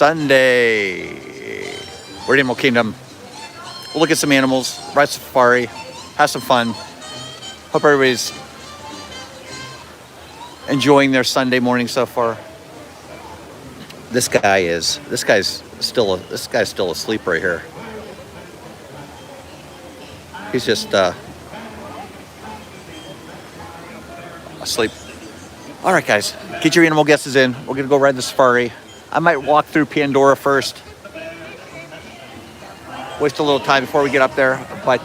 Sunday. We're in Animal Kingdom. We'll look at some animals, ride safari, have some fun. Hope everybody's enjoying their Sunday morning so far. This guy's still asleep right here. He's just asleep. All right, guys, get your animal guesses in. We're gonna go ride the safari. I might walk through Pandora first. Waste a little time before we get up there, but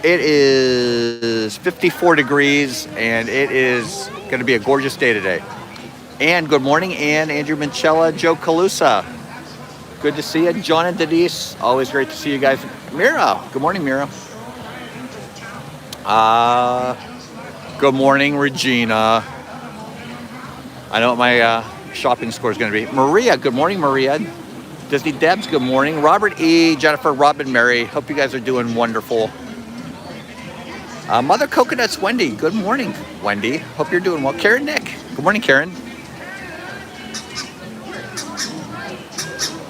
it is 54 degrees and it is going to be a gorgeous day today. And good morning, Ann, Andrew Minchella, Joe Calusa. Good to see you. John and Denise, always great to see you guys. Mira, good morning, Mira. Good morning, Regina. I know what my shopping score is going to be. Maria, good morning, Maria. Disney Debs, good morning. Robert E., Jennifer, Robin, Mary. Hope you guys are doing wonderful. Mother Coconuts, Wendy. Good morning, Wendy. Hope you're doing well. Karen Nick. Good morning, Karen.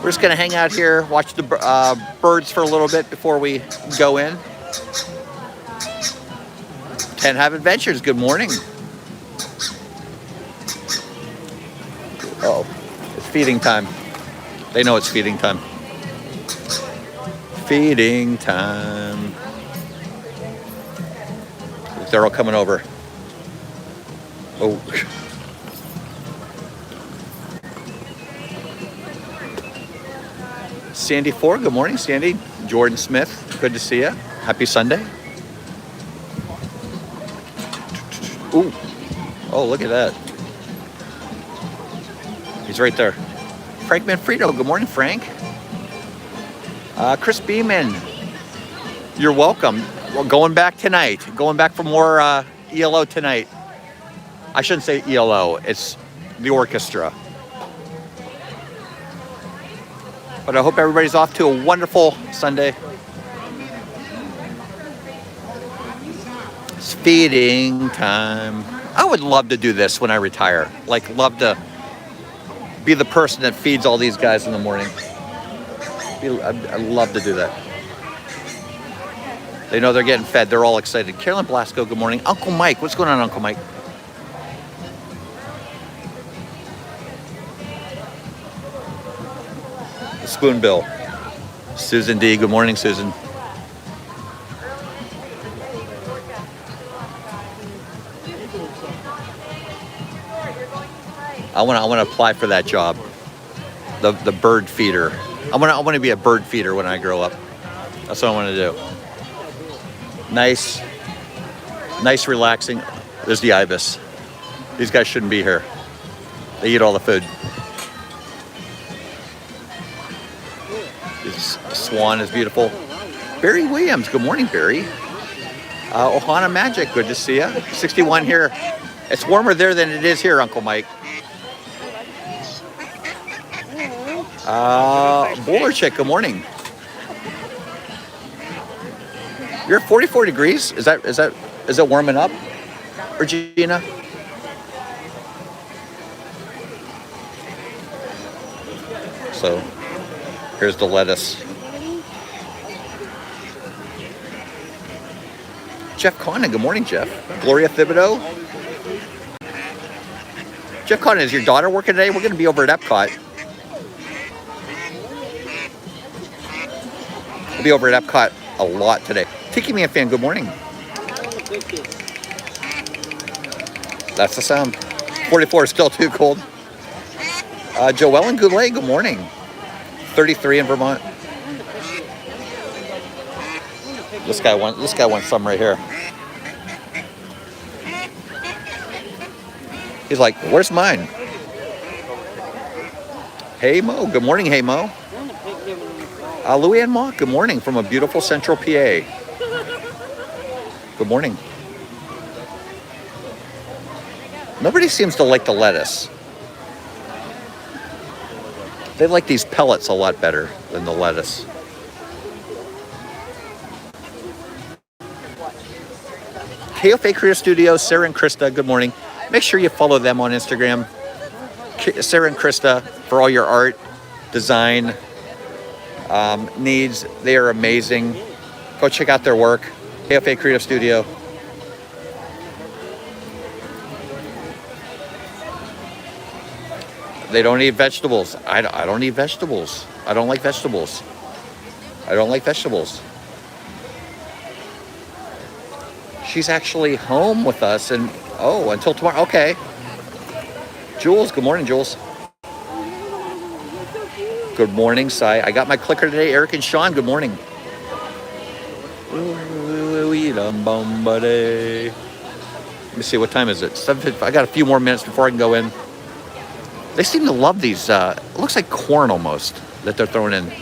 We're just going to hang out here, watch the birds for a little bit before we go in. 10 Have Adventures. Good morning. Uh-oh. It's feeding time. They know it's feeding time. Feeding time. They're all coming over. Oh. Sandy Ford, good morning, Sandy. Jordan Smith, good to see you. Happy Sunday. Ooh. Oh, look at that. He's right there. Frank Manfredo, good morning, Frank. Chris Beeman, you're welcome. We're going back tonight. Going back for more ELO tonight. I shouldn't say ELO, it's the orchestra. But I hope everybody's off to a wonderful Sunday. It's feeding time. I would love to do this when I retire. Like, love to be the person that feeds all these guys in the morning. I'd love to do that. They know they're getting fed. They're all excited. Carolyn Blasco, good morning. Uncle Mike, what's going on, Uncle Mike? Spoonbill. Susan D, good morning, Susan. I want to apply for that job, the bird feeder. I want to be a bird feeder when I grow up. That's what I want to do. Nice, relaxing. There's the ibis. These guys shouldn't be here. They eat all the food. This swan is beautiful. Barry Williams, good morning, Barry. Ohana Magic, good to see you. 61 here. It's warmer there than it is here, Uncle Mike. Bowler Chick, good morning. You're at 44 degrees. Is it warming up, Regina? So here's the lettuce. Jeff Connon, good morning, Jeff. Gloria Thibodeau. Jeff Connon, is your daughter working today? We're going to be over at Epcot. We'll be over at Epcot a lot today. Tiki Man fan, good morning. That's the sound. 44 is still too cold. Joellen Goulet, good morning. 33 in Vermont. This guy wants some right here. He's like, where's mine? Hey Mo, good morning, hey Mo. Louie Ann Mock, good morning from a beautiful central PA. Good morning. Nobody seems to like the lettuce. They like these pellets a lot better than the lettuce. KFA Career Studios, Sarah and Krista, good morning. Make sure you follow them on Instagram. Sarah and Krista for all your art. design needs. They are amazing. Go check out their work. KFA Creative Studio. They don't eat vegetables. I don't eat vegetables. I don't like vegetables. I don't like vegetables. She's actually home with us, and oh, until tomorrow. Okay. Jules, good morning, Jules. Good morning, Sai. I got my clicker today. Eric and Sean, good morning. Let me see, what time is it? 7:50. I got a few more minutes before I can go in. They seem to love these. It looks like corn almost that they're throwing in.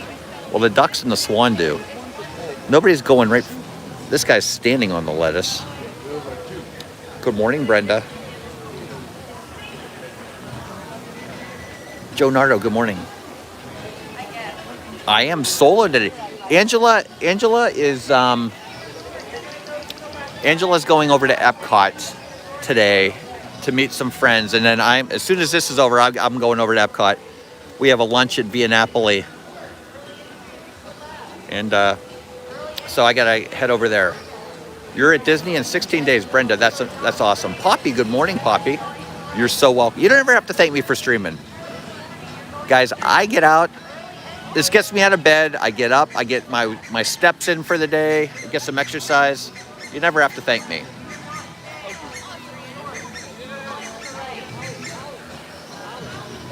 Well, the ducks and the swan do. Nobody's going right. This guy's standing on the lettuce. Good morning, Brenda. Joe Nardo, good morning. I am solo today. Angela is Angela's going over to Epcot today to meet some friends, and then as soon as this is over, I'm going over to Epcot. We have a lunch at Via Napoli, and so I gotta head over there. You're at Disney in 16 days, Brenda. That's awesome. Poppy, good morning, Poppy. You're so welcome. You don't ever have to thank me for streaming, guys. I get out. This gets me out of bed. I get up. I get my steps in for the day. I get some exercise. You never have to thank me.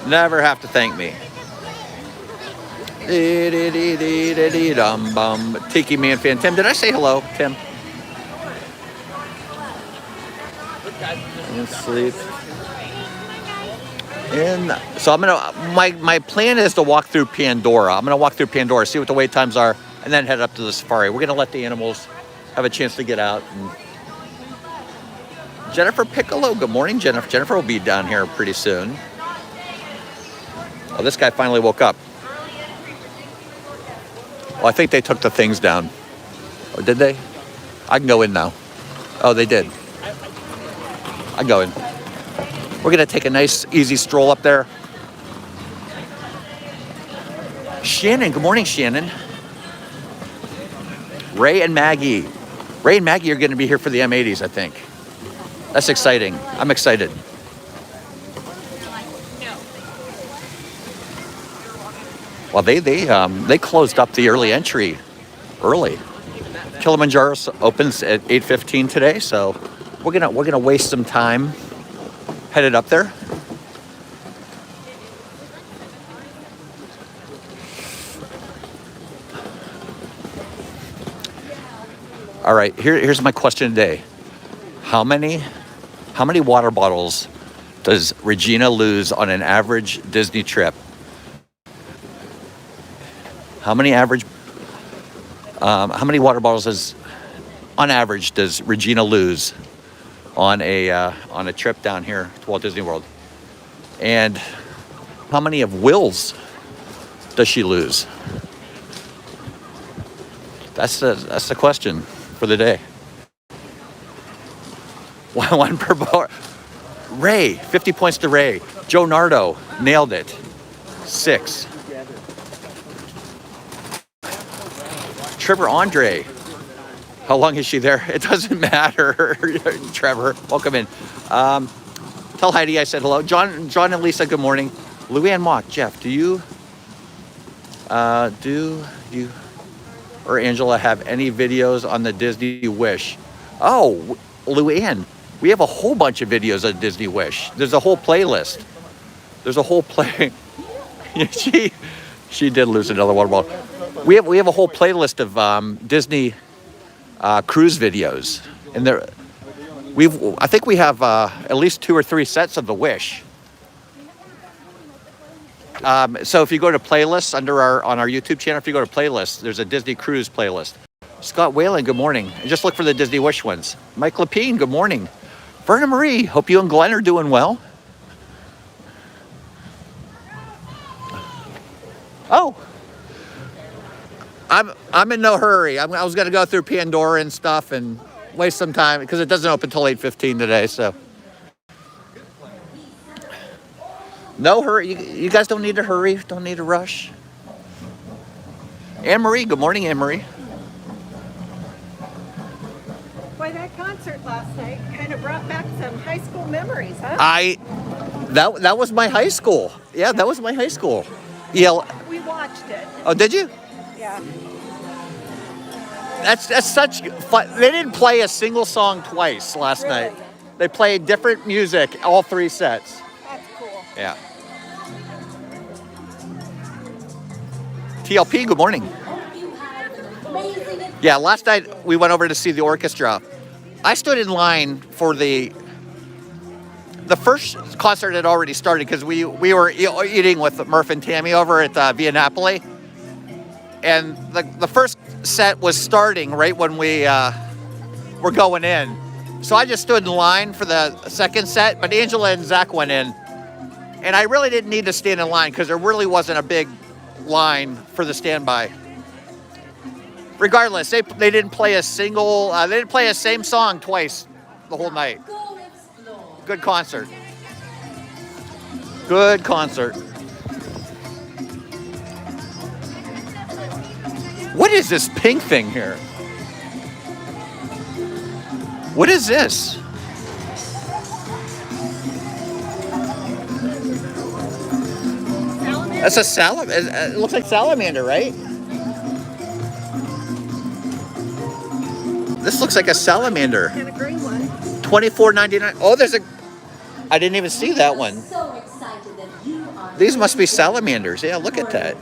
Never have to thank me. Tiki Man fan. Tim, did I say hello, Tim? And sleep. And so I'm gonna. My plan is to walk through Pandora. I'm gonna walk through Pandora, see what the wait times are, and then head up to the safari. We're gonna let the animals have a chance to get out. And Jennifer Piccolo, good morning, Jennifer. Jennifer will be down here pretty soon. Oh, this guy finally woke up. Well, I think they took the things down. Oh, did they? I can go in now. Oh, they did. I can go in. We're gonna take a nice, easy stroll up there. Shannon, good morning, Shannon. Ray and Maggie. Ray and Maggie are gonna be here for the M80s, I think. That's exciting. I'm excited. Well, they closed up the early entry early. Kilimanjaro opens at 8:15 today, so we're gonna waste some time headed up there. All right, here's my question today. How many water bottles does Regina lose on an average Disney trip? How many water bottles on average does Regina lose on a trip down here to Walt Disney World? And how many of Will's does she lose? That's the question for the day. One per bar. Ray, 50 points to Ray. Joe Nardo, nailed it. 6. Trevor Andre, how long is she there? It doesn't matter. Trevor, welcome in. Tell Heidi I said hello. John and Lisa, good morning. Luann Mock, Jeff, do you or Angela have any videos on the Disney Wish? Oh, Luann, we have a whole bunch of videos on Disney Wish. There's a whole playlist. There's a whole play. She did lose another water bottle. We have a whole playlist of Disney cruise videos, and I think we have at least 2 or 3 sets of the Wish. So if you go to playlists on our YouTube channel, if you go to playlists, there's a Disney cruise playlist. Scott Whalen, good morning. And just look for the Disney Wish ones. Mike Lapine, good morning. Verna Marie, hope you and Glenn are doing well. Oh, I'm in no hurry. I was going to go through Pandora and stuff and waste some time because it doesn't open until 8:15 today. So No hurry. You guys don't need to hurry. Don't need to rush. Anne Marie. Good morning, Anne Marie. Boy, that concert last night kind of brought back some high school memories, huh? That was my high school. Yeah, that was my high school. Yeah. We watched it. Oh, did you? Yeah. That's such fun. They didn't play a single song twice last night. They played different music all 3 sets. That's cool. Yeah. TLP, good morning. Yeah, last night we went over to see the orchestra. I stood in line for the first concert had already started because we were eating with Murph and Tammy over at Via Napoli. And the first set was starting right when we were going in. So I just stood in line for the second set, but Angela and Zach went in. And I really didn't need to stand in line because there really wasn't a big line for the standby. Regardless, they didn't play a single, they didn't play the same song twice the whole night. Good concert. Good concert. What is this pink thing here? What is this? Salamander? That's a salamander. It looks like salamander, right? This looks like a salamander. And a green one. $24.99. Oh, there's a... I didn't even see that one. These must be salamanders. Yeah, look at that.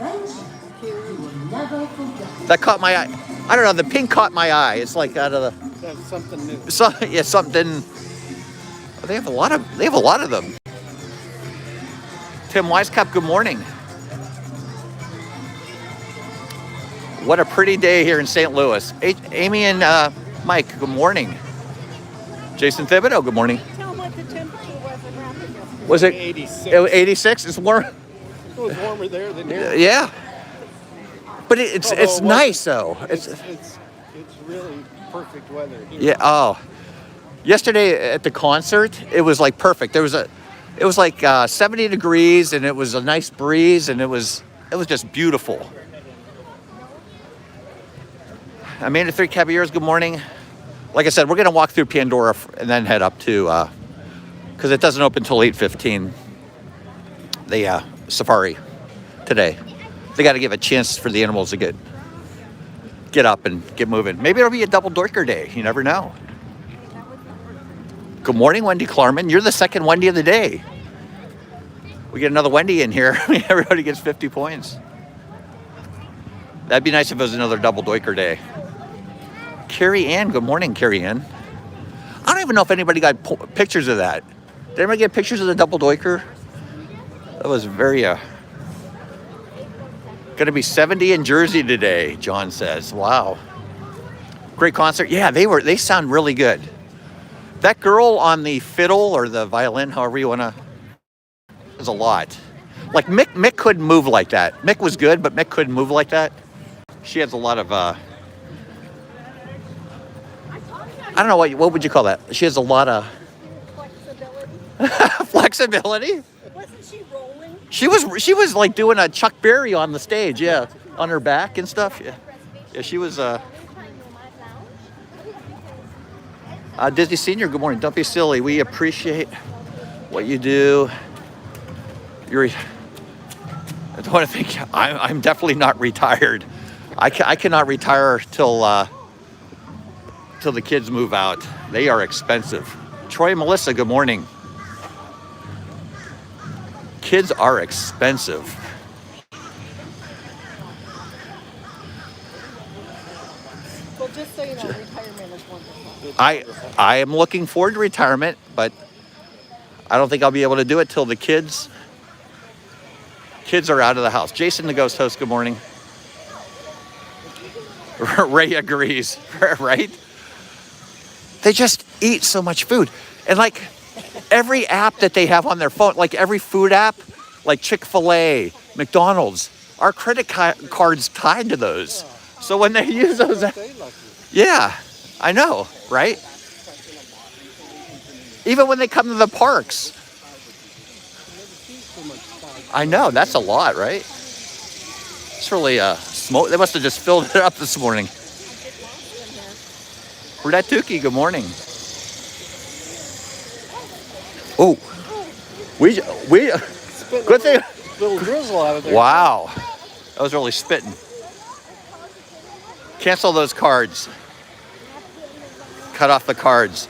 That caught my eye. I don't know, the pink caught my eye. It's like out of the... That's something new. Yeah, something... They have a lot of them. Tim Weisskopf, good morning. What a pretty day here in St. Louis. Amy and Mike, good morning. Jason Thibodeau, good morning. Tell them what the temperature was in Rapid yesterday. Was it 86? 86? It's warm. It was warmer there than here. Yeah. But it's nice though. It's really perfect weather here. Yeah. Oh. Yesterday at the concert, it was like perfect. It was like 70 degrees and it was a nice breeze and it was just beautiful. Amanda 3 Caballeros, good morning. Like I said, we're going to walk through Pandora and then head up to, because it doesn't open until 8:15, the safari today. They got to give a chance for the animals to get up and get moving. Maybe it'll be a double dorker day. You never know. Good morning, Wendy Klarman. You're the second Wendy of the day. We get another Wendy in here. Everybody gets 50 points. That'd be nice if it was another double doiker day. Carrie Ann, good morning, Carrie Ann. I don't even know if anybody got pictures of that. Did anybody get pictures of the double doiker? That was very, going to be 70 in Jersey today, John says. Wow. Great concert. Yeah, they sound really good. That girl on the fiddle or the violin, however you want to, is a lot. Like Mick couldn't move like that. Mick was good, but Mick couldn't move like that. She has a lot of, I don't know, what would you call that? She has a lot of... Flexibility. Flexibility? Wasn't she rolling? She was like doing a Chuck Berry on the stage, yeah. On her back and stuff, yeah. Yeah, she was, Disney Senior, good morning. Don't be silly. We appreciate what you do. I don't want to think, I'm definitely not retired. I cannot retire till the kids move out. They are expensive. Troy and Melissa, good morning. Kids are expensive. Well, just so you know, retirement is wonderful. I am looking forward to retirement, but I don't think I'll be able to do it till the kids are out of the house. Jason, the ghost host, good morning. Ray agrees, right? They just eat so much food. And like every app that they have on their phone, like every food app, like Chick-fil-A, McDonald's, our credit card's tied to those. So when they use those, yeah, I know, right? Even when they come to the parks. I know, that's a lot, right? It's really smoke. They must have just filled it up this morning. Rudatuki, good morning. Oh, we good thing. Little drizzle out of there. Wow, that was really spitting. Cancel those cards. Cut off the cards.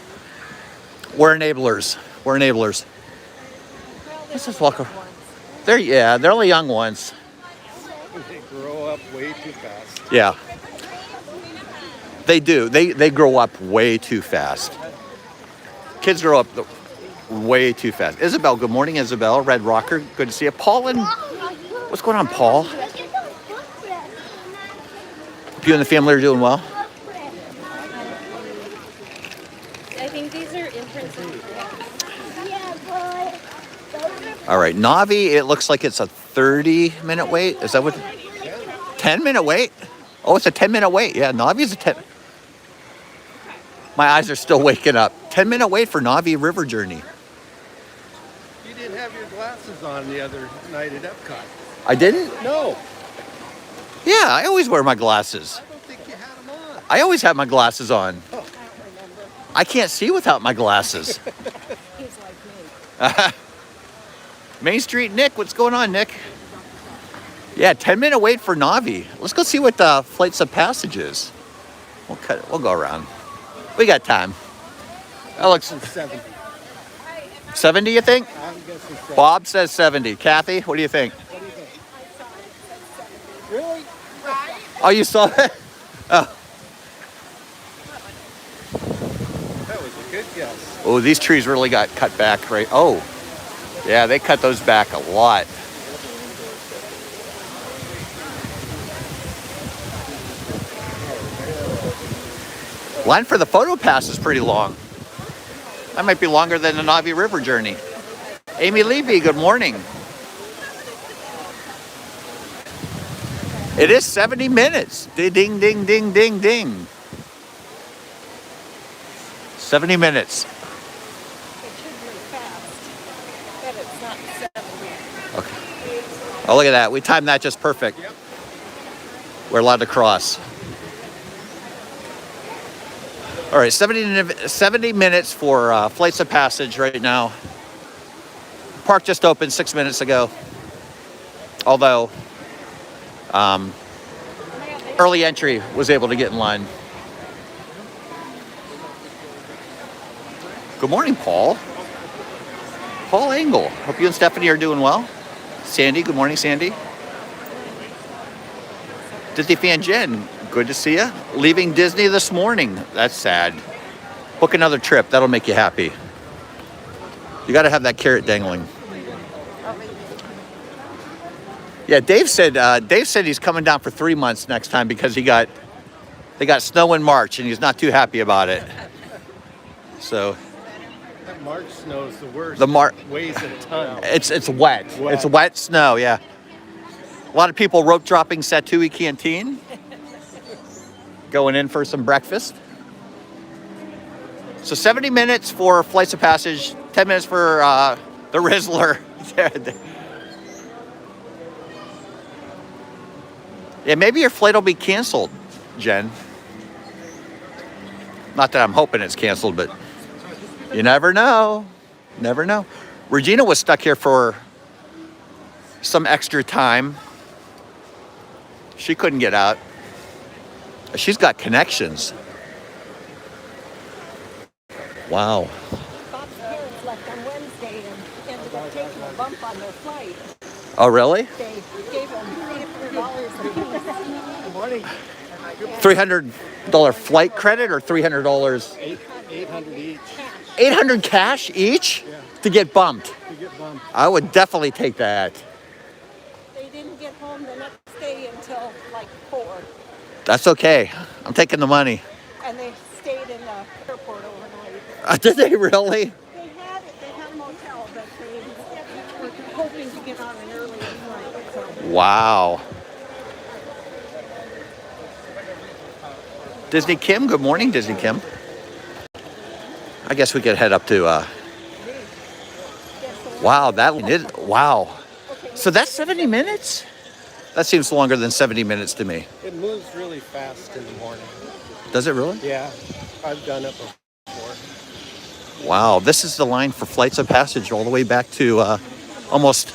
We're enablers. We're enablers. Let's just walk over. They're only young ones. They grow up way too fast. Yeah. They do. They grow up way too fast. Kids grow up way too fast. Isabel, good morning, Isabel. Red Rocker, good to see you. Paul and what's going on, Paul? Hope you and the family are doing well. I think these are imprints. All right, Navi, it looks like it's a 30-minute wait. Is that what? 10-minute wait? Oh, it's a 10-minute wait. Yeah, Navi's a 10. My eyes are still waking up. 10-minute wait for Navi River Journey. You didn't have your glasses on the other night at Epcot. I didn't? No. Yeah, I always wear my glasses. I don't think you had them on. I always have my glasses on. I can't see without my glasses. He's like me. Main Street Nick, what's going on, Nick? Yeah, 10-minute wait for Navi. Let's go see what the Flights of Passage is. We'll go around. We got time. That looks 70. 70, you think? I'm guessing 70. Bob says 70. Kathy, what do you think? Really? Oh, you saw it? Oh. That was a good guess. Oh, these trees really got cut back, right? Oh, yeah, they cut those back a lot. Line for the photo pass is pretty long. That might be longer than the Navi River journey. Amy Levy, good morning. It is 70 minutes. Ding, ding, ding, ding, ding, ding. 70 minutes. It should move fast, but it's not 70. Okay. Oh, look at that. We timed that just perfect. Yep. We're allowed to cross. All right, 70 minutes for Flights of Passage right now. Park just opened 6 minutes ago. Although early entry was able to get in line. Good morning, Paul. Paul Engel. Hope you and Stephanie are doing well. Sandy, good morning, Sandy. Disney fan Jen, good to see you. Leaving Disney this morning. That's sad. Book another trip. That'll make you happy. You got to have that carrot dangling. Yeah, Dave said he's coming down for 3 months next time because they got snow in March and he's not too happy about it. So That March snow is the worst. Weighs a ton. it's wet. It's wet snow. Yeah. A lot of people rope dropping Satui Canteen. Going in for some breakfast. So 70 minutes for Flights of Passage, 10 minutes for the Rizzler. Yeah, maybe your flight will be canceled, Jen. Not that I'm hoping it's canceled, but you never know. Never know. Regina was stuck here for some extra time. She couldn't get out. She's got connections. Wow. Bob's parents left on Wednesday and ended up taking a bump on their flight. Oh, really? They gave them $300 apiece. Good morning. $300 flight credit or $300? 800 each. 800 cash each to get bumped. To get bumped. I would definitely take that. They didn't get home the next day until like 4. That's okay. I'm taking the money. And they stayed in the airport overnight. Did they really? They had a motel, but they were hoping to get on an earlier flight. So. Wow. Disney Kim, good morning, Disney Kim. I guess we could head up to, wow, that is, wow. Okay, So that's 70 minutes? That seems longer than 70 minutes to me. It moves really fast in the morning. Does it really? Yeah, I've done it before. Wow, this is the line for flights of passage all the way back to almost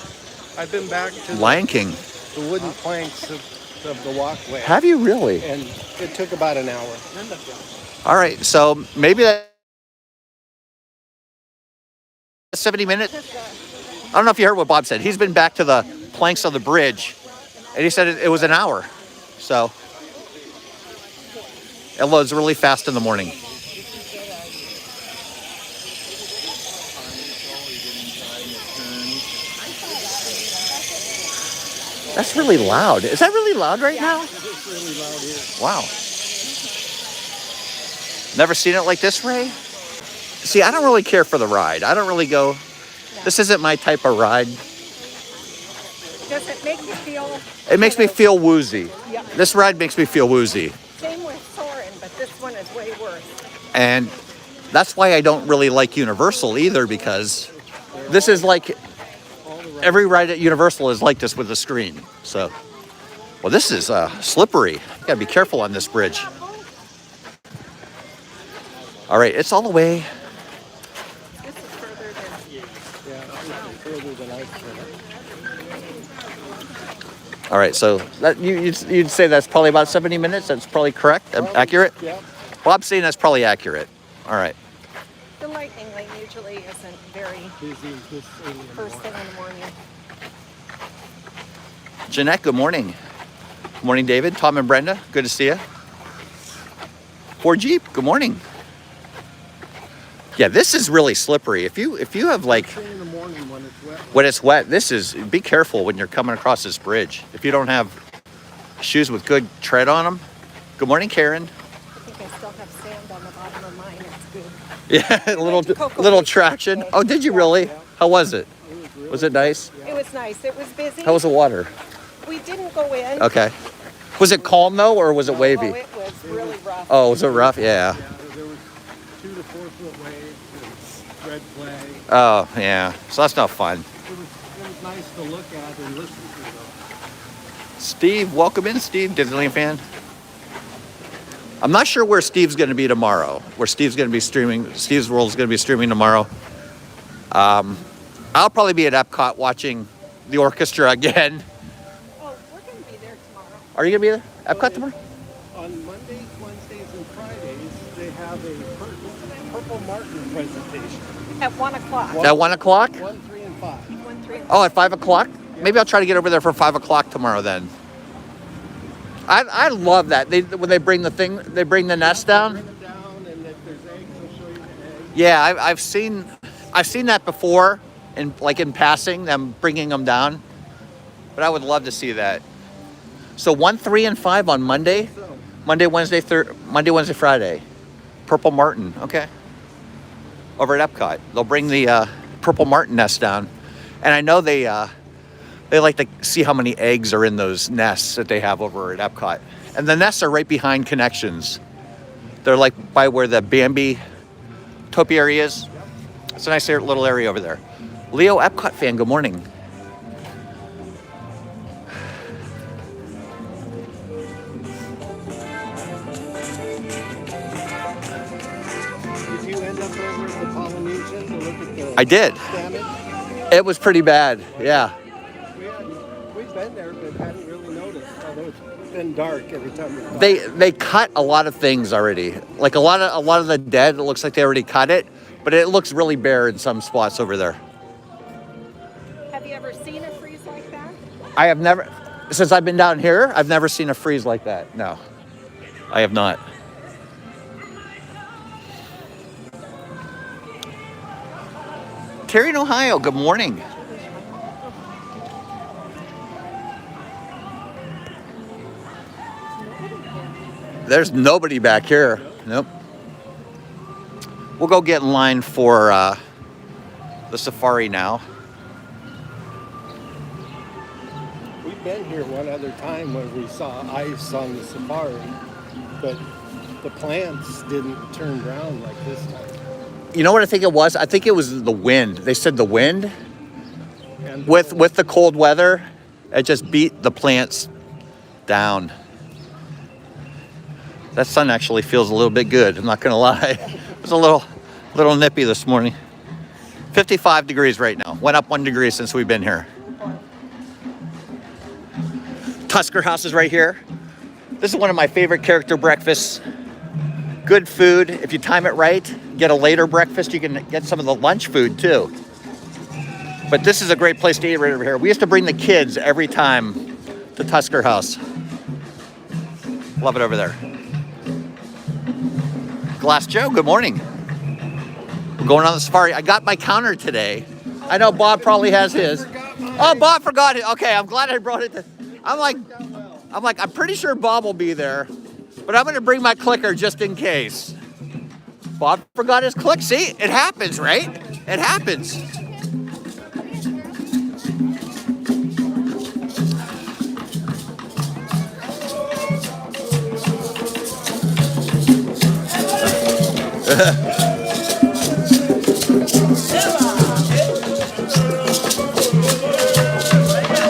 I've been back to Lion King. the wooden planks of the walkway. Have you really? And it took about an hour. All right, so maybe that's 70 minutes. I don't know if you heard what Bob said. He's been back to the planks of the bridge, and he said it was an hour. So it loads really fast in the morning. That's really loud. Is that really loud right now? It's really loud here. Wow. Never seen it like this, Ray? See, I don't really care for the ride. I don't really go, this isn't my type of ride. Does it make you feel? It makes me feel woozy. Yeah. This ride makes me feel woozy. Same with Soarin', but this one is way worse. And that's why I don't really like Universal either, because this is like, every ride at Universal is like this with the screen. So, well, this is slippery. You gotta be careful on this bridge. All right, it's all the way. This is further than. Yeah, it's further than I've been. All right, so that, you'd say that's probably about 70 minutes. That's probably correct, accurate? Yeah. Bob's saying that's probably accurate. All right. The lightning lane usually isn't very Busy this early in the first morning. thing in the morning. Jeanette, good morning. Good morning, David. Tom and Brenda, good to see you. Ford Jeep, good morning. Yeah, this is really slippery. If you have like, 3 in the morning when it's wet. when it's wet, be careful when you're coming across this bridge. If you don't have shoes with good tread on them. Good morning, Karen. I think I still have sand on the bottom of mine. It's good. Yeah, a went to Cocoa little Beach traction. yesterday. Oh, did you really? How was it? Was it nice? It was nice. It was busy. How was the water? We didn't go in. Okay. Was it calm though, or was it Oh, wavy? it was really rough. Oh, was it rough? Yeah. Yeah, there was 2 to 4 foot waves and red flag. Oh, yeah. So that's not fun. It was nice to look at and listen to though. Steve, welcome in, Steve, Disneyland fan. I'm not sure where Steve's going to be tomorrow. Where Steve's going to be streaming. Steve's World is going to be streaming tomorrow. I'll probably be at Epcot watching the orchestra again. Oh, we're going to be there tomorrow. Are you going to be there? Epcot tomorrow? On Mondays, Wednesdays, and Fridays, they have a Purple Martin presentation. At 1 o'clock. At 1 o'clock? 1, 3, and 5. 1, 3. Oh, at 5 o'clock? Maybe I'll try to get over there for 5 o'clock tomorrow then. I love that. When they bring the nest down. Bring them down, and if there's eggs, they'll show you the eggs. Yeah, I've seen that before, in passing, them bringing them down. But I would love to see that. So 1, 3, and 5 on Monday. So, Monday, Wednesday, Friday. Purple Martin. Okay. Over at Epcot, they'll bring the Purple Martin nest down, and I know they like to see how many eggs are in those nests that they have over at Epcot. And the nests are right behind Connections. They're like by where the Bambi topiary is. It's a nice little area over there. Leo, Epcot fan, good morning. did you end up over at the Polynesian to look at the I did. damage? It was pretty bad, yeah. We've been there, but hadn't really noticed. Although it's been dark every time we come. They cut a lot of things already. Like a lot of the dead, it looks like they already cut it, but it looks really bare in some spots over there. Have you ever seen a freeze like that? I have never, since I've been down here, I've never seen a freeze like that. No, I have not. Terry in Ohio, good morning. There's nobody back here. Nope. We'll go get in line for the safari now. We've been here one other time when we saw ice on the safari, but the plants didn't turn brown like this time. You know what I think it was? I think it was the wind. They said the wind. with the cold weather, it just beat the plants down. That sun actually feels a little bit good. I'm not gonna lie. It was a little nippy this morning. 55 degrees right now. Went up 1 degree since we've been here. Tusker House is right here. This is one of my favorite character breakfasts. Good food. If you time it right, get a later breakfast. You can get some of the lunch food too. But this is a great place to eat right over here. We used to bring the kids every time to Tusker House. Love it over there. Glass Joe, good morning. We're going on the safari. I got my counter today. I know Bob probably has his. Oh, Bob forgot it. Okay, I'm glad I brought it. I'm like, I'm pretty sure Bob will be there, but I'm gonna bring my clicker just in case. Bob forgot his click. See, it happens, right? It happens.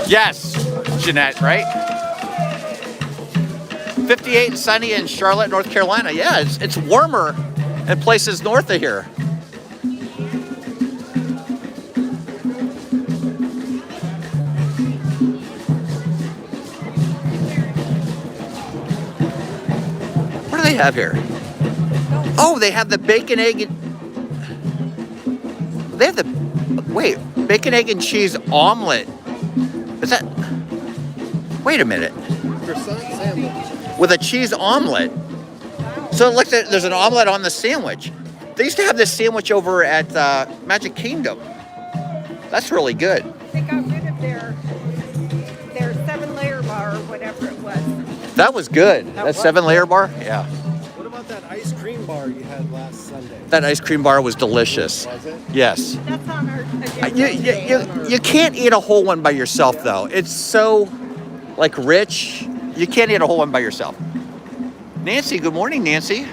Yes, Jeanette, right? 58 and sunny in Charlotte, North Carolina. Yeah, it's warmer in places north of here. What do they have here? Oh, they have the bacon, egg, and... They have the... Wait, bacon, egg, and cheese omelet. Is that... Wait a minute. Croissant sandwich. With a cheese omelet. So it looks like there's an omelet on the sandwich. They used to have this sandwich over at Magic Kingdom. That's really good. They got rid of their 7-layer bar or whatever it was. That was good. That 7-layer bar? Yeah. What about that ice cream bar you had last Sunday? That ice cream bar was delicious. Was it? Yes. That's on our agenda. You can't eat a whole one by yourself, though. It's so, like, rich. You can't eat a whole one by yourself. Nancy, good morning, Nancy.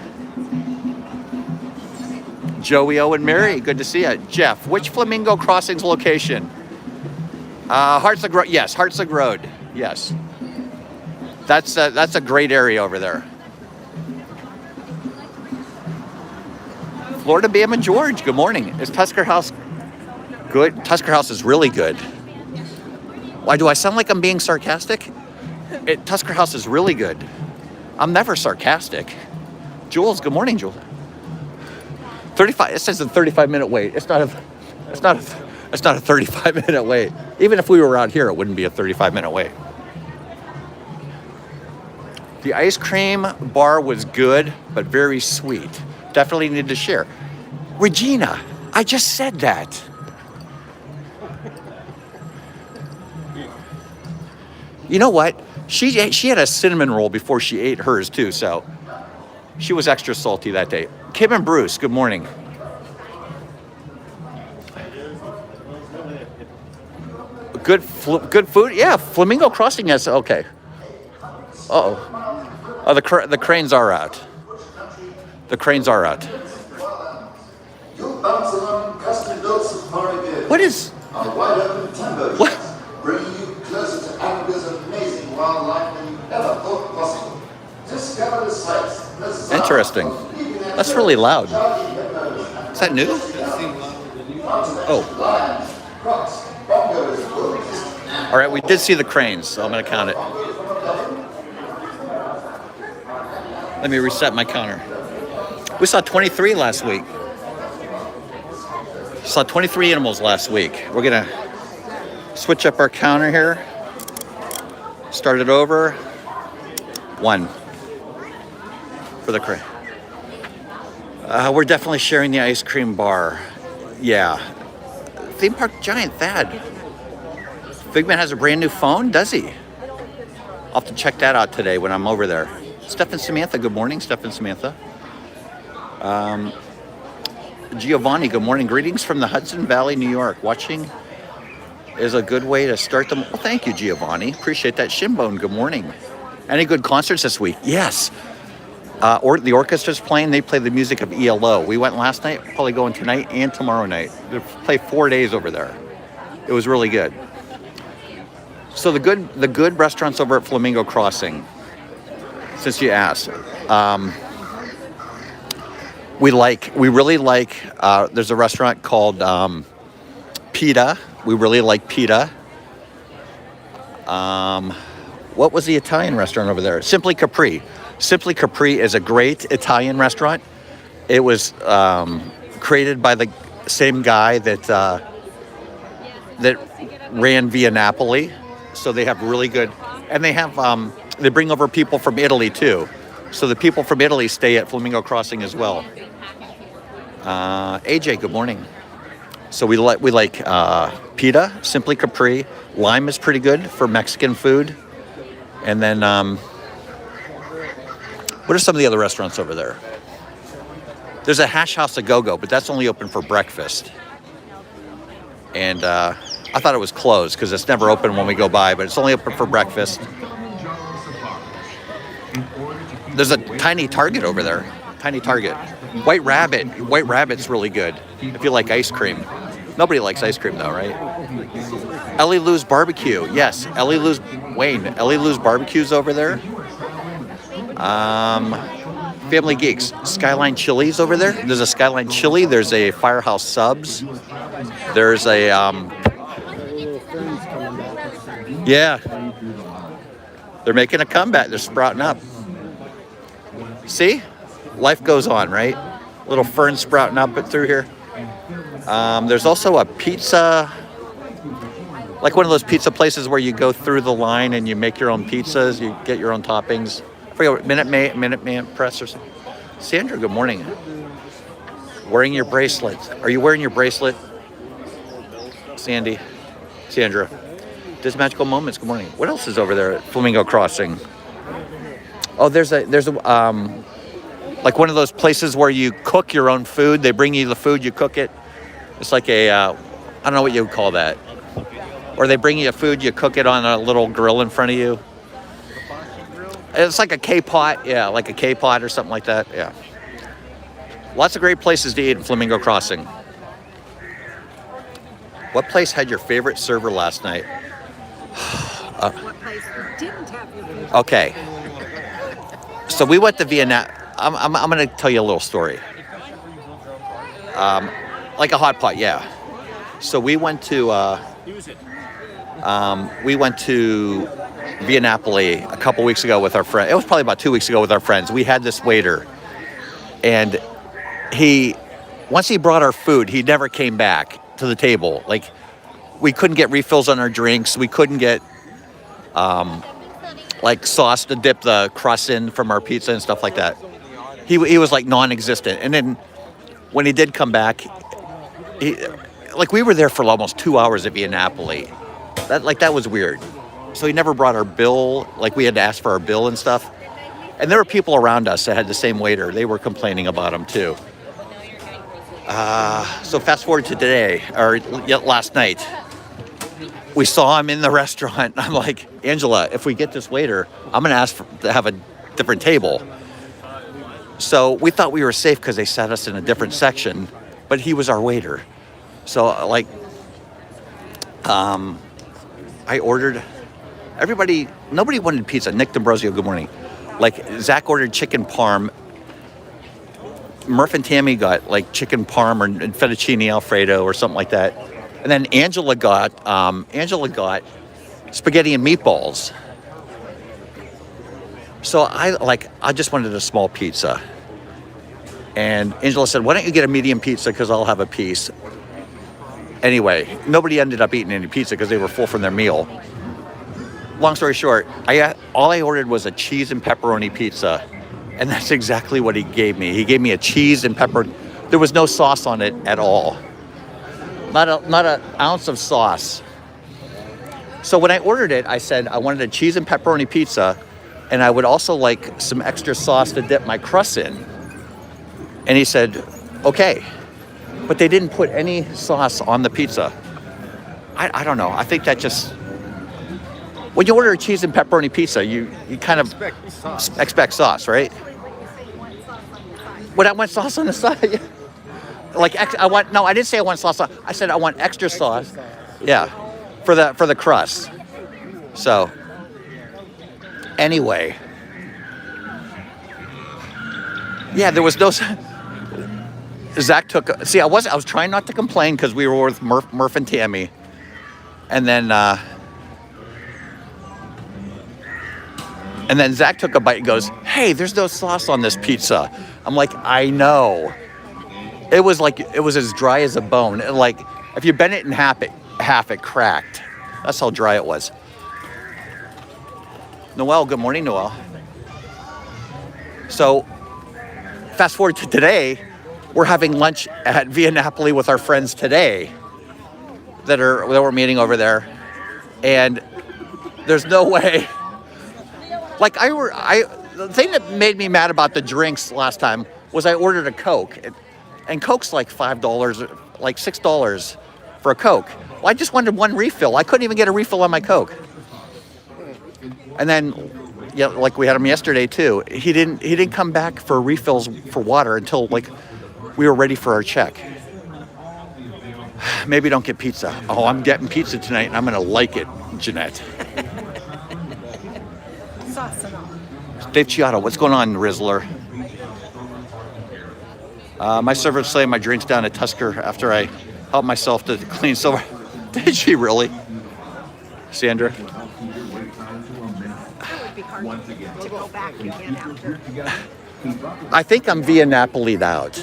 Joey, O, and Mary, good to see you. Jeff, which Flamingo Crossings location? Hartsog Road. Yes, Hartsog Road. Yes. That's a great area over there. Florida Bama George, good morning. Is Tusker House good? Tusker House is really good. Why do I sound like I'm being sarcastic? Tusker House is really good. I'm never sarcastic. Jules, good morning, Jules. 35. It says a 35-minute wait. It's not a 35-minute wait. Even if we were out here, it wouldn't be a 35-minute wait. The ice cream bar was good, but very sweet. Definitely need to share. Regina, I just said that. You know what? She had a cinnamon roll before she ate hers too, so she was extra salty that day. Kim and Bruce, good morning. Good food? Yeah, Flamingo Crossing has, okay. Uh-oh. Oh, the cranes are out. The cranes are out. What is... What? Bringing you closer to Africa's amazing wildlife than you ever thought possible. Discover the sights. Interesting. That's really loud. Is that new? Oh. All right, we did see the cranes, so I'm going to count it. Let me reset my counter. We saw 23 last week. Saw 23 animals last week. We're going to switch up our counter here. Start it over. 1 for the crane. We're definitely sharing the ice cream bar. Yeah. Theme Park Giant Thad. Figment has a brand new phone, does he? I'll have to check that out today when I'm over there. Steph and Samantha, good morning, Steph and Samantha. Giovanni, good morning. Greetings from the Hudson Valley, New York. Watching is a good way to start the... Well, thank you, Giovanni. Appreciate that. Shinbone, good morning. Any good concerts this week? Yes. Or the orchestra's playing. They play the music of ELO. We went last night, probably going tonight and tomorrow night. They play 4 days over there. It was really good. So the good restaurants over at Flamingo Crossing, since you asked, we really like, there's a restaurant called Pita. We really like Pita. What was the Italian restaurant over there? Simply Capri. Simply Capri is a great Italian restaurant. It was created by the same guy that ran Via Napoli. So they have really good, and they have they bring over people from Italy too. So the people from Italy stay at Flamingo Crossing as well. AJ, good morning. So we like Pita, Simply Capri. Lime is pretty good for Mexican food. And then, what are some of the other restaurants over there? There's a Hash House A Go-Go, but that's only open for breakfast. And I thought it was closed because it's never open when we go by, but it's only open for breakfast. There's a tiny Target over there. Tiny Target. White Rabbit. White Rabbit's really good if you like ice cream. Nobody likes ice cream though, right? Ellie Lou's Barbecue. Yes, Ellie Lou's Barbecue's over there. Family Geeks. Skyline Chili's over there. There's a Skyline Chili. There's a Firehouse Subs. There's a yeah. They're making a comeback. They're sprouting up. See? Life goes on, right? Little ferns sprouting up through here. There's also a pizza, like one of those pizza places where you go through the line and you make your own pizzas, you get your own toppings. I forget what, Minute Man Press or something. Sandra, good morning. Wearing your bracelet. Are you wearing your bracelet? Sandra. This Magical Moments, good morning. What else is over there at Flamingo Crossing? Oh, there's a like one of those places where you cook your own food. They bring you the food, you cook it. It's like a, I don't know what you would call that. Or they bring you food, you cook it on a little grill in front of you. It's like a K-pot, yeah, like a K-pot or something like that, yeah. Lots of great places to eat in Flamingo Crossing. What place had your favorite server last night? What place didn't have your food? Okay. So we went to Vienna. I'm going to tell you a little story. Like a hot pot, yeah. So we went to Via Napoli a couple weeks ago with our friend. It was probably about 2 weeks ago with our friends. We had this waiter, and once he brought our food, he never came back to the table. Like, we couldn't get refills on our drinks. We couldn't get like sauce to dip the crust in from our pizza and stuff like that. He was like non-existent. And then when he did come back, we were there for almost 2 hours at Via Napoli. That was weird. So he never brought our bill. Like, we had to ask for our bill and stuff. And there were people around us that had the same waiter. They were complaining about him too. So fast forward to today, or last night. We saw him in the restaurant. I'm like, Angela, if we get this waiter, I'm going to ask to have a different table. So we thought we were safe because they sat us in a different section, but he was our waiter. So I ordered, nobody wanted pizza. Nick D'Ambrosio, good morning. Like, Zach ordered chicken parm. Murph and Tammy got like chicken parm or fettuccine Alfredo or something like that. And then Angela got spaghetti and meatballs. So I just wanted a small pizza. And Angela said, why don't you get a medium pizza because I'll have a piece. Anyway, nobody ended up eating any pizza because they were full from their meal. Long story short, all I ordered was a cheese and pepperoni pizza. And that's exactly what he gave me. He gave me a cheese and pepper. There was no sauce on it at all. Not an ounce of sauce. So when I ordered it, I said I wanted a cheese and pepperoni pizza, and I would also like some extra sauce to dip my crust in. And he said, okay. But they didn't put any sauce on the pizza. I don't know. I think that just... When you order a cheese and pepperoni pizza, you kind of expect sauce, right? When I want sauce on the side, I didn't say I want sauce. I said I want extra sauce. Yeah, for the crust. So anyway, yeah, there was no. Zach took. See, I was trying not to complain because we were with Murph and Tammy, and then Zach took a bite and goes, "Hey, there's no sauce on this pizza." I'm like, "I know." It was as dry as a bone. Like if you bent it in half, it cracked. That's how dry it was. Noel, good morning, Noel. So, fast forward to today, we're having lunch at Via Napoli with our friends today that we're meeting over there, and there's no way. Like the thing that made me mad about the drinks last time was I ordered a Coke, and Coke's like $5, like $6 for a Coke. Well, I just wanted one refill. I couldn't even get a refill on my Coke. And then, yeah, like we had him yesterday too. He didn't come back for refills for water until like we were ready for our check. Maybe don't get pizza. Oh, I'm getting pizza tonight, and I'm gonna like it, Jeanette. Sauce and all. Dave Chiato, what's going on, Rizzler? My server slammed my drinks down at Tusker after I helped myself to clean silver. Did she really? Sandra? It would be hard to go back again after. I think I'm Via Napoli'd out.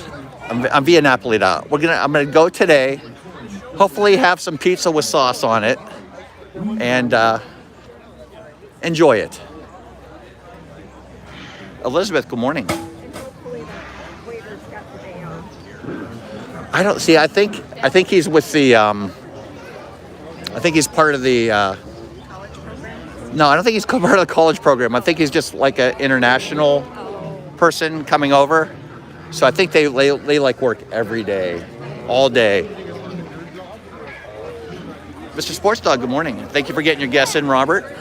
I'm Via Napoli'd out. I'm gonna go today. Hopefully have some pizza with sauce on it and enjoy it. Elizabeth, good morning. Hopefully the waiter's got the day off. I don't see. I think he's with the. I think he's part of the. College program. No, I don't think he's part of the college program. I think he's just like an international person coming over. So I think they like work every day, all day. Mr. Sports Dog, good morning. Thank you for getting your guests in, Robert.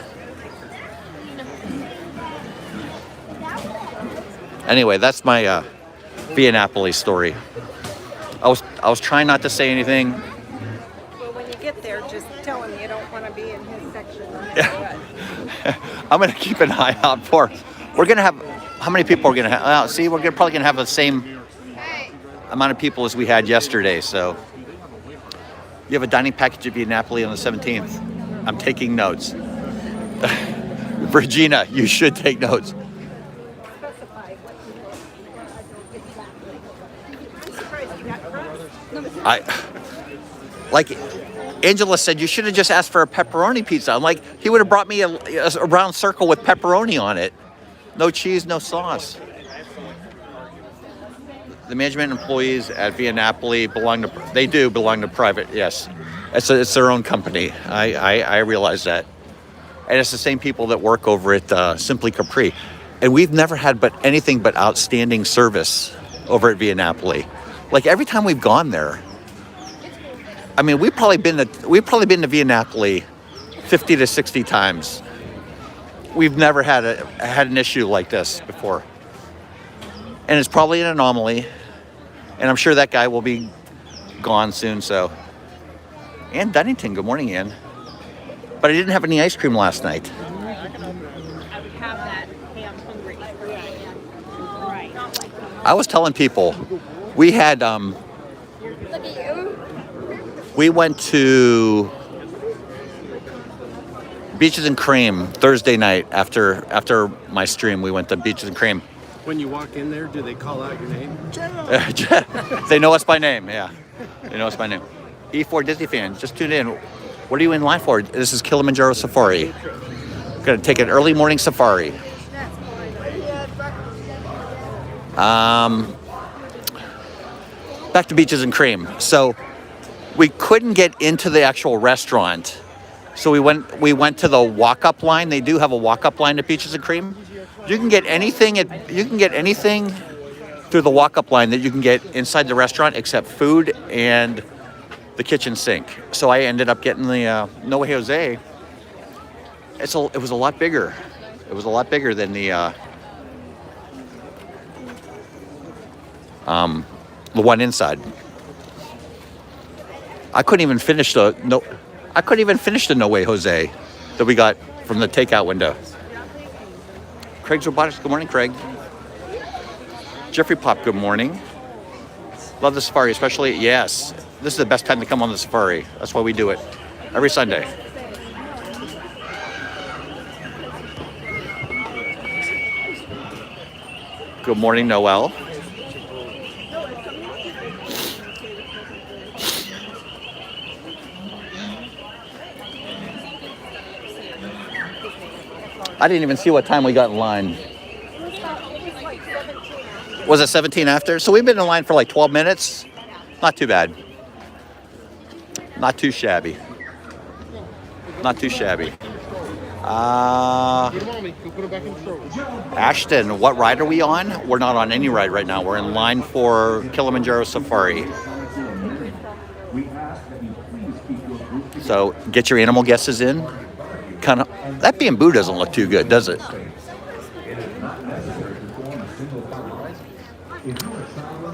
Anyway, that's my Via Napoli story. I was trying not to say anything. Well, when you get there, just tell him you don't want to be in his section. No matter what. I'm gonna keep an eye out for. We're gonna have how many people we're gonna have? See, we're probably gonna have the same amount of people as we had yesterday. So you have a dining package at Via Napoli on the 17th. I'm taking notes. Virginia, you should take notes. Specify what you want. I'm surprised you got crust. Like Angela said, you should have just asked for a pepperoni pizza. I'm like, he would have brought me a round circle with pepperoni on it. No cheese, no sauce. The management employees at Via Napoli belong to private, yes. It's their own company. I realize that. And it's the same people that work over at Simply Capri. And we've never had anything but outstanding service over at Via Napoli. Like every time we've gone there, I mean, we've probably been to Via Napoli 50 to 60 times. We've never had an issue like this before. And it's probably an anomaly. And I'm sure that guy will be gone soon, so. Ann Dunnington, good morning, Ann. But I didn't have any ice cream last night. I would have that. Hey, I'm hungry. Right. I was telling people, we had, Look at you. we went to Beaches and Cream Thursday night after my stream. We went to Beaches and Cream. When you walk in there, do they call out your name? They know us by name, yeah. They know us by name. E4 Disney fan, just tuned in. What are you in line for? This is Kilimanjaro Safari. Gonna take an early morning safari. Back to Beaches and Cream. So we couldn't get into the actual restaurant. So we went to the walk-up line. They do have a walk-up line at Beaches and Cream. You can get anything through the walk-up line that you can get inside the restaurant except food and the kitchen sink. So I ended up getting the No Jose. It was a lot bigger. It was a lot bigger than the one inside. I couldn't even finish the I couldn't even finish the No Way Jose that we got from the takeout window. Craig's Robotics, good morning, Craig. Jeffrey Pop, good morning. Love the safari, especially, yes. This is the best time to come on the safari. That's why we do it every Sunday. Good morning, Noel. I didn't even see what time we got in line. Was it 17 after? So we've been in line for like 12 minutes. Not too bad. Not too shabby. Not too shabby. Ashton, what ride are we on? We're not on any ride right now. We're in line for Kilimanjaro Safari. So get your animal guesses in. Kind of, that bamboo doesn't look too good, does it?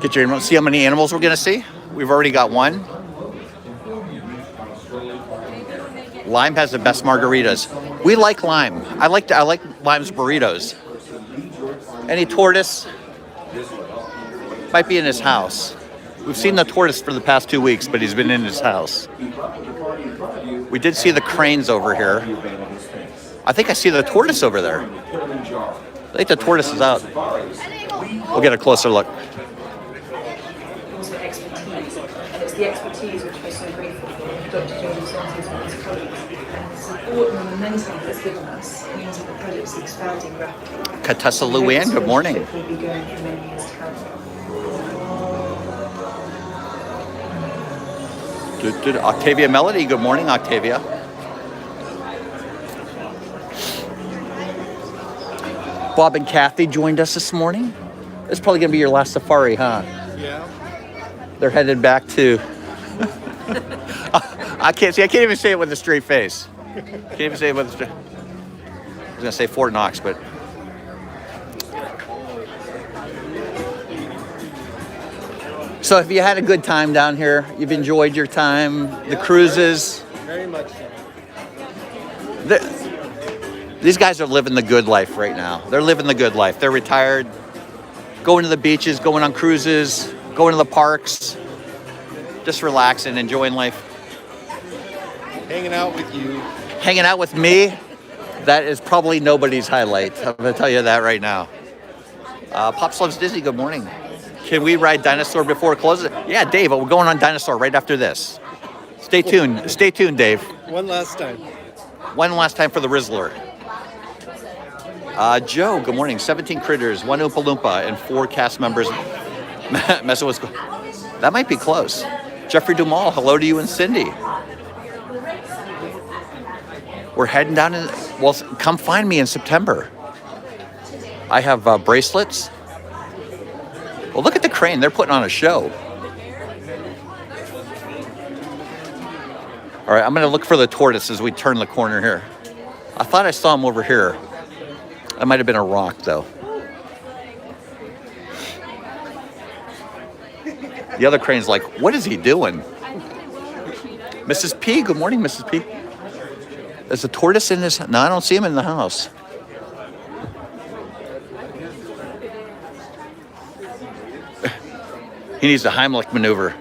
Get your animals. See how many animals we're gonna see? We've already got one. Lime has the best margaritas. We like Lime. I like Lime's burritos. Any tortoise? Might be in his house. We've seen the tortoise for the past 2 weeks, but he's been in his house. We did see the cranes over here. I think I see the tortoise over there. I think the tortoise is out. We'll get a closer look. Also expertise, and it's the expertise which we're so grateful for, Dr. Joseph Santos and his colleagues, and the support and the momentum that's given us means that the project's expanding rapidly. Katessa Luann, good morning. We'll be going for many years to come. Octavia Melody, good morning, Octavia. Bob and Kathy joined us this morning. It's probably going to be your last safari, huh? Yeah. They're headed back to... I can't even say it with a straight face. Can't even say it with a straight... I was going to say Fort Knox, but... So have you had a good time down here? You've enjoyed your time? The cruises? Very much so. These guys are living the good life right now. They're living the good life. They're retired, going to the beaches, going on cruises, going to the parks, just relaxing, enjoying life. Hanging out with you. Hanging out with me, that is probably nobody's highlight. I'm going to tell you that right now. Pops Loves Disney, good morning. Can we ride Dinosaur before it closes? Yeah, Dave, we're going on Dinosaur right after this. Stay tuned. Stay tuned, Dave. One last time. One last time for the Rizzler. Joe, good morning. 17 critters, 1 Oompa Loompa, and 4 cast members messing with... That might be close. Jeffrey Dumal, hello to you and Cindy. We're heading down in... Well, come find me in September. I have bracelets. Well, look at the crane. They're putting on a show. All right, I'm going to look for the tortoise as we turn the corner here. I thought I saw him over here. That might have been a rock, though. The other crane's like, what is he doing? Mrs. P, good morning, Mrs. P. Is the tortoise in his... No, I don't see him in the house. He needs the Heimlich maneuver.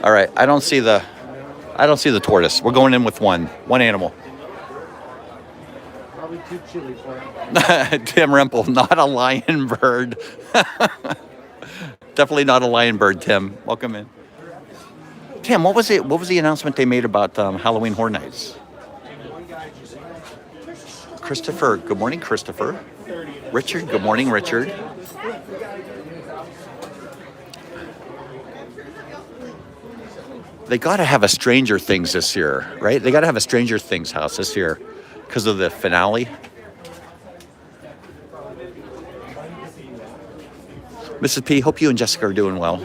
All right, I don't see the tortoise. We're going in with one animal. Probably too chilly for him. Tim Rempel, not a lion bird. Definitely not a lion bird, Tim. Welcome in. Tim, what was it? What was the announcement they made about Halloween Horror Nights? Christopher, good morning, Christopher. Richard, good morning, Richard. They got to have a Stranger Things this year, right? They got to have a Stranger Things house this year because of the finale. Mrs. P, hope you and Jessica are doing well.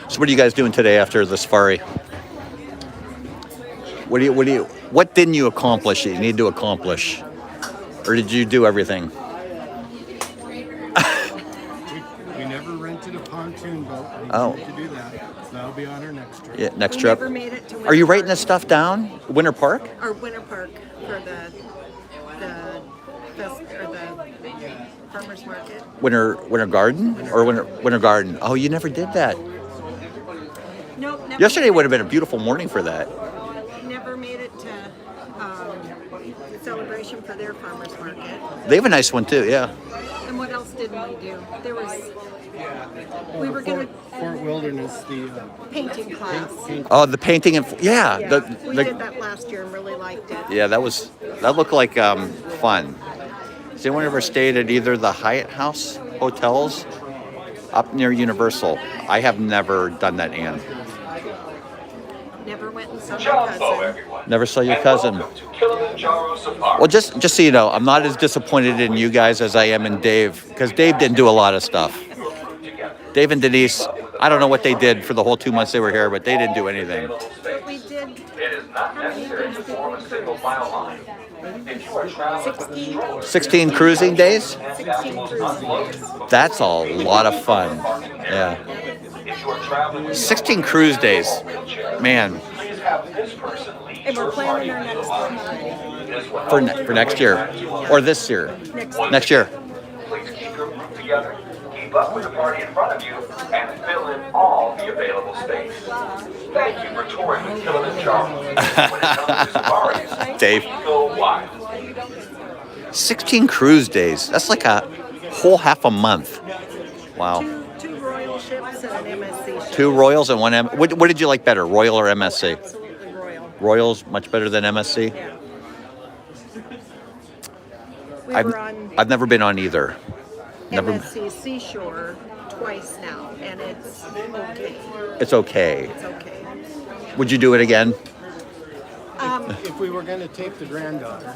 So what are you guys doing today after the safari? What didn't you accomplish that you need to accomplish? Or did you do everything? We never rented a Oh. To do that. That'll be on our next trip. Yeah, next We trip. never made it to Are you Winter writing this stuff down? Winter Park? Park, or Winter Park for the farmers market. Winter Garden? Or Winter Garden? Oh, you never did that. Nope, never Yesterday made would have been a beautiful morning for that. Never made it to the celebration for their farmers market. They have a nice one too, yeah. And what else didn't we do? We were going to Fort Wilderness, the painting class. Oh, the painting and yeah, Yeah, we did that last year and really liked it. yeah, that looked like fun. Has anyone ever stayed at either the Hyatt House hotels up near Universal? I have never done that, Anne. Never went and saw my cousin. Never saw your cousin. Welcome to Kilimanjaro Safaris. Well, just so you know, I'm not as disappointed in you guys as I am in Dave, because Dave didn't do a lot of stuff. Dave and Denise, I don't know what they did for the whole 2 months they were here, but they didn't do anything. But we did It is not necessary to form a single file line. If you are traveling 16 cruising days? 16 cruises. That's a lot of fun. Yeah. if you are traveling with 16 cruise days. Man, please have this person lead And we're your planning party. our next one. This will for next year. Or this year. Next year. Please keep your group together. Keep up with the party in front of you and fill in all the available space. Thank you for touring with Kilimanjaro. When it comes to safaris, Dave. go wild. 16 cruise days. That's like a whole half a month. Wow. Two Royal ships and an MSC ship. 2 Royals and 1 M. What did you like better, Royal or MSC? Absolutely Royal. Royals much better than MSC. Yeah. We were on I've never been on either. Never. MSC Seashore twice now, and it's okay. It's okay. It's okay. Would you do it again? if we were going to take the granddaughter.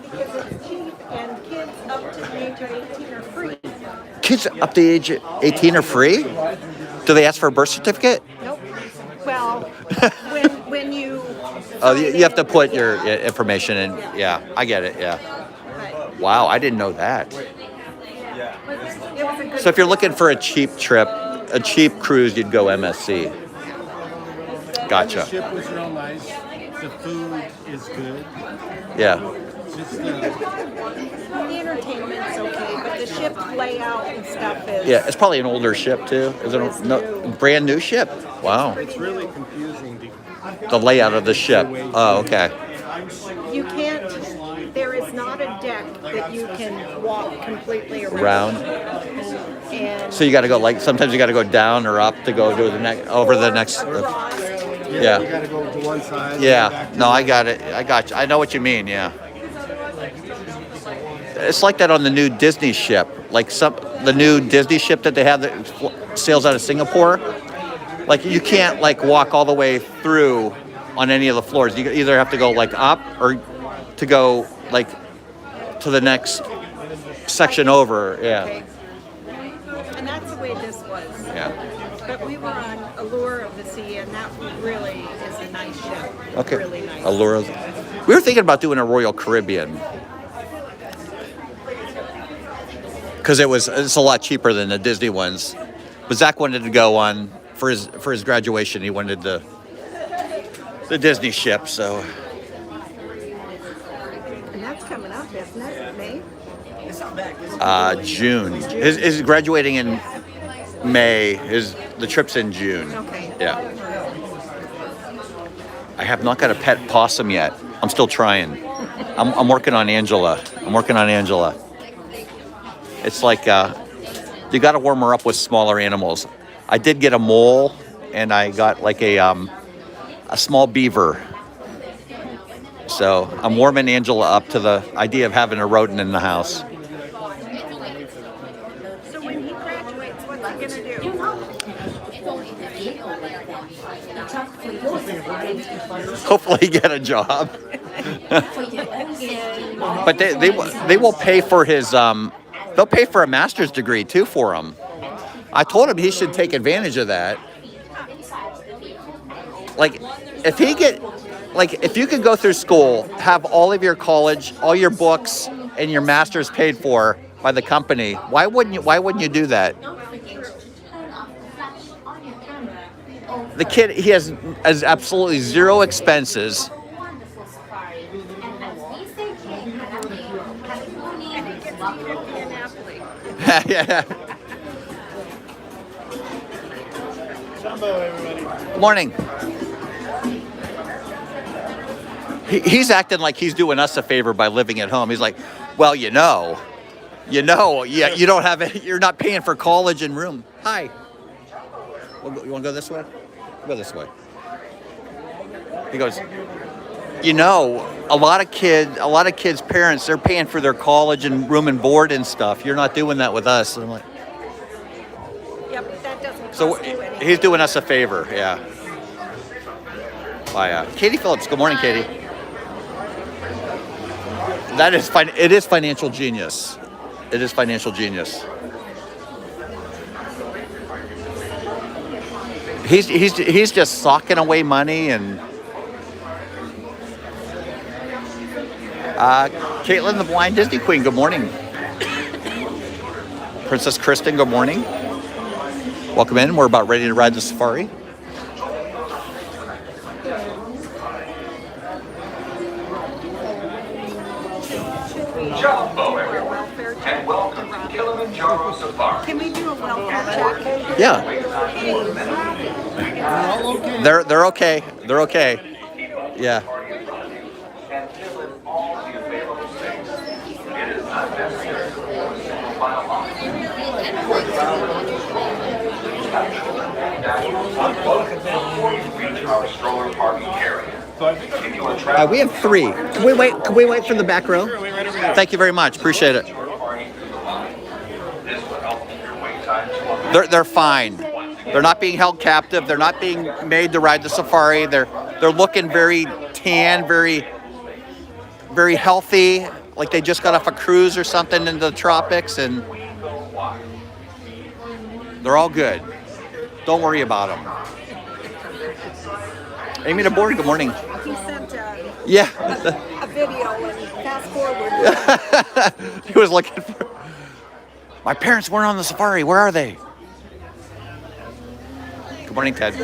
Because it's cheap, and kids up to the age of 18 are free. Kids up to the age of 18 are free? Do they ask for a birth certificate? Nope. Well, when you Oh, you have to put your information in. Yeah, I get it. Yeah. But Wow, I didn't know that. it was a good. So if you're looking for a cheap trip, a cheap cruise, you'd go MSC. The Gotcha. ship was real nice. The food is good. Yeah. Just The entertainment's okay, but the ship layout and stuff is. Yeah, it's probably an older ship too. Is it It's no new. brand new ship? Wow. it's really confusing. The layout of the ship. Oh, okay. You can't. There is not a deck that you can walk completely around. And So you got to go like sometimes you got to go down or up to go to the next over the next. cross. Yeah. You got to go to one side. and Yeah. back to No, the I got it. I got you. I know what you mean. Yeah. It's like that on the new Disney ship. Like the new Disney ship that they have that sails out of Singapore. Like you can't like walk all the way through on any of the floors. You either have to go like up or to go like to the next section over. Yeah. Okay. And that's the way this was. Yeah. But we were on Allure of the Sea, and that really is a nice ship. Okay. Really nice. Allure. We were thinking about doing a Royal Caribbean. Because it's a lot cheaper than the Disney ones. But Zach wanted to go on for his graduation. He wanted the Disney ship. So And that's coming up, isn't it? May? June. His graduating in May. The trip's in June. Okay. Yeah. I have not got a pet possum yet. I'm still trying. I'm working on Angela. It's like you got to warm her up with smaller animals. I did get a mole, and I got like a small beaver. So I'm warming Angela up to the idea of having a rodent in the house. So when he graduates, what's he going to do? Hopefully get a job. But they will pay for his they'll pay for a master's degree too for him. I told him he should take advantage of that. Like if you could go through school, have all of your college, all your books and your master's paid for by the company, why wouldn't you do that? The kid, he has absolutely zero expenses. Yeah. Good morning. He's acting like he's doing us a favor by living at home. He's like, well, yeah, you don't have it. You're not paying for college and room. Hi. You want to go this way? Go this way. He goes, a lot of kids' parents, they're paying for their college and room and board and stuff. You're not doing that with us. And I'm like, Yeah, but that doesn't cost so you anything. he's doing us a favor, yeah. Katie Phillips, good morning, Katie. It is financial genius. It is financial genius. He's just socking away money and. Caitlin, the blind Disney Queen, good morning. Princess Kristen, good morning. Welcome in. We're about ready to ride the safari. Jumbo, everyone, and welcome to Kilimanjaro Safaris. Can we do a welcome check? Yeah. They're okay. They're okay. Yeah. And fill in all the available space. It is not necessary to file line. Before you reach our stroller parking area. If you are traveling We have 3. Can we wait for the back row? Thank you very much. Appreciate it. this will help keep your wait times low. They're fine. They're not being held captive. They're not being made to ride the safari. They're looking very tan, very very healthy, like they just got off a cruise or something into the tropics, and they're all good. Don't worry about them. Amy DeBoer, good morning. He sent Yeah. a video and fast forward. He was looking for. My parents weren't on the safari. Where are they? Good morning, Ted.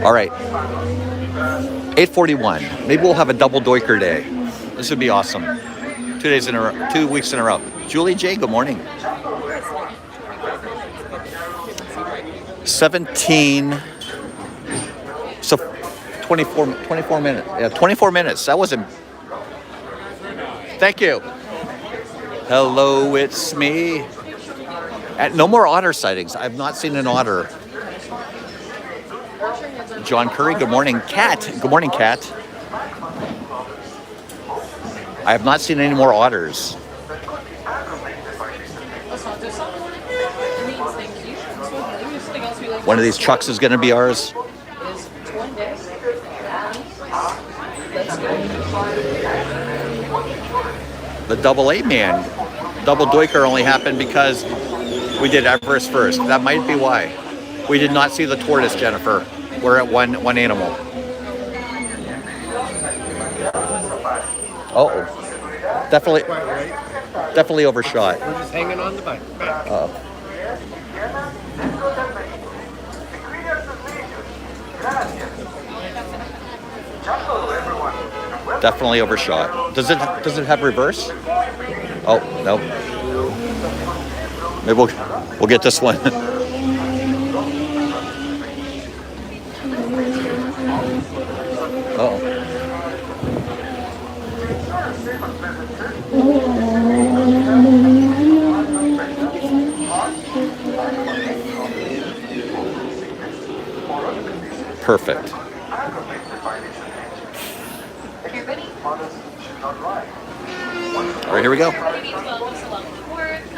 All right. 8:41. Maybe we'll have a double doiker day. This would be awesome. 2 weeks in a row. Julie J, good morning. 17. So 24 minutes. Yeah, 24 minutes. That wasn't. Thank you. Hello, it's me. No more otter sightings. I've not seen an otter. John Curry, good morning. Kat, good morning, Kat. I have not seen any more otters. One of these trucks is going to be ours. The double A man, double doiker only happened because we did Everest first. That might be why. We did not see the tortoise, Jennifer. We're at one animal. Uh-oh. Definitely overshot. We're just hanging on the back. Uh-oh. Definitely overshot. Does it have reverse? Oh, no. Maybe we'll get this one. Uh-oh. Perfect. All right, here we go. Come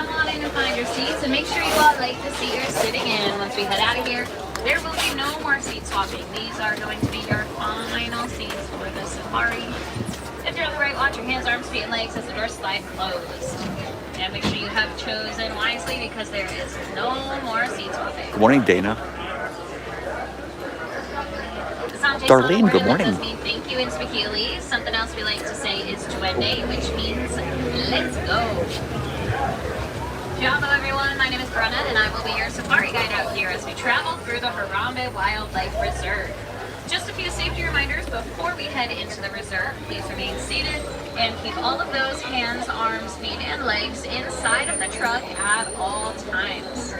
on in and find your seats, and make sure you all like the seat you're sitting in. Once we head out of here, there will be no more seat swapping. These are going to be your final seats for the safari. If you're on the right, watch your hands, arms, feet, and legs as the doors slide closed. And make sure you have chosen wisely because there is no more seat swapping. Good morning, Dana. Darlene, good morning. Thank you in Swahili. Something else we like to say is Twende, which means let's go. Hello everyone, my name is Brenna and I will be your safari guide out here as we travel through the Harambe Wildlife Reserve. Just a few safety reminders before we head into the reserve. Please remain seated and keep all of those hands, arms, feet, and legs inside of the truck at all times.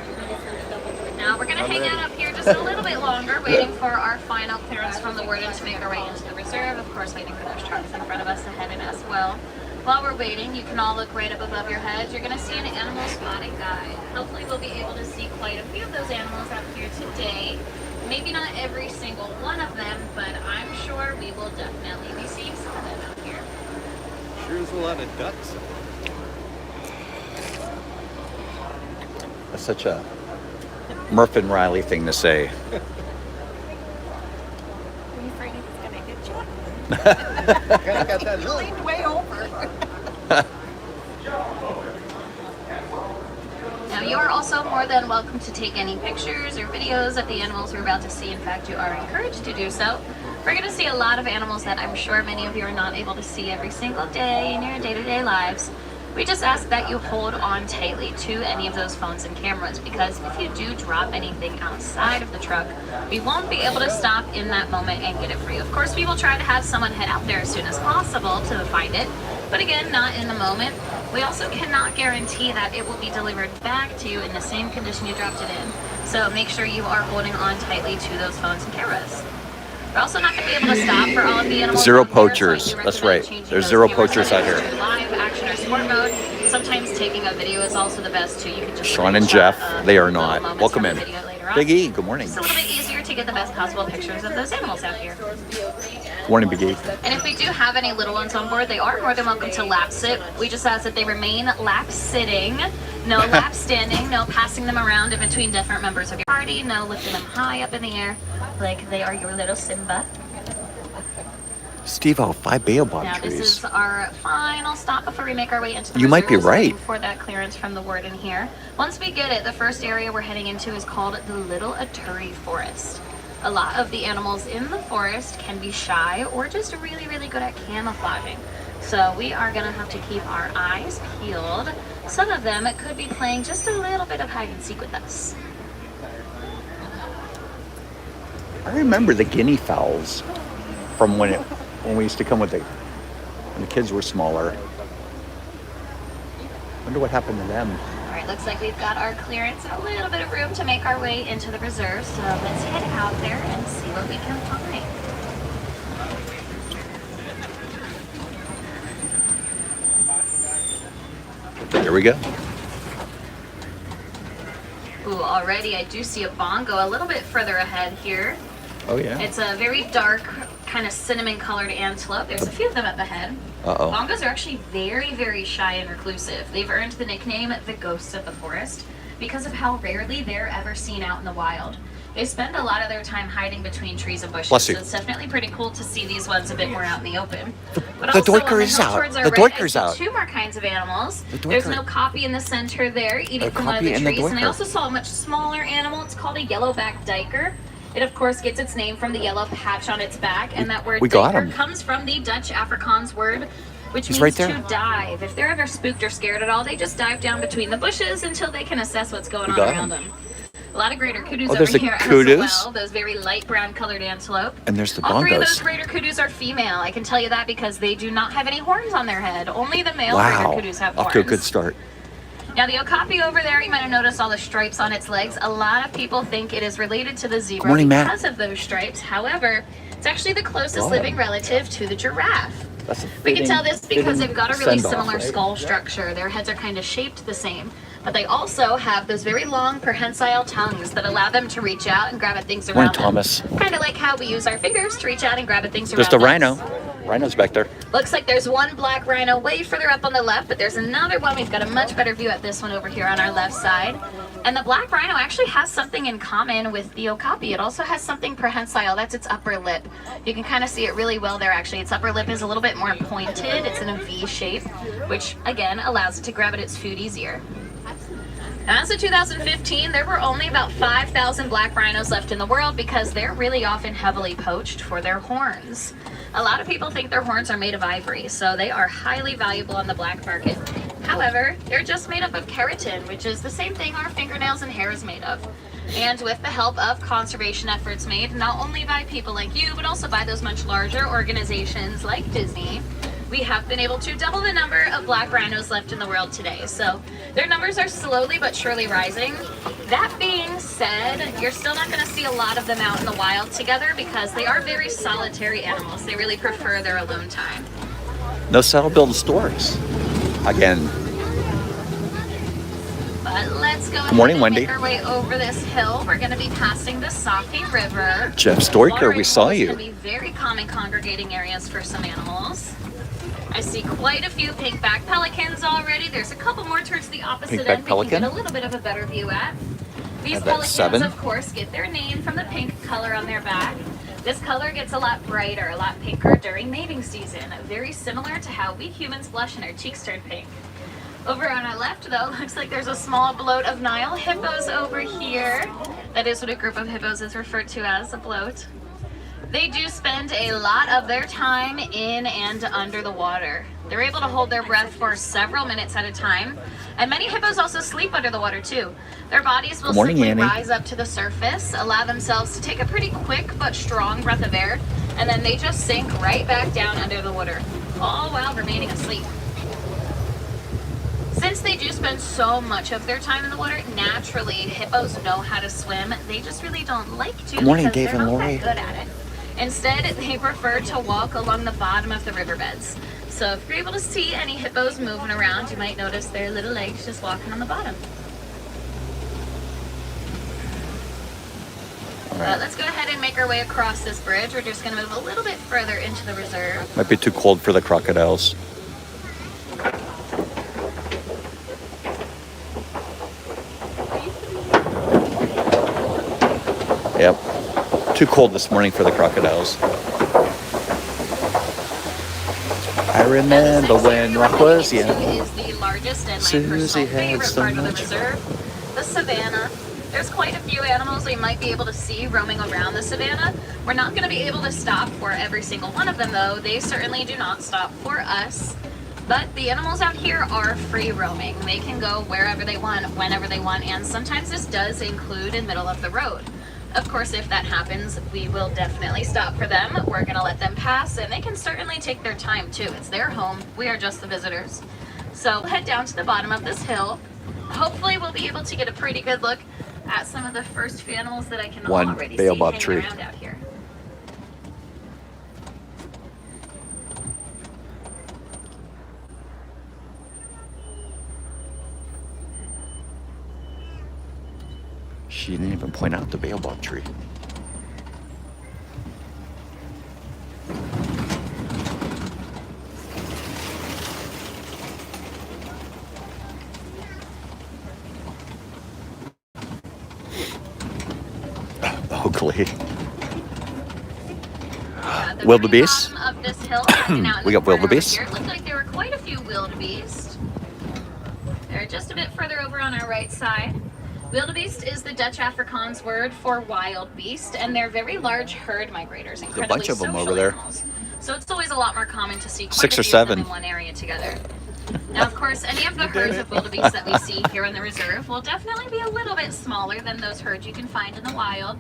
Now we're going to hang out up here just a little bit longer, waiting for our final clearance from the warden to make our way into the reserve. Of course, waiting for those trucks in front of us ahead and as well. While we're waiting, you can all look right up above your heads. You're going to see an animal spotting guide. Hopefully we'll be able to see quite a few of those animals out here today. Maybe not every single one of them, but I'm sure we will definitely be seeing some of them out here. Sure is a lot of ducks. That's such a Murph and Riley thing to say. Are you afraid it's going to hit you? Kind of got that You look. leaned way over. Now you are also more than welcome to take any pictures or videos of the animals we're about to see. In fact, you are encouraged to do so. We're going to see a lot of animals that I'm sure many of you are not able to see every single day in your day-to-day lives. We just ask that you hold on tightly to any of those phones and cameras, because if you do drop anything outside of the truck, we won't be able to stop in that moment and get it for you. Of course, we will try to have someone head out there as soon as possible to find it, but again, not in the moment. We also cannot guarantee that it will be delivered back to you in the same condition you dropped it in. So make sure you are holding on tightly to those phones and cameras. We're also not going to be able to stop for all of the animals. Zero out there, so I poachers. do That's recommend right. changing There's those zero camera poachers out settings here. to live, action, or sport mode. Sometimes taking a video is also the best too. You can just Sean and screenshot, Jeff, they are little not. moments Welcome from in. the video later on. Big E, good morning. It's a little bit easier to get the best possible pictures of those animals out here. Good morning, Big E. And if we do have any little ones on board, they are more than welcome to lap sit. We just ask that they remain lap sitting, no lap standing, no passing them around in between different members of your party, no lifting them high up in the air like they are your little Simba. Steve-O, 5 baobab Now this trees. is our final stop before we make our way into the You might be reserves, right. waiting for that clearance from the warden here. Once we get it, the first area we're heading into is called the Little Avary Forest. A lot of the animals in the forest can be shy or just really, really good at camouflaging. So we are going to have to keep our eyes peeled. Some of them could be playing just a little bit of hide and seek with us. I remember the guinea fowls from when we used to come with when the kids were smaller. Wonder what happened to them. All right, looks like we've got our clearance and a little bit of room to make our way into the reserve. So let's head out there and see what we can find. Here we go. Ooh, already I do see a bongo a little bit further ahead here. Oh yeah. It's a very dark, kind of cinnamon colored antelope. There's a few of them up ahead. Uh-oh. Bongos are actually very, very shy and reclusive. They've earned the nickname the ghosts of the forest because of how rarely they're ever seen out in the wild. They spend a lot of their time hiding between trees and bushes. Bless you. So it's definitely pretty cool to see these ones a bit more out in the open. But the also, doiker on the is hill out. towards our The right, I doiker's see out. two more kinds of animals. The There's doiker. no copy in the center there, eating A from one of the copy and the trees. And I doiker. also saw a much smaller animal. It's called a yellowback diker. It, of course, gets its name from the yellow patch on its back, and that word We got diker him. comes from the Dutch Afrikaans word, which He's means right there. to dive. If they're ever spooked or scared at all, they just dive down between the bushes until they can assess what's going We on got around him. them. A lot of greater kudus Oh, there's over the here kudus. as well. Those very light brown colored antelope. And there's the All three of those bongos. greater kudus are female. I can tell you that because they do not have any horns on their head. Only the male Wow. greater kudus have Off horns. to a good start. Now the okapi over there, you might have noticed all the stripes on its legs. A lot of people think it is related to the zebra morning, Matt. because of those stripes. However, it's actually the closest Wow. living relative to the giraffe. That's a We can tell this because fitting they've got a really send-off, similar right? skull structure. Their heads are kind of shaped the same. But they also have those very long prehensile tongues that allow them to reach out and grab at things around Morning, them. Thomas. Kind of like how we use our fingers to reach out and grab at things There's around the us. rhino. Rhino's back there. Looks like there's one black rhino way further up on the left, but there's another one. We've got a much better view at this one over here on our left side. And the black rhino actually has something in common with the okapi. It also has something prehensile. That's its upper lip. You can kind of see it really well there, actually. Its upper lip is a little bit more pointed. It's in a V shape, which, again, allows it to grab at its food easier. Now, as of 2015, there were only about 5,000 black rhinos left in the world because they're really often heavily poached for their horns. A lot of people think their horns are made of ivory, so they are highly valuable on the black market. However, they're just made up of keratin, which is the same thing our fingernails and hair is made of. And with the help of conservation efforts made not only by people like you, but also by those much larger organizations like Disney, we have been able to double the number of black rhinos left in the world today. So their numbers are slowly but surely rising. That being said, you're still not going to see a lot of them out in the wild together because they are very solitary animals. They really prefer their alone time. No saddle-billed storks. Again. But let's go ahead morning, and Wendy. make our way over this hill. We're going to be passing the Safi River. Jeff Stoiker, we saw you. Can be very common congregating areas for some animals. I see quite a few pink-backed pelicans already. There's a couple more towards the opposite Pink-backed end we pelican? can get a little bit of a better view at. These bet pelicans, 7. of course, get their name from the pink color on their back. This color gets a lot brighter, a lot pinker during mating season, very similar to how we humans blush and our cheeks turn pink. Over on our left, though, looks like there's a small bloat of Nile hippos over here. That is what a group of hippos is referred to as, a bloat. They do spend a lot of their time in and under the water. They're able to hold their breath for several minutes at a time. And many hippos also sleep under the water too. Their bodies will simply rise up to the surface, allow themselves to take a pretty quick but strong breath of air, and then they just sink right back down under the water, all while remaining asleep. Since they do spend so much of their time in the water, naturally hippos know how to swim. They just really don't like to because they're not that good at it. Instead, they prefer to walk along the bottom of the riverbeds. So if you're able to see any hippos moving around, you might notice their little legs just walking on the bottom. Let's go ahead and make our way across this bridge. We're just going to move a little bit further into the reserve. Might be too cold for the crocodiles. Yep. Too cold this morning for the crocodiles. I remember when rock was young. Is the largest and my personal favorite part of the reserve, the savannah. There's quite a few animals we might be able to see roaming around the savannah. We're not going to be able to stop for every single one of them, though. They certainly do not stop for us. But the animals out here are free roaming. They can go wherever they want, whenever they want, and sometimes this does include in middle of the road. Of course, if that happens, we will definitely stop for them. We're going to let them pass, and they can certainly take their time, too. It's their home. We are just the visitors. So head down to the bottom of this hill. Hopefully, we'll be able to get a pretty good look at some of the first few animals that I can already see hanging around out here. She didn't even point out the baobab tree. Oakley. Wildebeest. Of this hill, We got wildebeest. It looked like there were quite a few wildebeest. They're just a bit further over on our right side. Wildebeest is the Dutch Afrikaans word for wild beast, and they're very large herd migrators. There's a bunch of them over there. Animals. So it's always a lot more common to see quite 6 or a few of 7 them in one area together. Now, of course, any of the herds of wildebeest that we see here in the reserve will definitely be a little bit smaller than those herds you can find in the wild.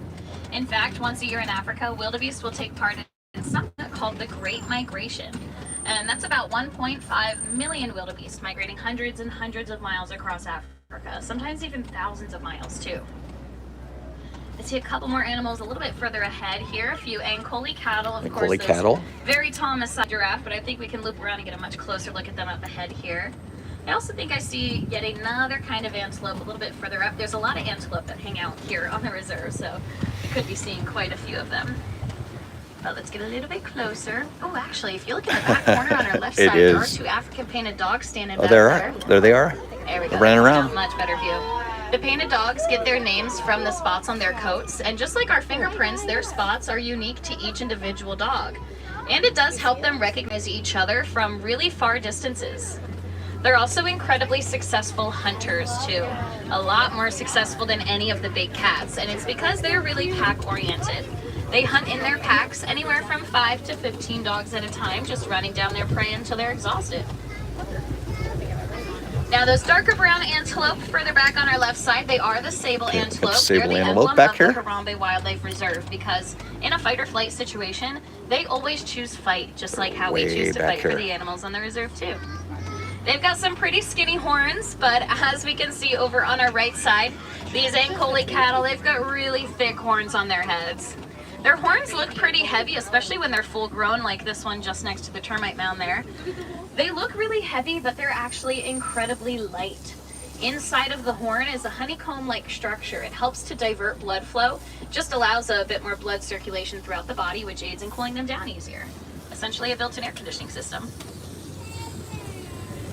In fact, once a year in Africa, wildebeest will take part in something called the Great Migration. And that's about 1.5 million wildebeest migrating hundreds and hundreds of miles across Africa, sometimes even thousands of miles too. I see a couple more animals a little bit further ahead here. A few Ankole cattle, of course. Cattle. Very tall Maasai giraffe, but I think we can loop around and get a much closer look at them up ahead here. I also think I see yet another kind of antelope a little bit further up. There's a lot of antelope that hang out here on the reserve, so we could be seeing quite a few of them. But let's get a little bit closer. Oh, actually, if you look in the back corner on our left side, there are 2 African painted dogs standing back there. There they are. There we go. Running around. Much better view. The painted dogs get their names from the spots on their coats, and just like our fingerprints, their spots are unique to each individual dog. And it does help them recognize each other from really far distances. They're also incredibly successful hunters too. A lot more successful than any of the big cats, and it's because they're really pack-oriented. They hunt in their packs, anywhere from 5 to 15 dogs at a time, just running down their prey until they're exhausted. Now those darker brown antelope further back on our left side, they are the sable antelope. sable They're the antelope emblem back of here. the Harambe Wildlife Reserve because in a fight or flight situation, they always choose fight, just like how we Way choose to back fight for here. the animals on the reserve too. They've got some pretty skinny horns, but as we can see over on our right side, these Ankole cattle, they've got really thick horns on their heads. Their horns look pretty heavy, especially when they're full grown, like this one just next to the termite mound there. They look really heavy, but they're actually incredibly light. Inside of the horn is a honeycomb-like structure. It helps to divert blood flow, just allows a bit more blood circulation throughout the body, which aids in cooling them down easier. Essentially a built-in air conditioning system.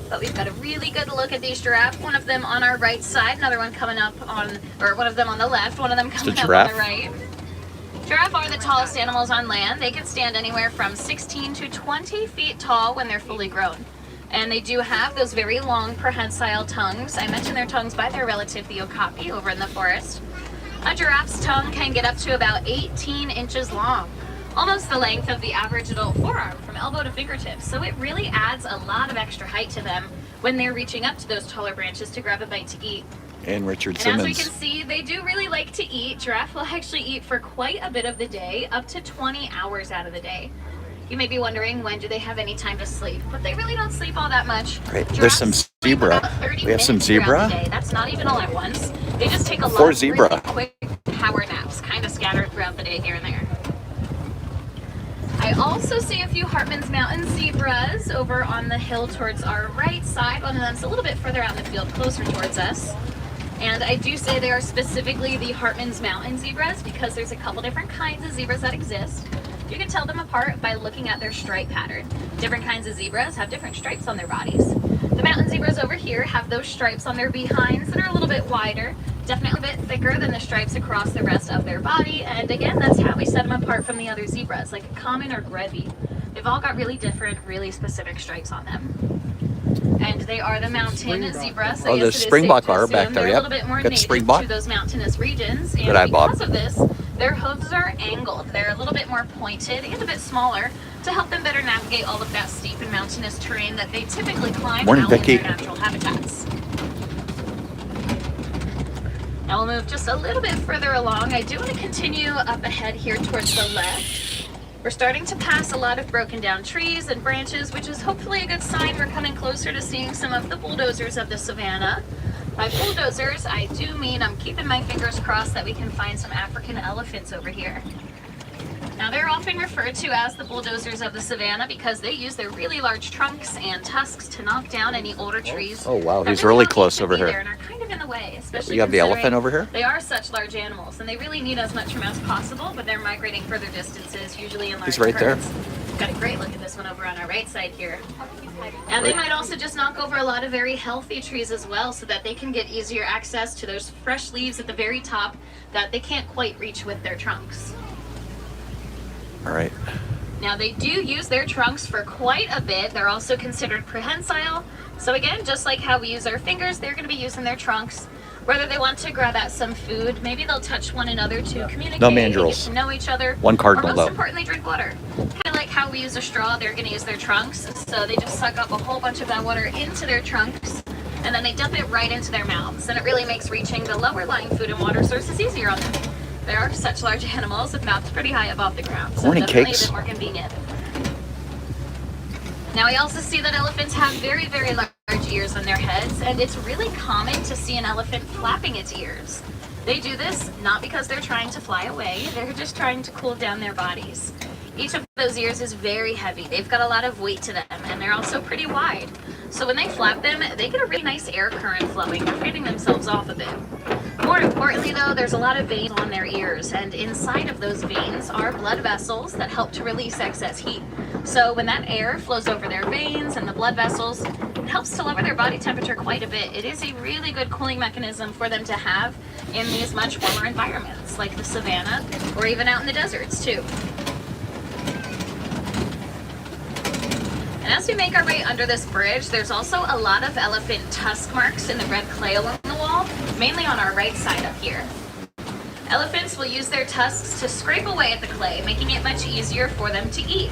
But we've got a really good look at these giraffe. One of them on our right side, another one coming up on, or one of them on the left, one of them coming up on the right. Giraffe are the tallest animals on land. They can stand anywhere from 16 to 20 feet tall when they're fully grown. And they do have those very long prehensile tongues. I mentioned their tongues by their relative, the okapi, over in the forest. A giraffe's tongue can get up to about 18 inches long, almost the length of the average adult forearm from elbow to fingertips. So it really adds a lot of extra height to them when they're reaching up to those taller branches to grab a bite to eat. And Richard And Simmons. as we can see, they do really like to eat. Giraffe will actually eat for quite a bit of the day, up to 20 hours out of the day. You may be wondering, when do they have any time to sleep? But they really don't sleep all that much. Great. There's some Giraffes zebra. sleep about 30 We have some minutes throughout zebra. the day. That's not even all at once. They just take a lot 4 of zebra. really quick power naps, kind of scattered throughout the day here and there. I also see a few Hartman's Mountain zebras over on the hill towards our right side. One of them's a little bit further out in the field, closer towards us. And I do say they are specifically the Hartman's Mountain zebras because there's a couple different kinds of zebras that exist. You can tell them apart by looking at their stripe pattern. Different kinds of zebras have different stripes on their bodies. The mountain zebras over here have those stripes on their behinds that are a little bit wider, definitely a bit thicker than the stripes across the rest of their body. And again, that's how we set them apart from the other zebras, like a common or grevy. They've all got really different, really specific stripes on them. And they are the mountain zebra. So Oh, yes, the it is safe springbok to are assume back there, they're yep. a little bit more Got the native springbok. to those mountainous regions. And Good eye, Bob. because of this, their hooves are angled. They're a little bit more pointed and a bit smaller to help them better navigate all of that steep and mountainous terrain that they typically climb Morning, out in Vicky. their natural habitats. Now we'll move just a little bit further along. I do want to continue up ahead here towards the left. We're starting to pass a lot of broken down trees and branches, which is hopefully a good sign we're coming closer to seeing some of the bulldozers of the savannah. By bulldozers, I do mean I'm keeping my fingers crossed that we can find some African elephants over here. Now they're often referred to as the bulldozers of the savannah because they use their really large trunks and tusks to knock down any older trees. Oh, wow, that he's really really don't close need to over be here. there and are kind of in the way, especially We have the elephant considering over here? They are such large animals and they really need as much room as possible, but they're migrating further distances, usually in large He's right there. herds. Got a great look at this one over on our right side here. And they might also just knock over a lot of very healthy trees as well so that they can get easier access to those fresh leaves at the very top that they can't quite reach with their trunks. All right. Now they do use their trunks for quite a bit. They're also considered prehensile. So again, just like how we use our fingers, they're going to be using their trunks. Whether they want to grab at some food, maybe they'll touch one another to communicate, No and get mandrills. to know each other. One cardinal, or most though. importantly, drink water. Kind of like how we use a straw, they're going to use their trunks. So they just suck up a whole bunch of that water into their trunks, and then they dump it right into their mouths. And it really makes reaching the lower lying food and water sources easier on them. They are such large animals with mouths pretty high above the ground. So Morning, definitely Cakes. a bit more convenient. Now we also see that elephants have very, very large ears on their heads, and it's really common to see an elephant flapping its ears. They do this not because they're trying to fly away, they're just trying to cool down their bodies. Each of those ears is very heavy. They've got a lot of weight to them, and they're also pretty wide. So when they flap them, they get a really nice air current flowing. They're feeding themselves off a bit. More importantly though, there's a lot of veins on their ears, and inside of those veins are blood vessels that help to release excess heat. So when that air flows over their veins and the blood vessels, it helps to lower their body temperature quite a bit. It is a really good cooling mechanism for them to have in these much warmer environments, like the savannah, or even out in the deserts too. And as we make our way under this bridge, there's also a lot of elephant tusk marks in the red clay along the wall, mainly on our right side up here. Elephants will use their tusks to scrape away at the clay, making it much easier for them to eat.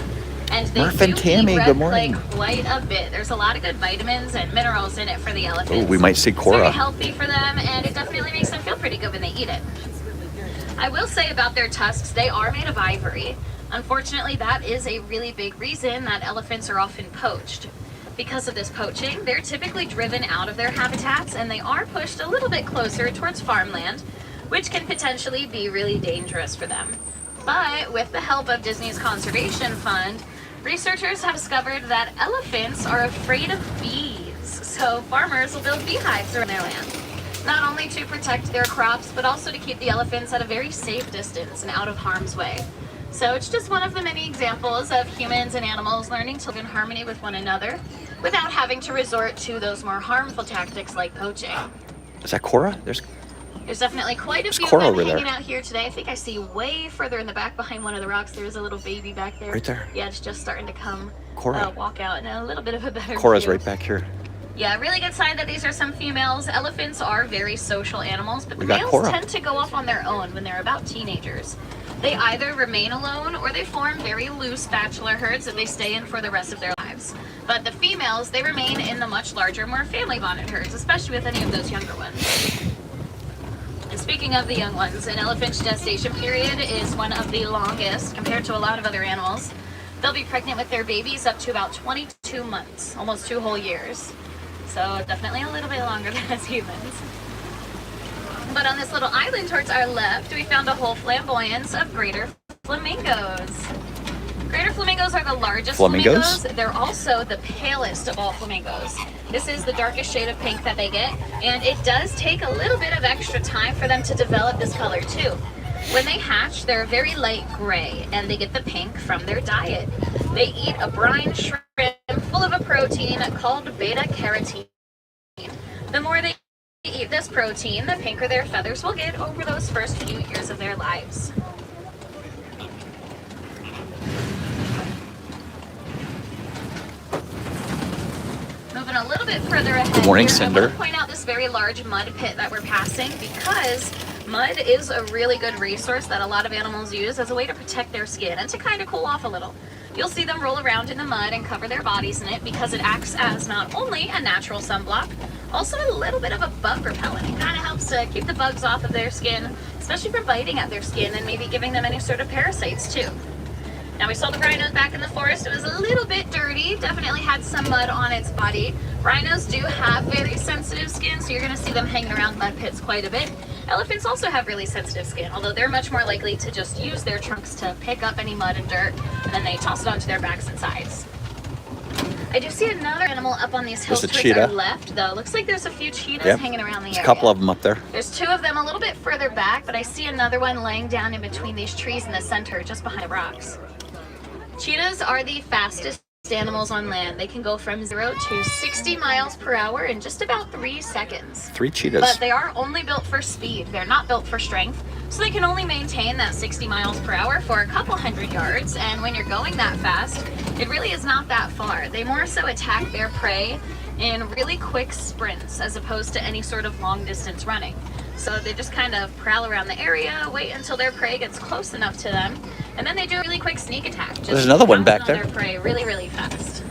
And they Murph and do Tammy, eat good red morning. clay quite a bit. There's a lot of good vitamins and minerals in it for the elephants. Oh, we might see It's Cora. very healthy for them, and it definitely makes them feel pretty good when they eat it. I will say about their tusks, they are made of ivory. Unfortunately, that is a really big reason that elephants are often poached. Because of this poaching, they're typically driven out of their habitats and they are pushed a little bit closer towards farmland, which can potentially be really dangerous for them. But with the help of Disney's Conservation Fund, researchers have discovered that elephants are afraid of bees. So farmers will build beehives around their land, not only to protect their crops, but also to keep the elephants at a very safe distance and out of harm's way. So it's just one of the many examples of humans and animals learning to live in harmony with one another without having to resort to those more harmful tactics like poaching. Is that Cora? There's definitely quite a few of Cora them over there. hanging out here today. I think I see way further in the back behind one of the rocks. There's a little baby back there. Right there. Yeah, it's just starting to come Cora. walk out in a little bit of a better Cora's view. right back here. Yeah, really good sign that these are some females. Elephants are very social animals, but the We got males Cora. tend to go off on their own when they're about teenagers. They either remain alone or they form very loose bachelor herds that they stay in for the rest of their lives. But the females, they remain in the much larger, more family bonded herds, especially with any of those younger ones. And speaking of the young ones, an elephant's gestation period is one of the longest compared to a lot of other animals. They'll be pregnant with their babies up to about 22 months, almost 2 whole years. So definitely a little bit longer than us humans. But on this little island towards our left, we found a whole flamboyance of greater flamingos. Greater flamingos are the largest Flamingos? flamingos. They're also the palest of all flamingos. This is the darkest shade of pink that they get, and it does take a little bit of extra time for them to develop this color too. When they hatch, they're very light gray, and they get the pink from their diet. They eat a brine shrimp full of a protein called beta-carotene. The more they eat this protein, the pinker their feathers will get over those first few years of their lives. Moving a little bit further ahead. Good morning, here, Cinder. I want to point out this very large mud pit that we're passing because mud is a really good resource that a lot of animals use as a way to protect their skin and to kind of cool off a little. You'll see them roll around in the mud and cover their bodies in it because it acts as not only a natural sunblock, also a little bit of a bug repellent. It kind of helps to keep the bugs off of their skin, especially from biting at their skin and maybe giving them any sort of parasites too. Now we saw the rhinos back in the forest. It was a little bit dirty, definitely had some mud on its body. Rhinos do have very sensitive skin, so you're gonna see them hanging around mud pits quite a bit. Elephants also have really sensitive skin, although they're much more likely to just use their trunks to pick up any mud and dirt, and then they toss it onto their backs and sides. I do see another animal up on these hills There's a towards cheetah. our left, though. Looks like there's a few cheetahs Yep. hanging around the There's area. a couple of them up there. There's 2 of them a little bit further back, but I see another one laying down in between these trees in the center, just behind the rocks. Cheetahs are the fastest animals on land. They can go from 0 to 60 miles per hour in just about 3 seconds. 3 cheetahs. But they are only built for speed. They're not built for strength. So they can only maintain that 60 miles per hour for a couple hundred yards. And when you're going that fast, it really is not that far. They more so attack their prey in really quick sprints as opposed to any sort of long distance running. So they just kind of prowl around the area, wait until their prey gets close enough to them, and then they do a really quick sneak attack. Just There's another one pouncing back on there. Their prey really, really fast.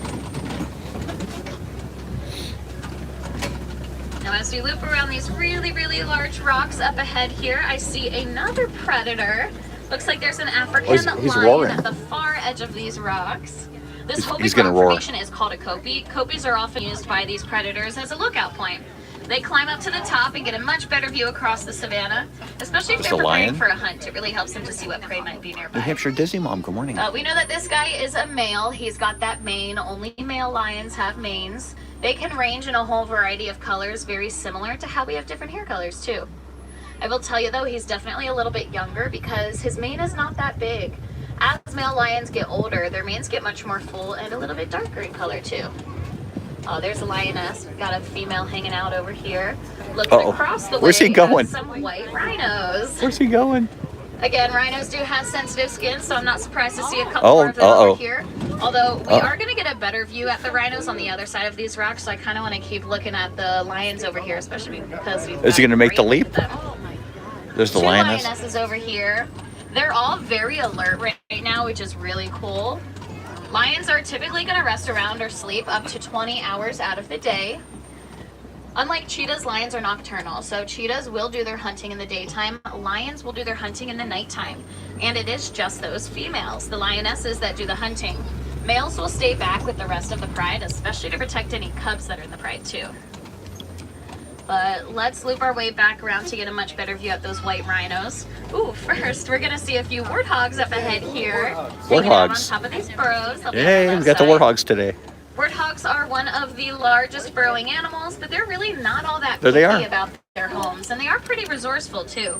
Now as we loop around these really, really large rocks up ahead here, I see another predator. Looks like there's an African he's lion roaring. at the far edge of these rocks. This whole he's big gonna rock roar. formation is called a kopie. Kopies are often used by these predators as a lookout point. They climb up to the top and get a much better view across the savannah, especially if There's they're a preparing lion. for a hunt. It really helps them to see what prey might be New nearby. Hampshire Disney Mom, good morning. We know that this guy is a male. He's got that mane. Only male lions have manes. They can range in a whole variety of colors, very similar to how we have different hair colors too. I will tell you though, he's definitely a little bit younger because his mane is not that big. As male lions get older, their manes get much more full and a little bit darker in color too. Oh, there's a lioness. We've got a female hanging out over here. Looking Uh-oh. across the way. Where's he we have going? Some white rhinos. Where's he going? Again, rhinos do have sensitive skin, so I'm not surprised to see a couple Oh, more of them uh-oh. over here. Although we are going to get a better view at the rhinos on the other side of these rocks, so I kind of want to keep looking at the lions over here, especially because we've Is he got gonna make the great leap? with them. There's the 2 lioness. lionesses over here. They're all very alert right now, which is really cool. Lions are typically going to rest around or sleep up to 20 hours out of the day. Unlike cheetahs, lions are nocturnal, so cheetahs will do their hunting in the daytime. Lions will do their hunting in the nighttime, and it is just those females, the lionesses, that do the hunting. Males will stay back with the rest of the pride, especially to protect any cubs that are in the pride too. But let's loop our way back around to get a much better view at those white rhinos. Ooh, first we're gonna see a few warthogs up ahead here. Hanging out on Warthogs. top of these burrows. They'll be on the Yay, left we got the side. warthogs today. Warthogs are one of the largest burrowing animals, but they're really not all that There they picky are. about their homes, and they are pretty resourceful too.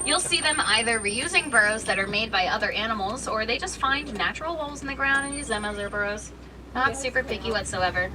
You'll see them either reusing burrows that are made by other animals, or they just find natural holes in the ground and use them as their burrows. Not super picky whatsoever.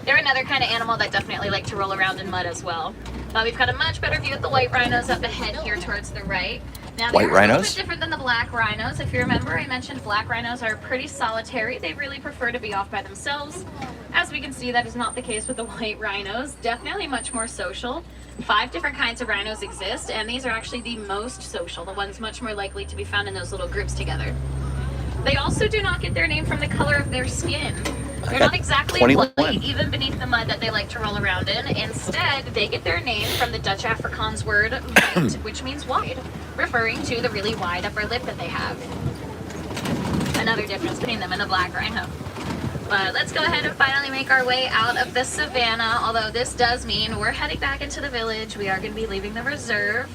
They're another kind of animal that definitely like to roll around in mud as well. But we've got a much better view of the white rhinos up ahead here towards the right. Now, White they're a rhinos? little bit different than the black rhinos. If you remember, I mentioned black rhinos are pretty solitary. They really prefer to be off by themselves. As we can see, that is not the case with the white rhinos. Definitely much more social. 5 different kinds of rhinos exist, and these are actually the most social, the ones much more likely to be found in those little groups together. They also do not get their name from the color of their skin. They're not exactly 21. white, even beneath the mud that they like to roll around in. Instead, they get their name from the Dutch Afrikaans word "wit," which means wide, referring to the really wide upper lip that they have. Another difference between them and the black rhino. But let's go ahead and finally make our way out of the savannah, although this does mean we're heading back into the village. We are going to be leaving the reserve.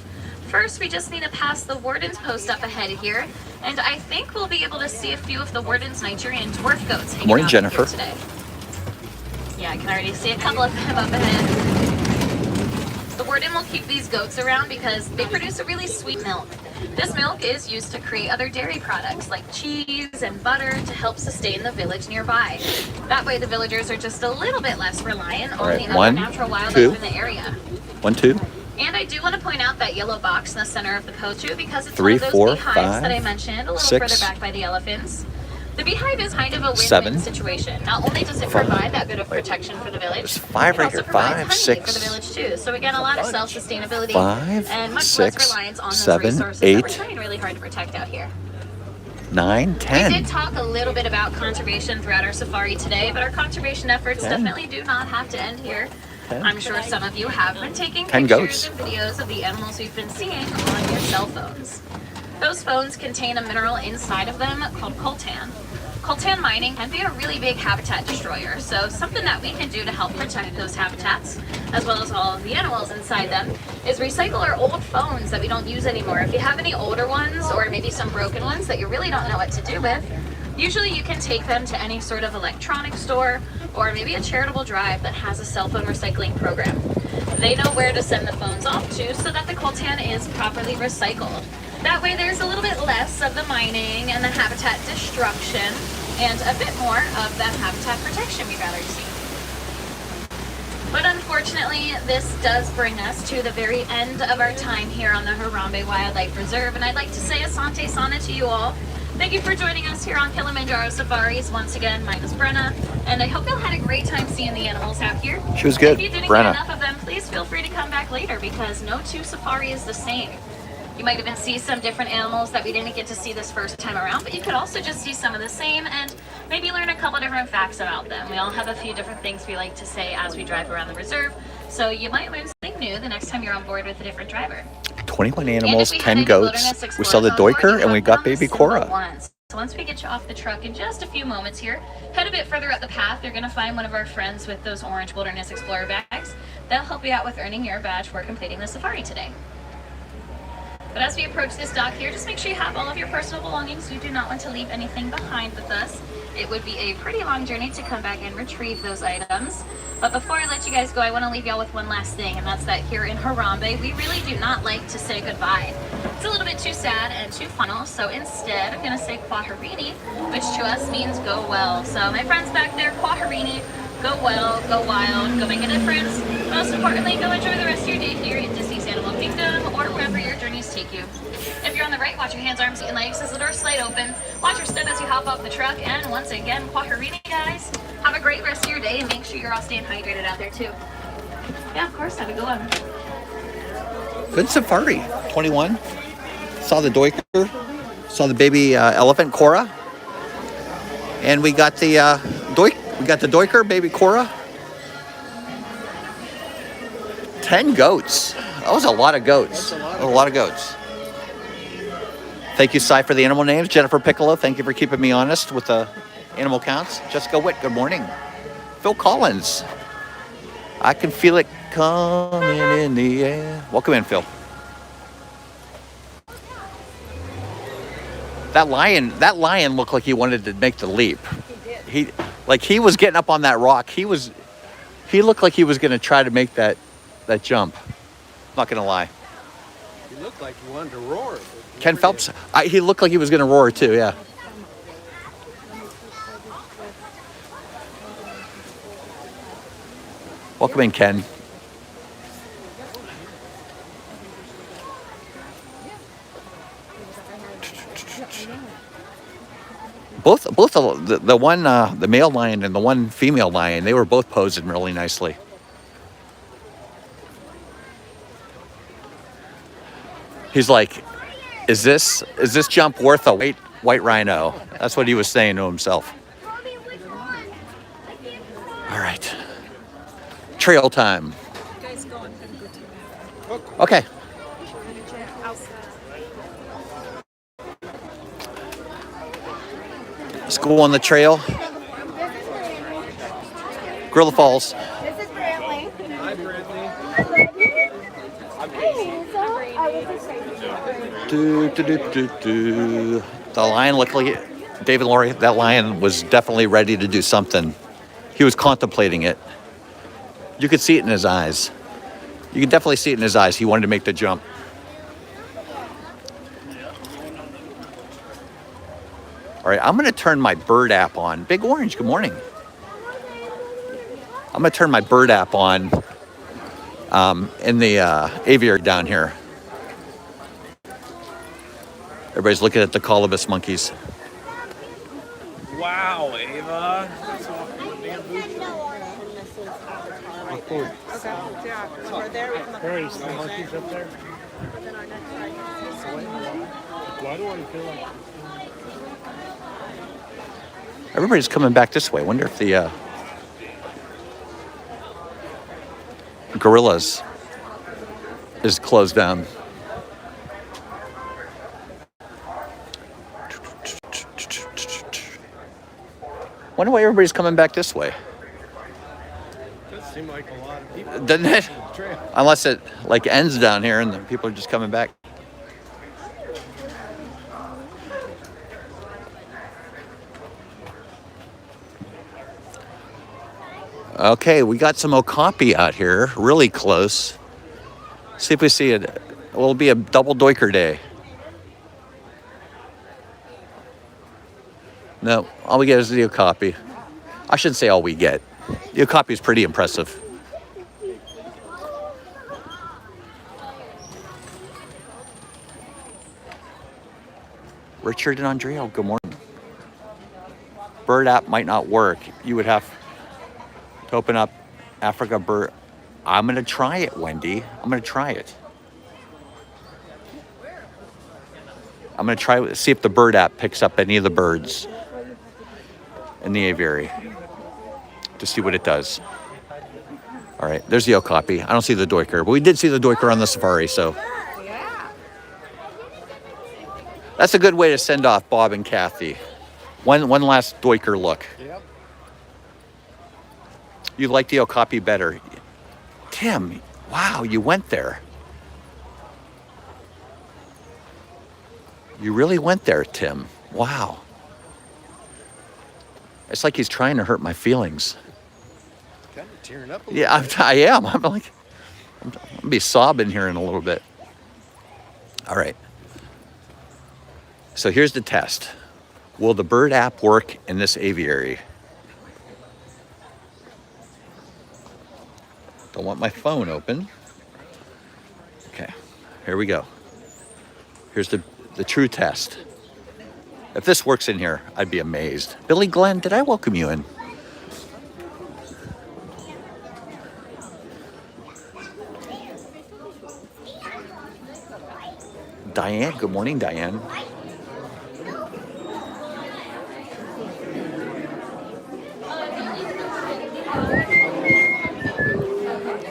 First, we just need to pass the warden's post up ahead here, and I think we'll be able to see a few of the warden's Nigerian dwarf goats hanging Morning, out Jennifer. here today. Yeah, I can already see a couple of them up ahead. The warden will keep these goats around because they produce a really sweet milk. This milk is used to create other dairy products like cheese and butter to help sustain the village nearby. That way the villagers are just a little bit less reliant on Alright, the other one, natural wildlife two. in the area. 1, 2. And I do want to point out that yellow box in the center of the pocho because it's 3, one of those 4, beehives that I 5, mentioned a little 6, further back by the elephants. The beehive is kind of a win-win 7, situation. Not only does it 5. provide that bit of protection for the village, There's 5 it right also here. provides 5, honey 6, for the village too. So again, a lot of self-sustainability 5, and much 6, less reliance on those 7, resources 8, that we're trying really hard to protect out here. 9, We 10. did talk a little bit about conservation throughout our safari today, but our conservation efforts 10. definitely do not have to end here. 10. I'm sure some of you have been taking 10 pictures goats. and videos of the animals we've been seeing on your cell phones. Those phones contain a mineral inside of them called coltan. Coltan mining can be a really big habitat destroyer, so something that we can do to help protect those habitats, as well as all of the animals inside them, is recycle our old phones that we don't use anymore. If you have any older ones, or maybe some broken ones that you really don't know what to do with, usually you can take them to any sort of electronic store, or maybe a charitable drive that has a cell phone recycling program. They know where to send the phones off to so that the coltan is properly recycled. That way there's a little bit less of the mining and the habitat destruction, and a bit more of the habitat protection we'd rather see. But unfortunately, this does bring us to the very end of our time here on the Harambe Wildlife Reserve, and I'd like to say Asante Sana to you all. Thank you for joining us here on Kilimanjaro Safaris. Once again, my name is Brenna, and I hope you all had a great time seeing the animals out here. She was good, If you didn't Brenna. get enough of them, please feel free to come back later because no two safari is the same. You might even see some different animals that we didn't get to see this first time around, but you could also just see some of the same and maybe learn a couple different facts about them. We all have a few different things we like to say as we drive around the reserve, so you might learn something new the next time you're on board with a different driver. 21 And animals, if we had 10 any goats. wilderness We explorers saw the on board, Doiker you and we have got them on the baby symbol Cora. ones. So once we get you off the truck in just a few moments here, head a bit further up the path. You're going to find one of our friends with those orange Wilderness Explorer bags. They'll help you out with earning your badge for completing the safari today. But as we approach this dock here, just make sure you have all of your personal belongings. You do not want to leave anything behind with us. It would be a pretty long journey to come back and retrieve those items. But before I let you guys go, I want to leave y'all with one last thing, and that's that here in Harambe, we really do not like to say goodbye. It's a little bit too sad and too final, so instead I'm going to say Kwaherini, which to us means go well. So my friends back there, Kwaherini, go well, go wild, go make a difference. Most importantly, go enjoy the rest of your day here in Disney's Animal Kingdom or wherever your journeys take you. If you're on the right, watch your hands, arms, and legs as the doors slide open. Watch your step as you hop off the truck. And once again, Kwaherini, guys. Have a great rest of your day and make sure you're all staying hydrated out there too. Yeah, of course, have a good one. Good safari. 21. Saw the Doiker. Saw the baby elephant Cora. And we got the Doiker, baby Cora. 10 goats. That was a lot of goats. A lot of goats. Thank you, Cy, for the animal names. Jennifer Piccolo, thank you for keeping me honest with the animal counts. Jessica Witt, good morning. Phil Collins. I can feel it coming in the air. Welcome in, Phil. That lion looked like he wanted to make the leap. He was getting up on that rock. He looked like he was going to try to make that jump. Not going to lie. He looked like he wanted to roar. Ken Phelps, he looked like he was going to roar too, yeah. Welcome in, Ken. Both the one the male lion and the one female lion, they were both posing really nicely. He's like, is this jump worth a white rhino? That's what he was saying to himself. All right. Trail time. Okay. Let's go on the trail. Gorilla Falls. This is Brantley. Hi, Brittany. The lion looked like David Laurie. That lion was definitely ready to do something. He was contemplating it. You could see it in his eyes. You could definitely see it in his eyes. He wanted to make the jump. All right, I'm going to turn my bird app on. Big Orange, good morning. I'm going to turn my bird app on in the aviary down here. Everybody's looking at the colobus monkeys. Wow, Ava. There's the monkeys up there. Why do I feel like... Everybody's coming back this way. I wonder if the gorillas is closed down. Wonder why everybody's coming back this way. Does seem like a lot of people. Doesn't it? Unless it like ends down here and the people are just coming back. Okay, we got some okapi out here, really close. See if we see it. It will be a double doiker day. No, all we get is the okapi. I shouldn't say all we get. The okapi is pretty impressive. Richard and Andrea, good morning. Bird app might not work. You would have to open up Africa Bird. I'm going to try it, Wendy. I'm going to try it. I'm going to try it, see if the bird app picks up any of the birds in the aviary to see what it does. All right, there's the okapi. I don't see the doiker, but we did see the doiker on the safari, so. That's a good way to send off Bob and Kathy. One last doiker look. Yep. You like the okapi better. Tim, wow, you went there. You really went there, Tim. Wow. It's like he's trying to hurt my feelings. Kind of tearing up a little Yeah, bit. I am. I'm going to be sobbing here in a little bit. All right. So here's the test. Will the bird app work in this aviary? Don't want my phone open. Okay, here we go. Here's the true test. If this works in here, I'd be amazed. Billy Glenn, did I welcome you in? Diane, good morning, Diane.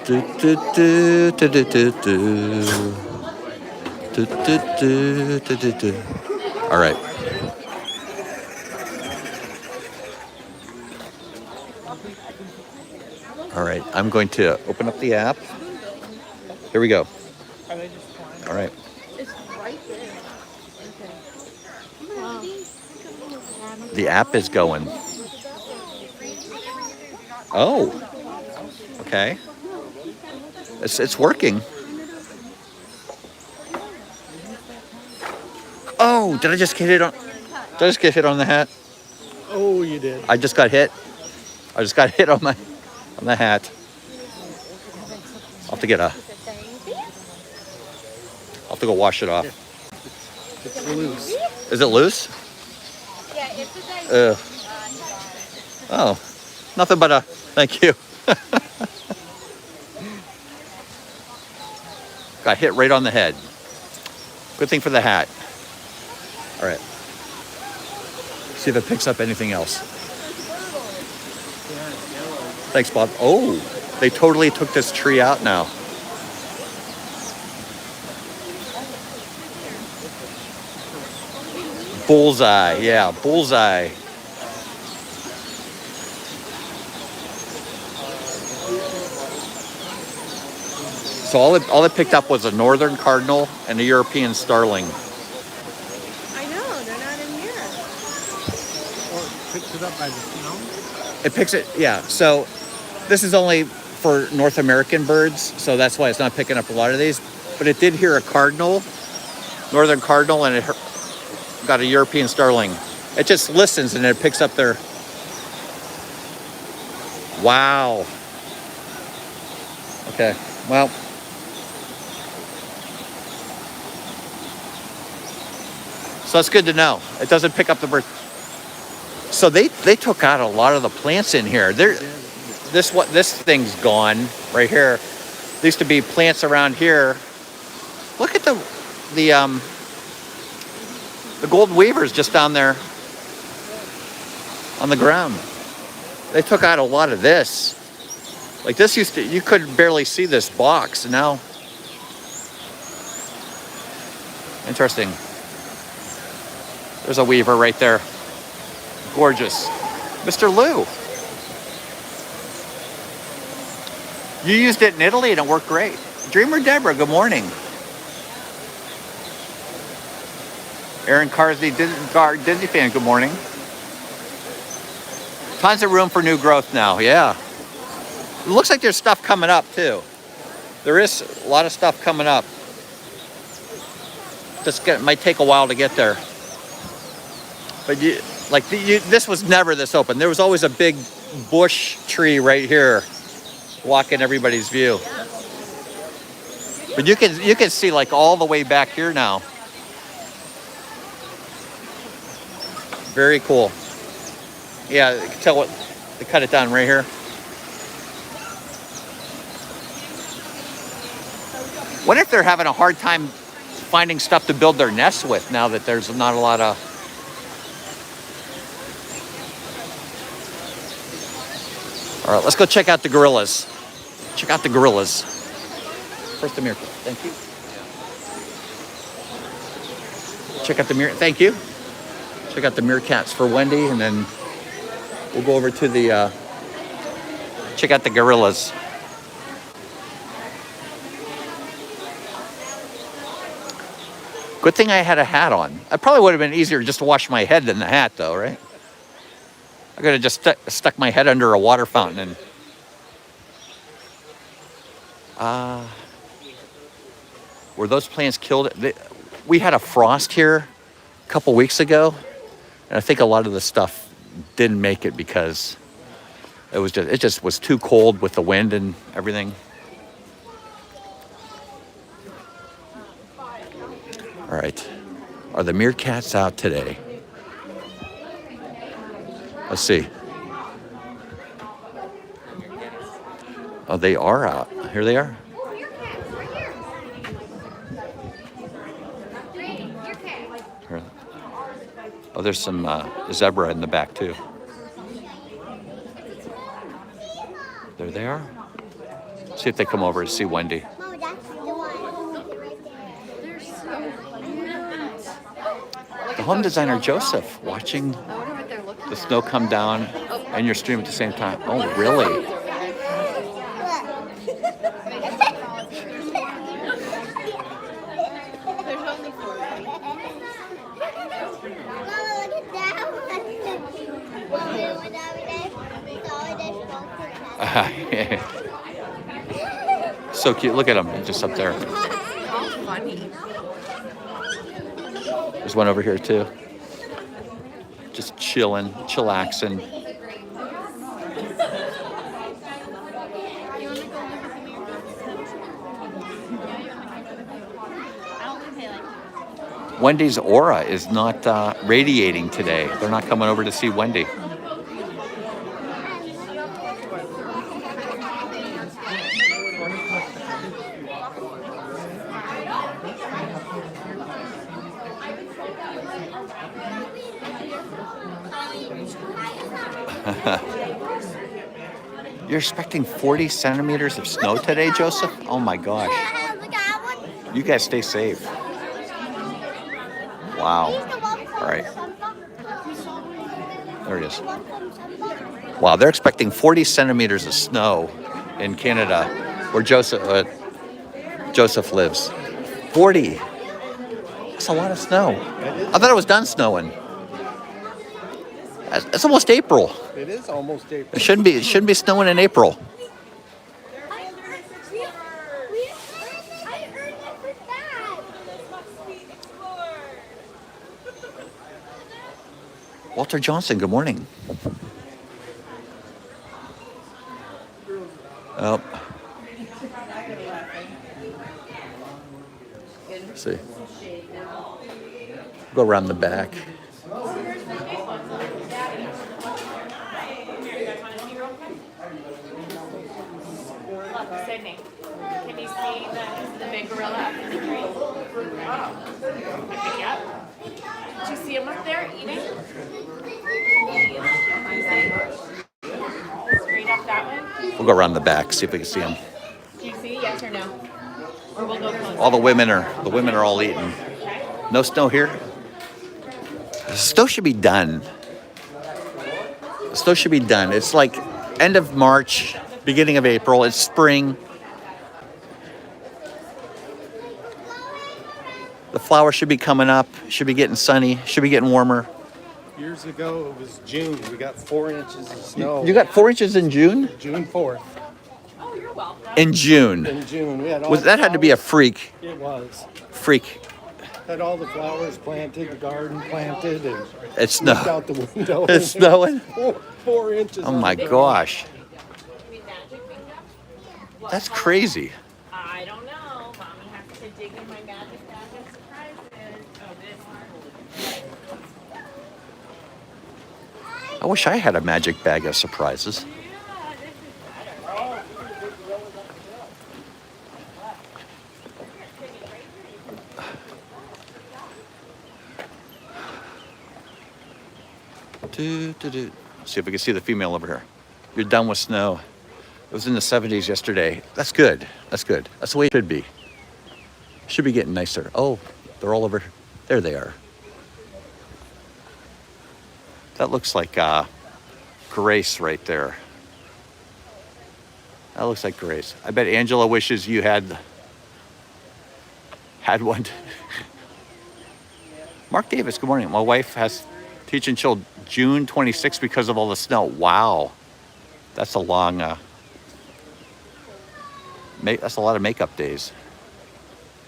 Do, do, do, do, do, do, do. Do, do, do, do, do, do. All right. All right. I'm going to open up the app. Here we go. All right. The app is going. Oh. Okay. It's working. Oh, did I just get hit on? Did I just get hit on the hat? Oh, you did. I just got hit. I just got hit on the hat. I'll have to get a. I'll have to go wash it off. It's loose. Is it loose? Yeah, it's a Oh, nothing but a thank you. Got hit right on the head. Good thing for the hat. All right. See if it picks up anything else. Thanks, Bob. Oh, they totally took this tree out now. Bullseye. Yeah, bullseye. So all it picked up was a northern cardinal and a European starling. I know, they're not in here. Or it picks it up by the snow. It picks it, yeah. So this is only for North American birds, so that's why it's not picking up a lot of these. But it did hear a cardinal, northern cardinal, and it got a European starling. It just listens and it picks up their. Wow. Okay, well. So that's good to know. It doesn't pick up the bird. So they took out a lot of the plants in here. This thing's gone right here. There used to be plants around here. Look at the gold weavers just down there on the ground. They took out a lot of this. Like this used to, you could barely see this box. And now, interesting. There's a weaver right there. Gorgeous. Mr. Lou. You used it in Italy and it worked great. Dreamer Deborah, good morning. Aaron Carsey, Disney fan, good morning. Tons of room for new growth now, yeah. It looks like there's stuff coming up too. There is a lot of stuff coming up. Might take a while to get there. But this was never this open. There was always a big bush tree right here, blocking everybody's view. But you can see like all the way back here now. Very cool. Yeah, you can tell what they cut it down right here. What if they're having a hard time finding stuff to build their nests with now that there's not a lot of. All right, let's go check out the gorillas. Check out the gorillas. First the meerkat. Thank you. Check out the meerkat. Thank you. Check out the meerkats for Wendy, and then we'll go over to the. Check out the gorillas. Good thing I had a hat on. It probably would have been easier just to wash my head than the hat, though, right? I could have just stuck my head under a water fountain and. Were those plants killed? We had a frost here a couple weeks ago, and I think a lot of the stuff didn't make it because it just was too cold with the wind and everything. All right, are the meerkats out today? Let's see. Oh, they are out. Here they are. Here. Oh, there's some zebra in the back too. There they are. See if they come over to see Wendy. Mom, that's the one. Right there. The home designer Joseph watching the snow come down and your stream at the same time. Oh, really? So cute. Look at him, just up there. There's one over here too. Just chilling, chillaxing. Wendy's aura is not radiating today. They're not coming over to see Wendy. You're expecting 40 centimeters of snow today, Joseph? Oh my gosh. You guys stay safe. Wow. All right. There it is. Wow, they're expecting 40 centimeters of snow in Canada, where Joseph lives. 40. That's a lot of snow. I thought it was done snowing. It's almost April. It is almost April. It shouldn't be snowing in April. Walter Johnson, good morning. Oh. Let's see. Go around the back. Sydney, can you see the big gorilla up in the tree? Yep. Did you see him up there eating? Straight up that one? We'll go around the back, see if we can see him. Do you see? Yes or no? Or we'll go close. All the women are all eating. No snow here. The snow should be done. The snow should be done. It's like end of March, beginning of April. It's spring. The flowers should be coming up. Should be getting sunny. Should be getting warmer. Years ago, it was June. We got 4 inches of snow. You got 4 inches in June? June 4th. Oh, you're welcome. In June. In June, we had all That had to be a freak. It was. Freak. Had all the flowers planted, the garden planted, and It's looked snow. out the window. It's snowing. 4 inches. Oh my gosh. That's crazy. I don't know. Mommy has to dig in my magic bag of surprises. Oh, this one. I wish I had a magic bag of surprises. See if we can see the female over here. You're done with snow. It was in the 70s yesterday. That's good. That's good. That's the way it should be. Should be getting nicer. Oh, they're all over. There they are. That looks like Grace right there. That looks like Grace. I bet Angela wishes you had one. Mark Davis, good morning. My wife has teaching till June 26th because of all the snow. Wow. That's a long, that's a lot of makeup days.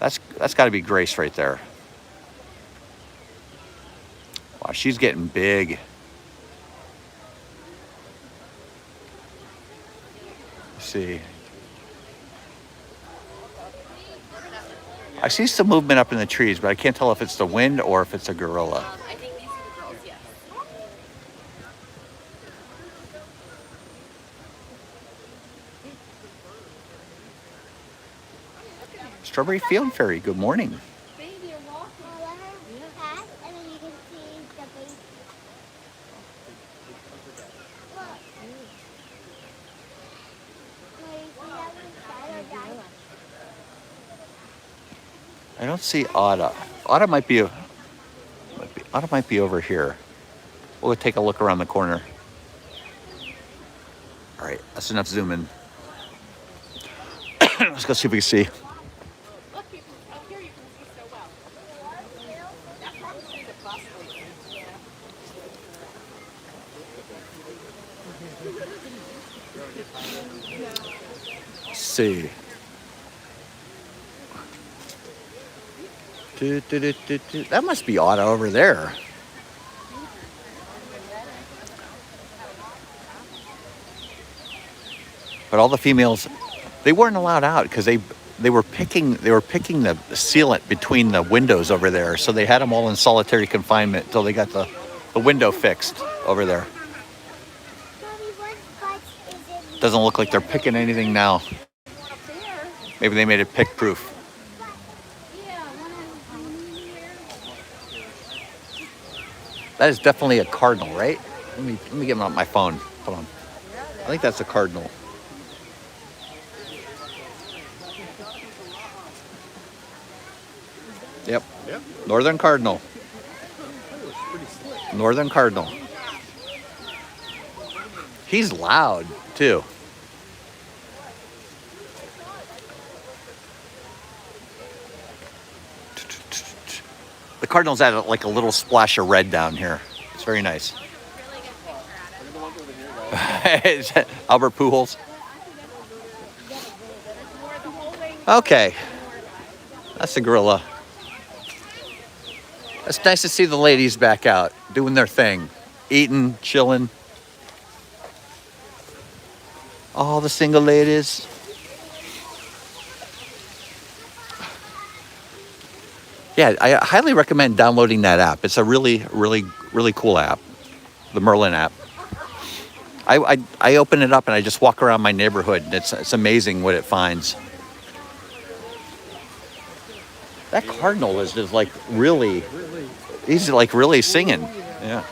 That's got to be Grace right there. Wow, she's getting big. Let's see. I see some movement up in the trees, but I can't tell if it's the wind or if it's a gorilla. I think these are the girls, yes. Strawberry Field Fairy, good morning. Baby, you're walking. Pass, and then you can see the baby. Look. Wait, see that one? don't see Otter. Otter might be over here. We'll take a look around the corner. All right, that's enough zooming. Let's go see if we can see. Look, you can, up here you can see so well. That's probably the bus station. Let's see. That must be Otter over there. But all the females, they weren't allowed out because they were picking the sealant between the windows over there. So they had them all in solitary confinement until they got the window fixed over there. Doesn't look like they're picking anything now. Maybe they made it pick proof. That is definitely a cardinal, right? Let me get him on my phone. Hold on. I think that's a cardinal. Yep. Northern cardinal. Northern cardinal. He's loud too. The cardinal's added like a little splash of red down here. It's very nice. Albert Pujols. Okay. That's a gorilla. It's nice to see the ladies back out doing their thing. Eating, chilling. All the single ladies. Yeah, I highly recommend downloading that app. It's a really, really, really cool app. The Merlin app. I open it up and I just walk around my neighborhood. And it's amazing what it finds. That cardinal is just like really, he's like really singing. Yeah.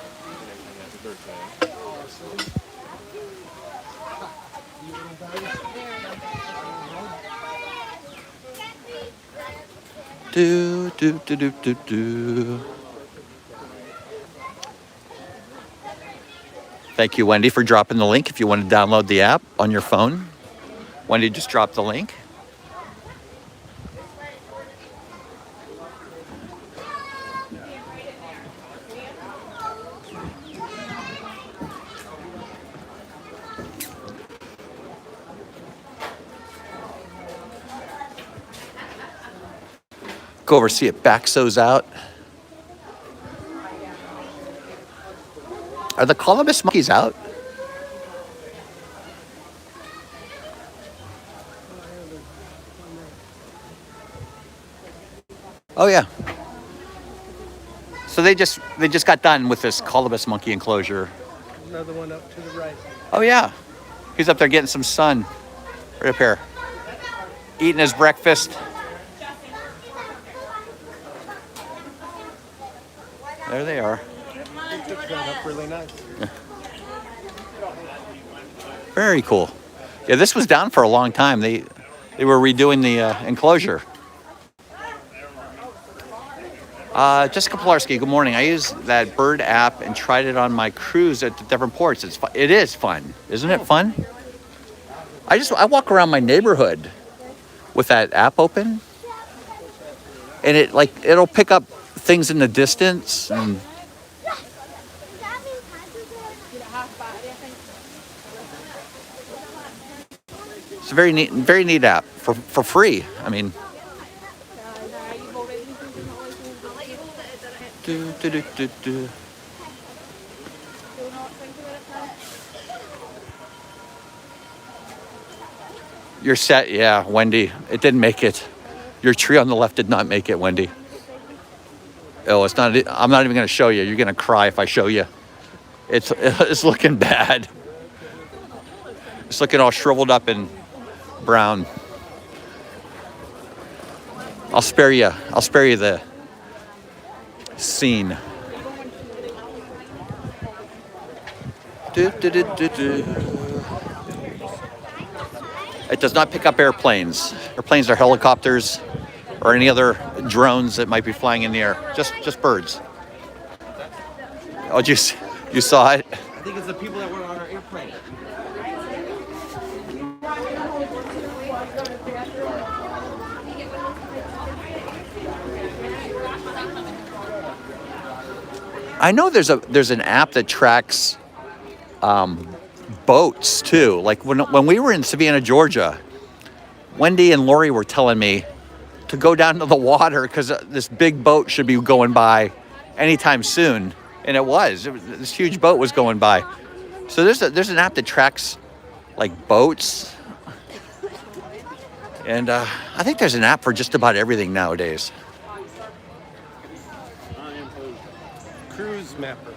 Do, do, do, do, do, do. Thank you, Wendy, for dropping the link. If you want to download the app on your phone, Wendy just dropped the link. Go over, see it Baxo's out. Are the colobus monkeys out? Oh yeah. So they just got done with this colobus monkey enclosure. Another one up to the right. Oh yeah. He's up there getting some sun. Right up here. Eating his breakfast. There they are. They took that up really nice. Very cool. Yeah, this was down for a long time. They were redoing the enclosure. Jessica Pilarski, good morning. I use that bird app and tried it on my cruise at the different ports. It is fun. Isn't it fun? I walk around my neighborhood with that app open. And it'll pick up things in the distance. And it's a very neat app for free. I mean, do. You're set, yeah, Wendy. It didn't make it. Your tree on the left did not make it, Wendy. Oh, it's not. I'm not even going to show you. You're going to cry if I show you. It's looking bad. It's looking all shriveled up and brown. I'll spare you. I'll spare you the scene. It does not pick up airplanes. Airplanes are helicopters or any other drones that might be flying in the air. Just birds. Oh, you saw it? I think it's the people that were on our airplane. I know there's an app that tracks boats too. Like when we were in Savannah, Georgia, Wendy and Lori were telling me to go down to the water because this big boat should be going by anytime soon, and it was this huge boat was going by. So there's an app that tracks like boats, and I think there's an app for just about everything nowadays. Cruise Mapper.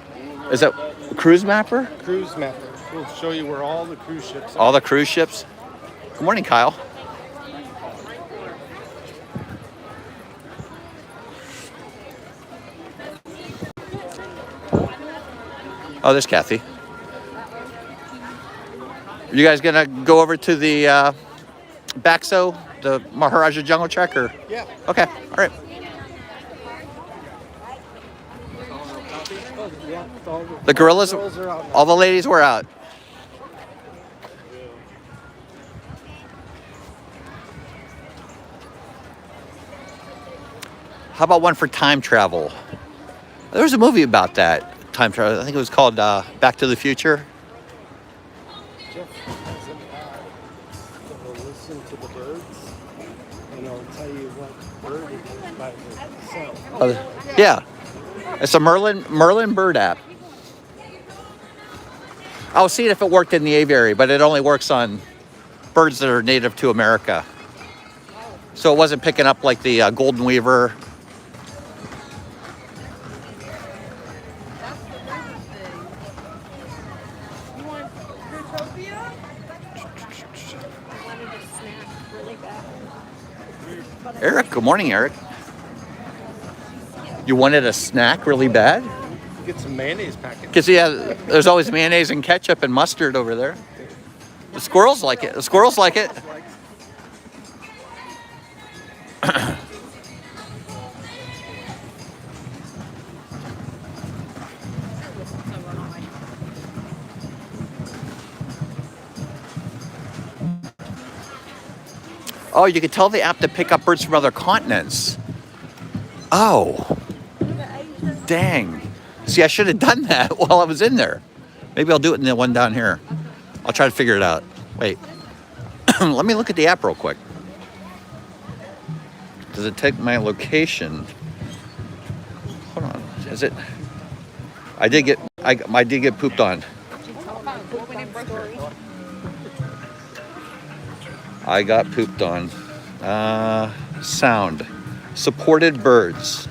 Is that Cruise Mapper? Cruise Mapper. We'll show you where all the cruise ships are. All the cruise ships? Good morning, Kyle. Oh, there's Kathy. You guys gonna go over to the Baxo, the Maharaja Jungle Trek, or? Yeah. Okay, all right. Yeah, The gorillas, are out now. all the ladies were out. How about one for time travel? There was a movie about that, time travel. I think it was called Back to the Future. Jeff has an app that will listen to the birds, and it'll tell you what bird it is by the sound. Yeah, it's a Merlin bird app. I was seeing if it worked in the aviary, but it only works on birds that are native to America. So it wasn't picking up like the golden weaver. You want Fruitopia? I wanted a snack really bad. Eric, good morning, Eric. You wanted a snack really bad? Get some mayonnaise packets. Because yeah, there's always mayonnaise and ketchup and mustard over there. The squirrels like it. The squirrels like it. Oh, you could tell the app to pick up birds from other continents. Oh, dang. See, I should have done that while I was in there. Maybe I'll do it in the one down here. I'll try to figure it out. Wait. Let me look at the app real quick. Does it take my location? Hold on. Is it? I did get pooped on. I got pooped on. Sound. Supported birds.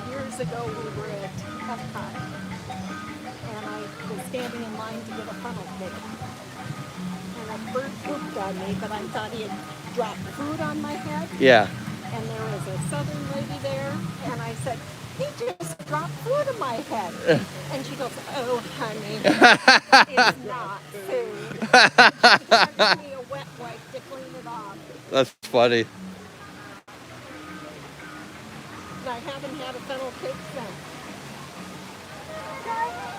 Years ago, we were at Epcot, and I was standing in line to get a funnel cake. And a bird pooped on me, but I thought he had dropped food on my head. Yeah. And there was a southern lady there, and I said, he just dropped food on my head. And she goes, oh, honey, it's not food. She gave me a wet wipe to clean it off. That's funny. And I haven't had a funnel cake since.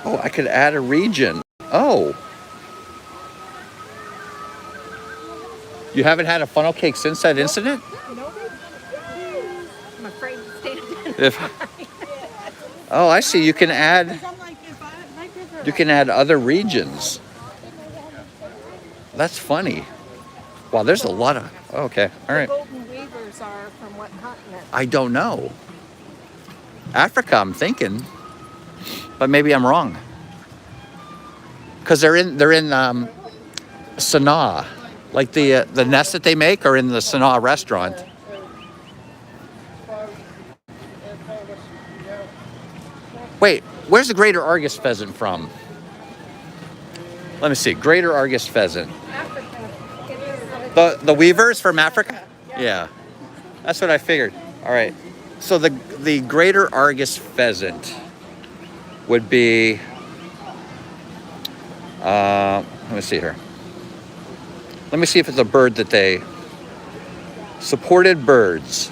Oh, I could add a region. Oh. You haven't had a funnel cake since that incident? Nope. I'm afraid to stand in. Oh, I see. You can add other regions. That's funny. Wow, there's a lot of. Okay, all right. The golden weavers are from what continent? I don't know. Africa, I'm thinking, but maybe I'm wrong. Because they're in Sanaa, like the nests that they make are in the Sanaa restaurant. Wait, where's the greater Argus pheasant from? Let me see. Greater Argus pheasant. The weavers from Africa? Yeah. That's what I figured. All right. So the greater Argus pheasant would be let me see here. Let me see if it's a bird that they supported birds.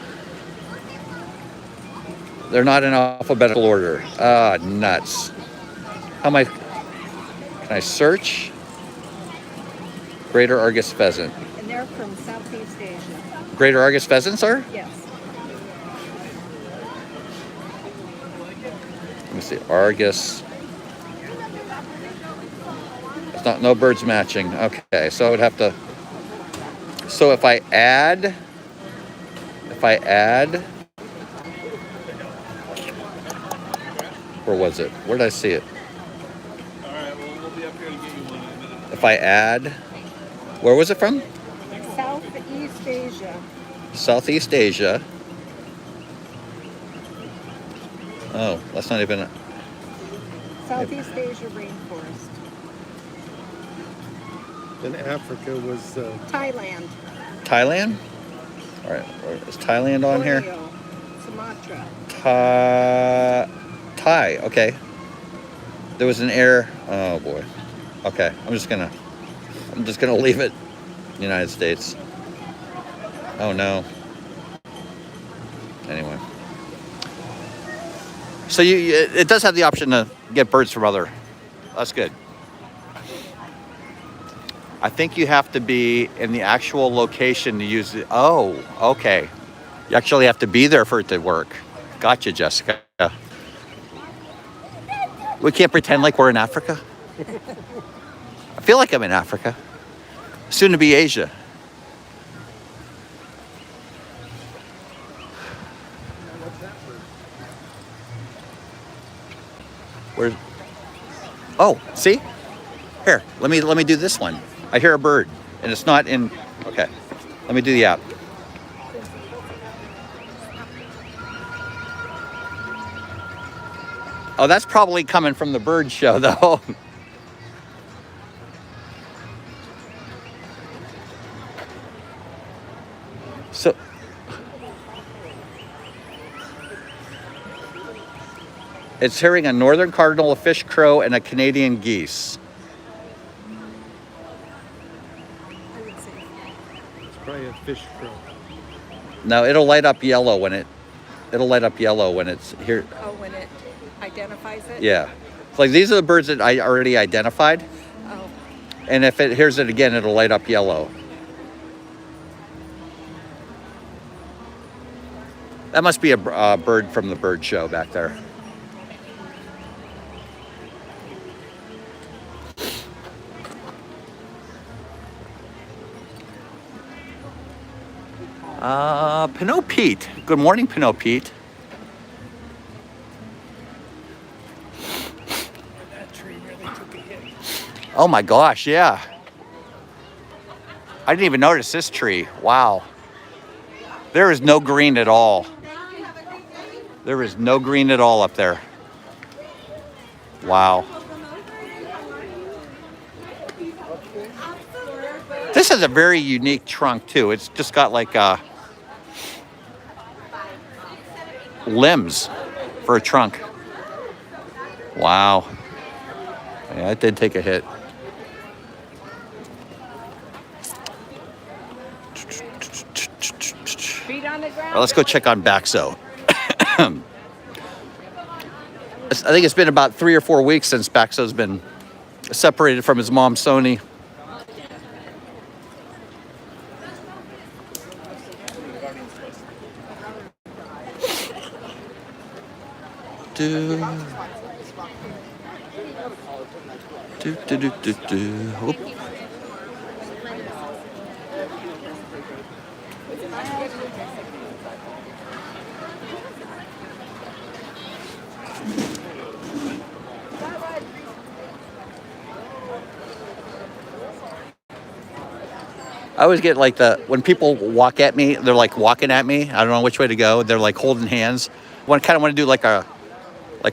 They're not in alphabetical order. Ah, nuts. How am I? Can I search? Greater Argus pheasant. And they're from Southeast Asia. Greater Argus pheasants are? Yes. Let me see. Argus. It's not, no birds matching. Okay, so I would have to. So if I add. Where was it? Where did I see it? All right, well, we'll be up here to get you one in a minute. If I add. Where was it from? Southeast Asia. Southeast Asia. Oh, that's not even. Southeast Asia rainforest. In Africa was Thailand. Thailand? All right. Is Thailand on here? Borneo, Sumatra. Thai. Okay. There was an error. Oh boy. Okay. I'm just gonna leave it. United States. Oh no. Anyway. So it does have the option to get birds from other. That's good. I think you have to be in the actual location to use it. Oh, okay. You actually have to be there for it to work. Gotcha, Jessica. We can't pretend like we're in Africa. I feel like I'm in Africa. Soon to be Asia. Where's? Oh, see? Here, let me do this one. I hear a bird, and it's not in. Okay, let me do the app. Oh, that's probably coming from the bird show, though. So. It's hearing a northern cardinal, a fish crow, and a Canadian geese. it's probably a fish crow. No, it'll light up yellow when it's here. Oh, when it identifies it? Yeah. It's like these are the birds that I already identified. Oh. And if it hears it again, it'll light up yellow. That must be a bird from the bird show back there. Pinot Pete. Good morning, Pinot Pete. That tree really took a hit. Oh my gosh, yeah. I didn't even notice this tree. Wow. There is no green at all. There is no green at all up there. Wow. This has a very unique trunk too. It's just got like limbs for a trunk. Wow. Yeah, it did take a hit. Feet on the ground. Well, let's go check on Baxo. I think it's been about 3 or 4 weeks since Baxo's been separated from his mom, Sony. Oop. I always get like when people walk at me, they're like walking at me. I don't know which way to go. They're like holding hands. I kind of want to do like a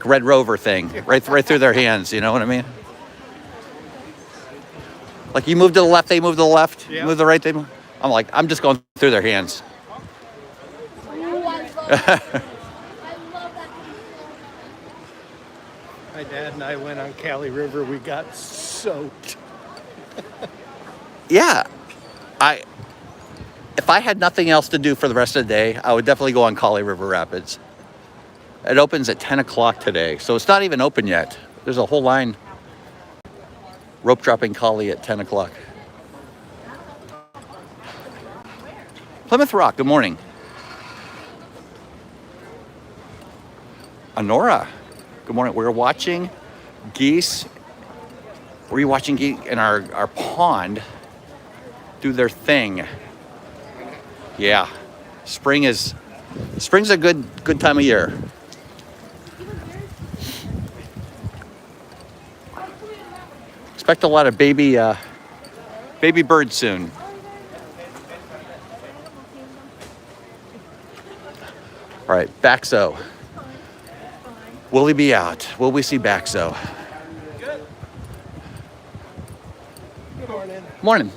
Red Rover thing, right through their hands. You know what I mean? Like you move to the left, they move to the left. Yeah. You move to the right, they move. I'm just going through their hands. My dad and I went on Cali River. We got soaked. Yeah. If I had nothing else to do for the rest of the day, I would definitely go on Kali River Rapids. It opens at 10 o'clock today, so it's not even open yet. There's a whole line rope dropping Kali at 10 o'clock. Plymouth Rock, good morning. Honora, good morning. We're watching geese. We're watching geese in our pond do their thing. Yeah, spring's a good time of year. Expect a lot of baby birds soon. All right, Baxo. Will he be out? Will we see Baxo? Good morning. Morning.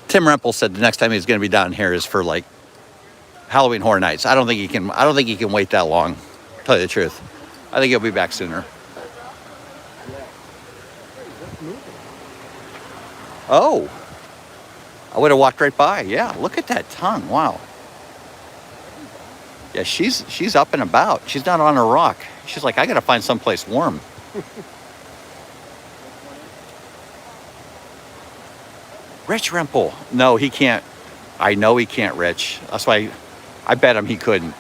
Tim Rempel said the next time he's going to be down here is for like Halloween Horror Nights. I don't think he can wait that long. To tell you the truth, I think he'll be back sooner. Oh, I would have walked right by. Yeah, look at that tongue. Wow. Yeah, she's up and about. She's not on a rock. She's like, I got to find someplace warm. Rich Rempel. No, he can't. I know he can't, Rich. That's why I bet him he couldn't.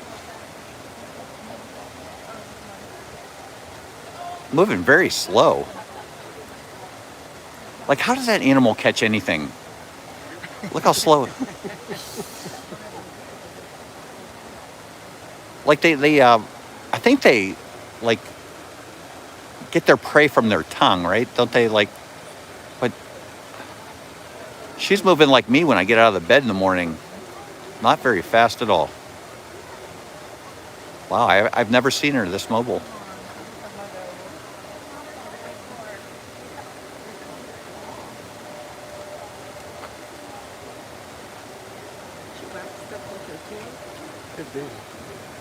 Moving very slow. Like, how does that animal catch anything? Look how slow. Like I think they like get their prey from their tongue, right? Don't they like? But she's moving like me when I get out of the bed in the morning. Not very fast at all. Wow, I've never seen her this mobile.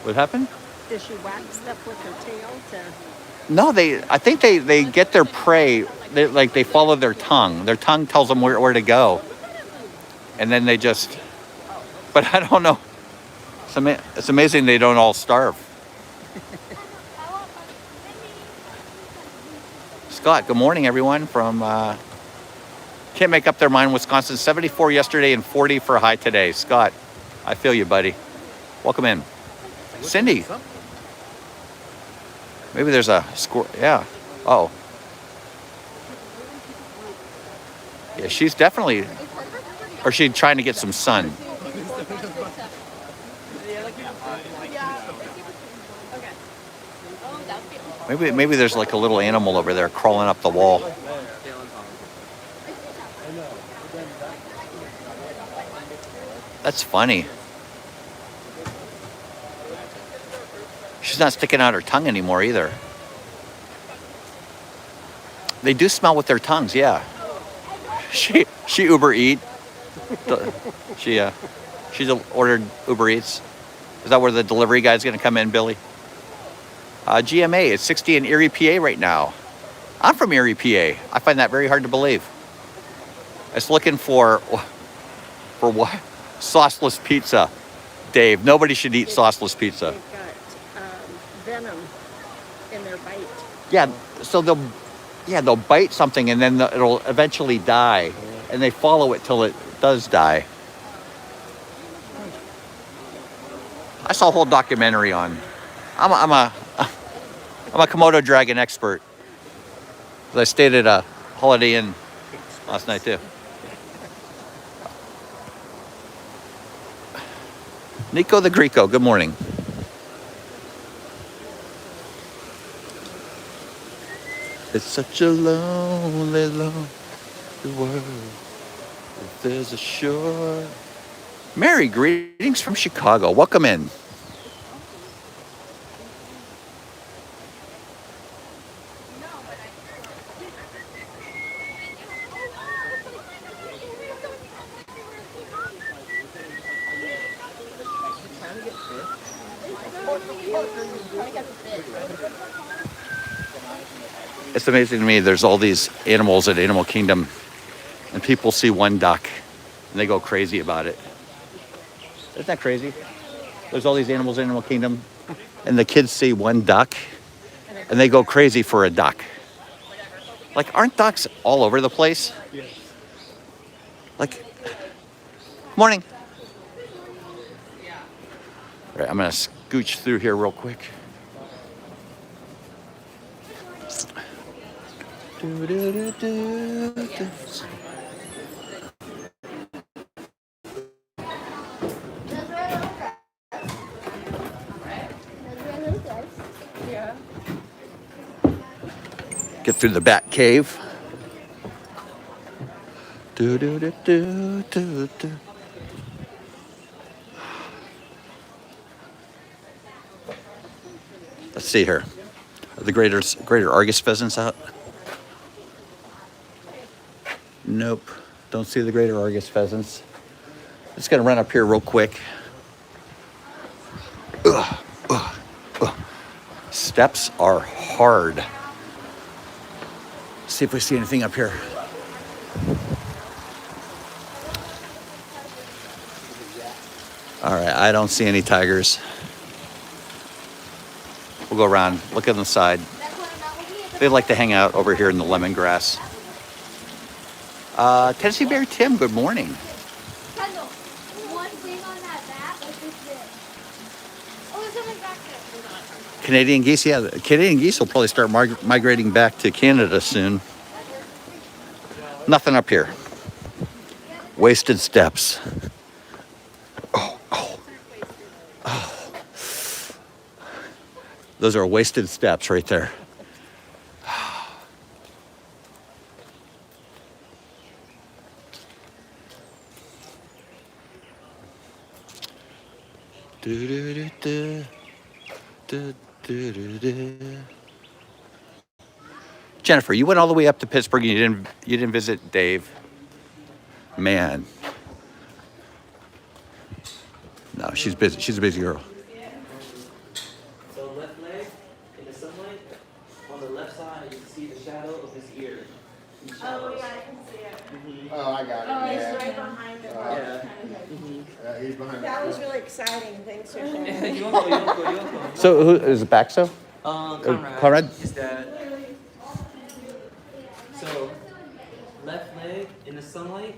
What happened? Does she wax up with her tail to... No, I think they get their prey. They follow their tongue. Their tongue tells them where to go, and then they just. But I don't know. It's amazing they don't all starve. Scott, good morning, everyone from. Can't make up their mind. Wisconsin, 74 yesterday and 40 for a high today. Scott, I feel you, buddy. Welcome in. Cindy. Maybe there's a score. Yeah. Oh. Yeah, she's definitely. Or she's trying to get some sun. Maybe there's like a little animal over there crawling up the wall. That's funny. She's not sticking out her tongue anymore either. They do smell with their tongues, yeah. She Uber Eat. She's ordered Uber Eats. Is that where the delivery guy's going to come in, Billy? GMA, it's 60 in Erie, PA right now. I'm from Erie, PA. I find that very hard to believe. I was looking for what? Sauceless pizza. Dave, nobody should eat sauceless pizza. They've got venom in their bite. Yeah, so they'll bite something and then it'll eventually die, and they follow it till it does die. I saw a whole documentary on. I'm a Komodo dragon expert. I stayed at a Holiday Inn last night too. Nico the Greco, good morning. It's such a lonely, lonely world. If there's a shore. Mary, greetings from Chicago. Welcome in. It's amazing to me. There's all these animals at Animal Kingdom, and people see one duck, and they go crazy about it. Isn't that crazy? There's all these animals in Animal Kingdom, and the kids see one duck, and they go crazy for a duck. Like, aren't ducks all over the place? Yes. Like, morning. All right, I'm gonna scooch through here real quick. Get through the Bat Cave. Let's see here. Are the greater Argus pheasants out? Nope. Don't see the greater Argus pheasants. Just gonna run up here real quick. Ugh, ugh, ugh. Steps are hard. See if we see anything up here. All right, I don't see any tigers. We'll go around, look on the side. They like to hang out over here in the lemongrass. Tennessee Bear Tim, good morning. Kendall, one thing on that map, like this. Oh, there's something back there. Canadian geese, yeah, the Canadian geese will probably start migrating back to Canada soon. Nothing up here. Wasted steps. Oh. Those are wasted steps right there. Jennifer, you went all the way up to Pittsburgh and you didn't visit Dave. Man. No, she's busy. She's a busy girl. So left leg in the sunlight. On the left side, you can see the shadow of his ear. Oh, yeah, I can see it. Oh, I got it. Oh, Yeah. it's right behind it. Yeah. He's behind That was really exciting. Thanks for sharing. Yoko. So who is it, Baxo? Conrad? Is that? So left leg in the sunlight.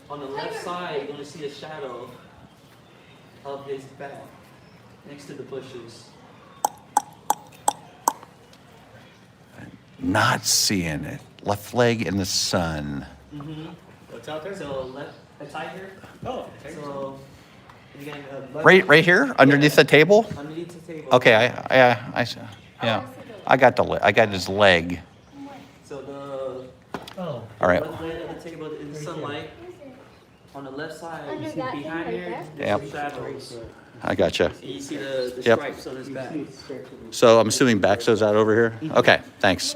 On the left side, you're gonna see a shadow of his back next to the bushes. Not seeing it. Left leg in the sun. What's out there? So left a tiger. Oh, tiger. So again, Right here, underneath the table. underneath the table. Okay, yeah. I got his leg. So the All right. left leg of the table in the sunlight. On the left side, you Under see that thing behind right here, there? there's Yep. some shadows. I gotcha. You see the Yep. stripes on his back. So I'm assuming Baxo's out over here? Okay, thanks.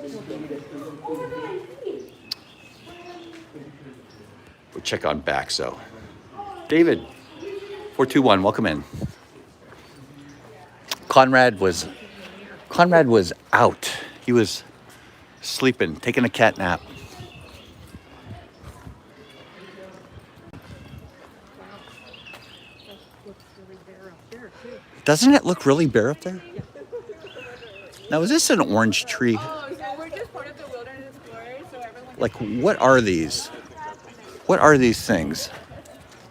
We'll check on Baxo. David, 421, welcome in. Conrad was out. He was sleeping, taking a cat nap. Doesn't it look really bare up there? Now, is this an orange tree? Oh, so we're just part of the Wilderness Explorers, so everyone... Like, what are these? What are these things?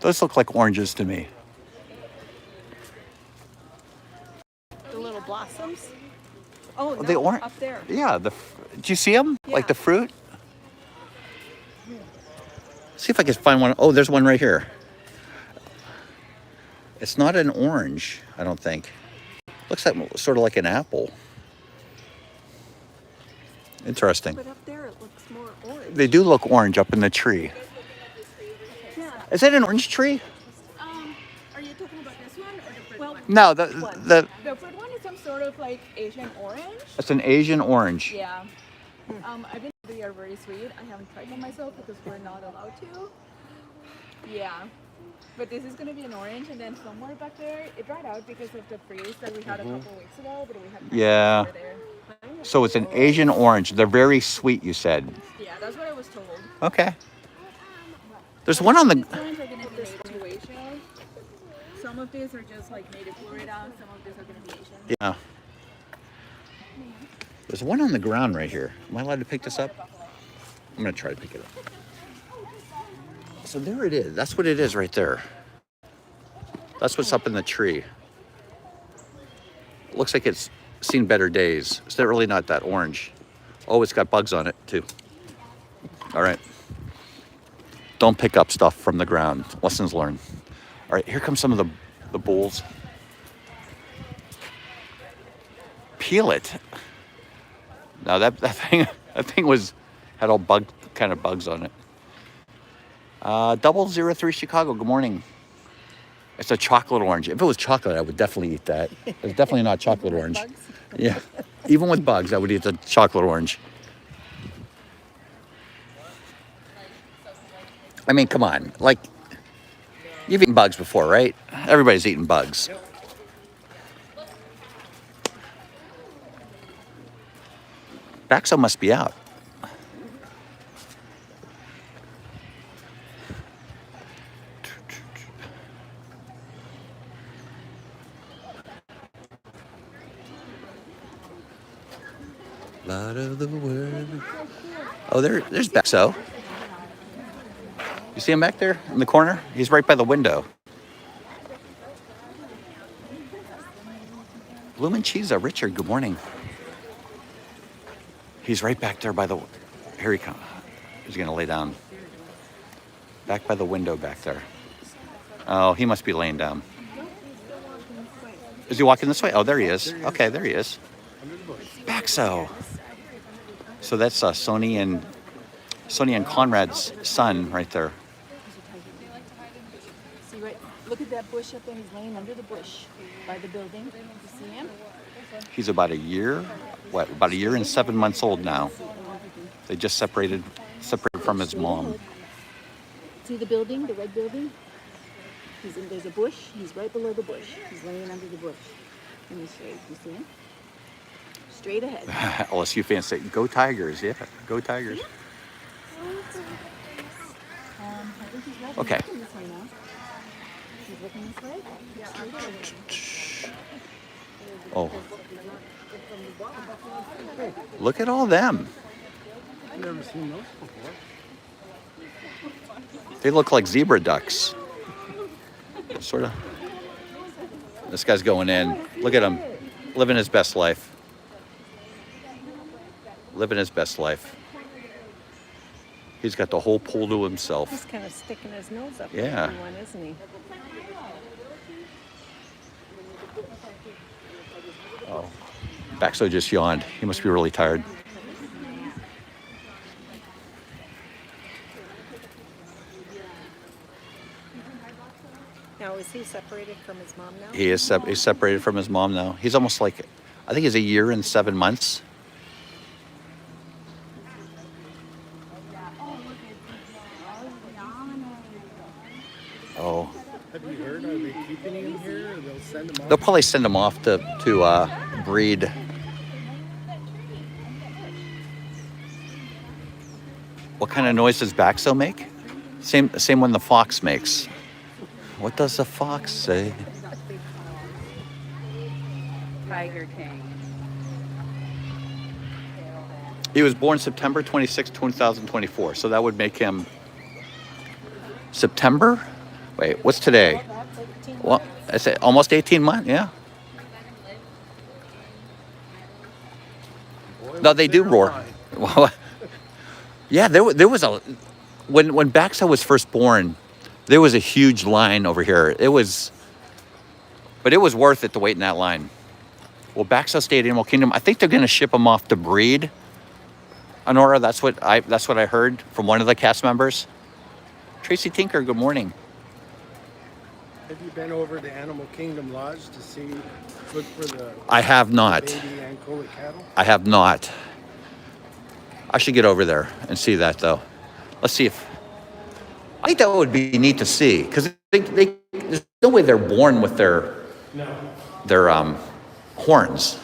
Those look like oranges to me. The little blossoms? Oh, no, They orange? up there. Yeah. Do you see them? Like Yeah. the fruit? See if I can find one. Oh, there's one right here. It's not an orange, I don't think. Looks like sort of like an apple. Interesting. But up there it looks more orange. They do look orange up in the tree. Yeah. Is it an orange tree? Are you talking about this one or the fruit one? No, the The fruit one is some sort of like Asian orange. it's an Asian orange. Yeah. I've been they are very sweet. I haven't tried them myself because we're not allowed to. Yeah. But this is gonna be an orange, and then somewhere back there, it dried out because of the freeze that we had a couple weeks ago. But we had Yeah. over there. So it's an Asian orange. They're very sweet, you said. Yeah, that's what I was told. Okay. There's one on the. These ones are going to be native to Asia. Some of these are just like native Florida. Some of these are going to be Asian. Yeah. There's one on the ground right here. Am I allowed to pick this up? I'm going to try to pick it up. So there it is. That's what it is right there. That's what's up in the tree. Looks like it's seen better days. It's really not that orange. Oh, it's got bugs on it too. All right. Don't pick up stuff from the ground. Lessons learned. All right, here comes some of the bulls. Peel it. Now that thing had all kind of bugs on it. 003 Chicago. Good morning. It's a chocolate orange. If it was chocolate, I would definitely eat that. It's definitely not chocolate orange. Yeah, even with bugs, I would eat the chocolate orange. I mean, come on. Like, you've eaten bugs before, right? Everybody's eaten bugs. Baxo must be out. Lot of the world. Oh, there's Baxo. You see him back there in the corner? He's right by the window. Bloomin' Cheesa, Richard, good morning. He's right back there by the... Here he comes. He's going to lay down. Back by the window back there. Oh, he must be laying down. Is he walking this way? Oh, there he is. Okay, there he is. Baxo. So that's Sonny and Conrad's son right there. See, right, look at that bush up there. He's laying under the bush by the building. You see him? He's about a year and 7 months old now. They just separated from his mom. See the building, the red building? There's a bush. He's right below the bush. He's laying under the bush. And he's straight. You see him? Straight ahead. LSU fans say, "Go Tigers!" Yeah, go Tigers. I think he's right. Okay. He's looking this way now. He's looking this way. Yeah, straight ahead. Oh. Look at all them. I've never seen those before. They look like zebra ducks. Sort of. This guy's going in. Look at him. Living his best life. Living his best life. He's got the whole pool to himself. He's kind of sticking his nose up Yeah. at everyone, isn't he? Oh. Baxo just yawned. He must be really tired. Now, is he separated from his mom now? He is he's separated from his mom now. He's almost like, I think he's a year and 7 months. Oh. Have you heard? Are they keeping him here, or they'll send him off? They'll probably send him off to breed. What kind of noise does Baxo make? Same one the fox makes. What does the fox say? Tiger King. He was born September 26, 2024. So that would make him September? Wait, what's today? Well, I said almost 18 months, yeah. No, they do roar. Yeah, there was a... When Baxo was first born, there was a huge line over here. But it was worth it to wait in that line. Well, Baxo stayed at Animal Kingdom. I think they're going to ship him off to breed. Honora, that's what I heard from one of the cast members. Tracy Tinker, good morning. Have you been over to Animal Kingdom Lodge to look for the I have not. baby Ankole cattle? I have not. I should get over there and see that, though. Let's see if... I think that would be neat to see, because there's no way they're born with their horns.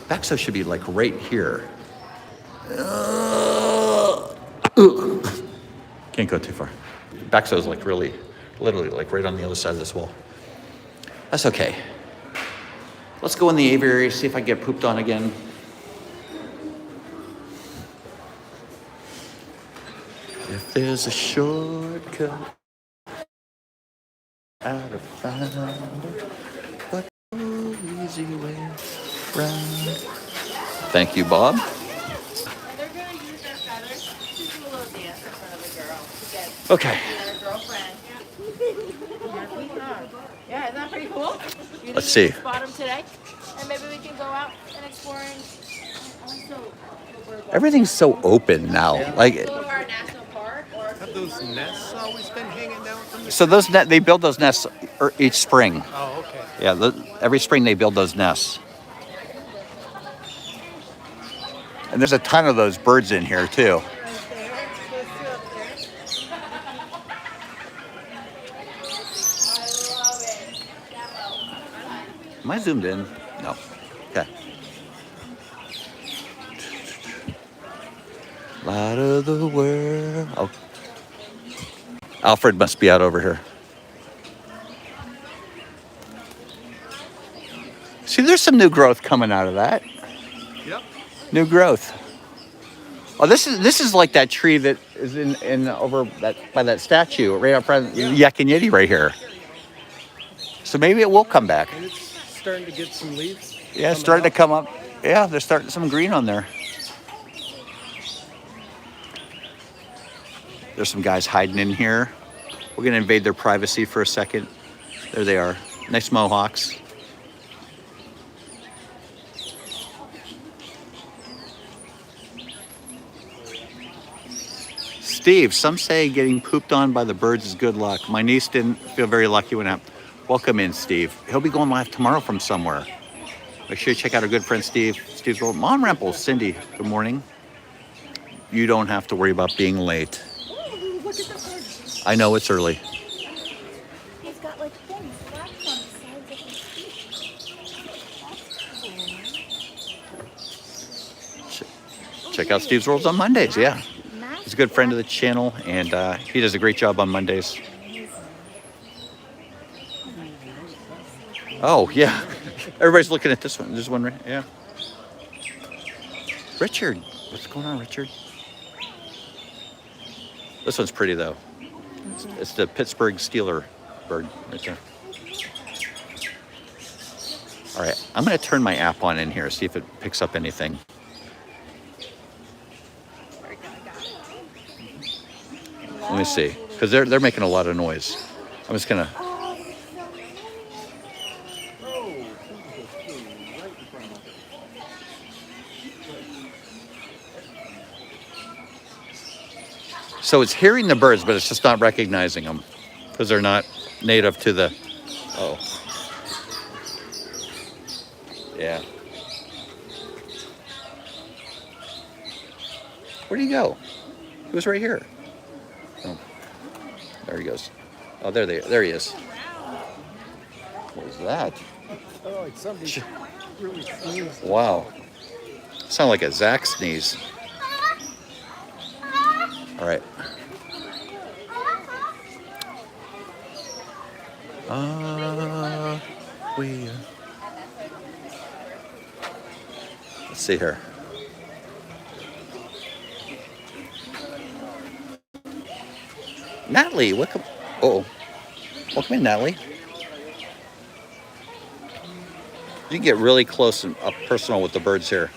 Baxo should be like right here. Can't go too far. Baxo's like really, literally like right on the other side of this wall. That's okay. Let's go in the aviary, see if I get pooped on again. If there's a shortcut out of find, but no easy way round. Thank you, Bob. They're gonna use their feathers to do a little dance in front of the girl to get Okay. their girlfriend. Yeah, isn't that pretty cool? You Let's think we see. can spot them today, and maybe we can go out and explore and also Everything's so open now. Like, go to our national park or. Have those nests always been hanging down from the so they build those nests each spring. Oh, okay. Yeah, every spring they build those nests. And there's a ton of those birds in here too. Am I zoomed in? No. Okay. Light of the world. Oh. Alfred must be out over here. See, there's some new growth coming out of that. Yep. New growth. Oh, this is like that tree that is in over that by that statue right up front, Yak and Yeti right here. So maybe it will come back. And it's starting to get some leaves. Yeah, it's starting to come up. Yeah, there's starting some green on there. There's some guys hiding in here. We're gonna invade their privacy for a second. There they are. Nice mohawks. Steve, some say getting pooped on by the birds is good luck. My niece didn't feel very lucky when it happened. Welcome in, Steve. He'll be going live tomorrow from somewhere. Make sure you check out our good friend Steve. Steve's world. Mom Rempel, Cindy, good morning. You don't have to worry about being late. Ooh, look at the bird. I know it's early. He's got like things, flaps on the sides of his feet. Check out Steve's Worlds on Mondays, yeah. He's a good friend of the channel, and he does a great job on Mondays. Oh, yeah. Everybody's looking at this one. This one, right? Yeah. Richard. What's going on, Richard? This one's pretty, though. It's the Pittsburgh Steeler bird right there. All right. I'm going to turn my app on in here, see if it picks up anything. Let me see, because they're making a lot of noise. I'm just gonna. So it's hearing the birds, but it's just not recognizing them because they're not native to the. Oh. Yeah. Where'd he go? He was right here. Oh, there he goes. Oh, there he is. What is that? Oh, like somebody really sneezed. Wow. Sound like a Zach sneeze. All right. Let's see here. Natalie, welcome. Oh, welcome in, Natalie. You can get really close and up personal with the birds here.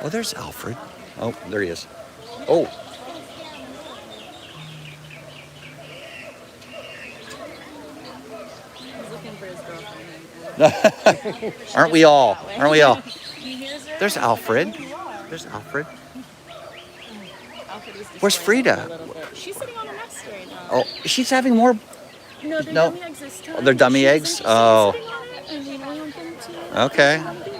Oh, there's Alfred. Oh, there he is. Oh. Aren't we all? Aren't we all? There's Alfred. There's Alfred. Where's Frida? She's sitting on a nest right now. Oh, she's having more. No, they're No. dummy eggs this time. Oh, they're dummy eggs? She's Oh. sitting on it, and we want them to Okay. do,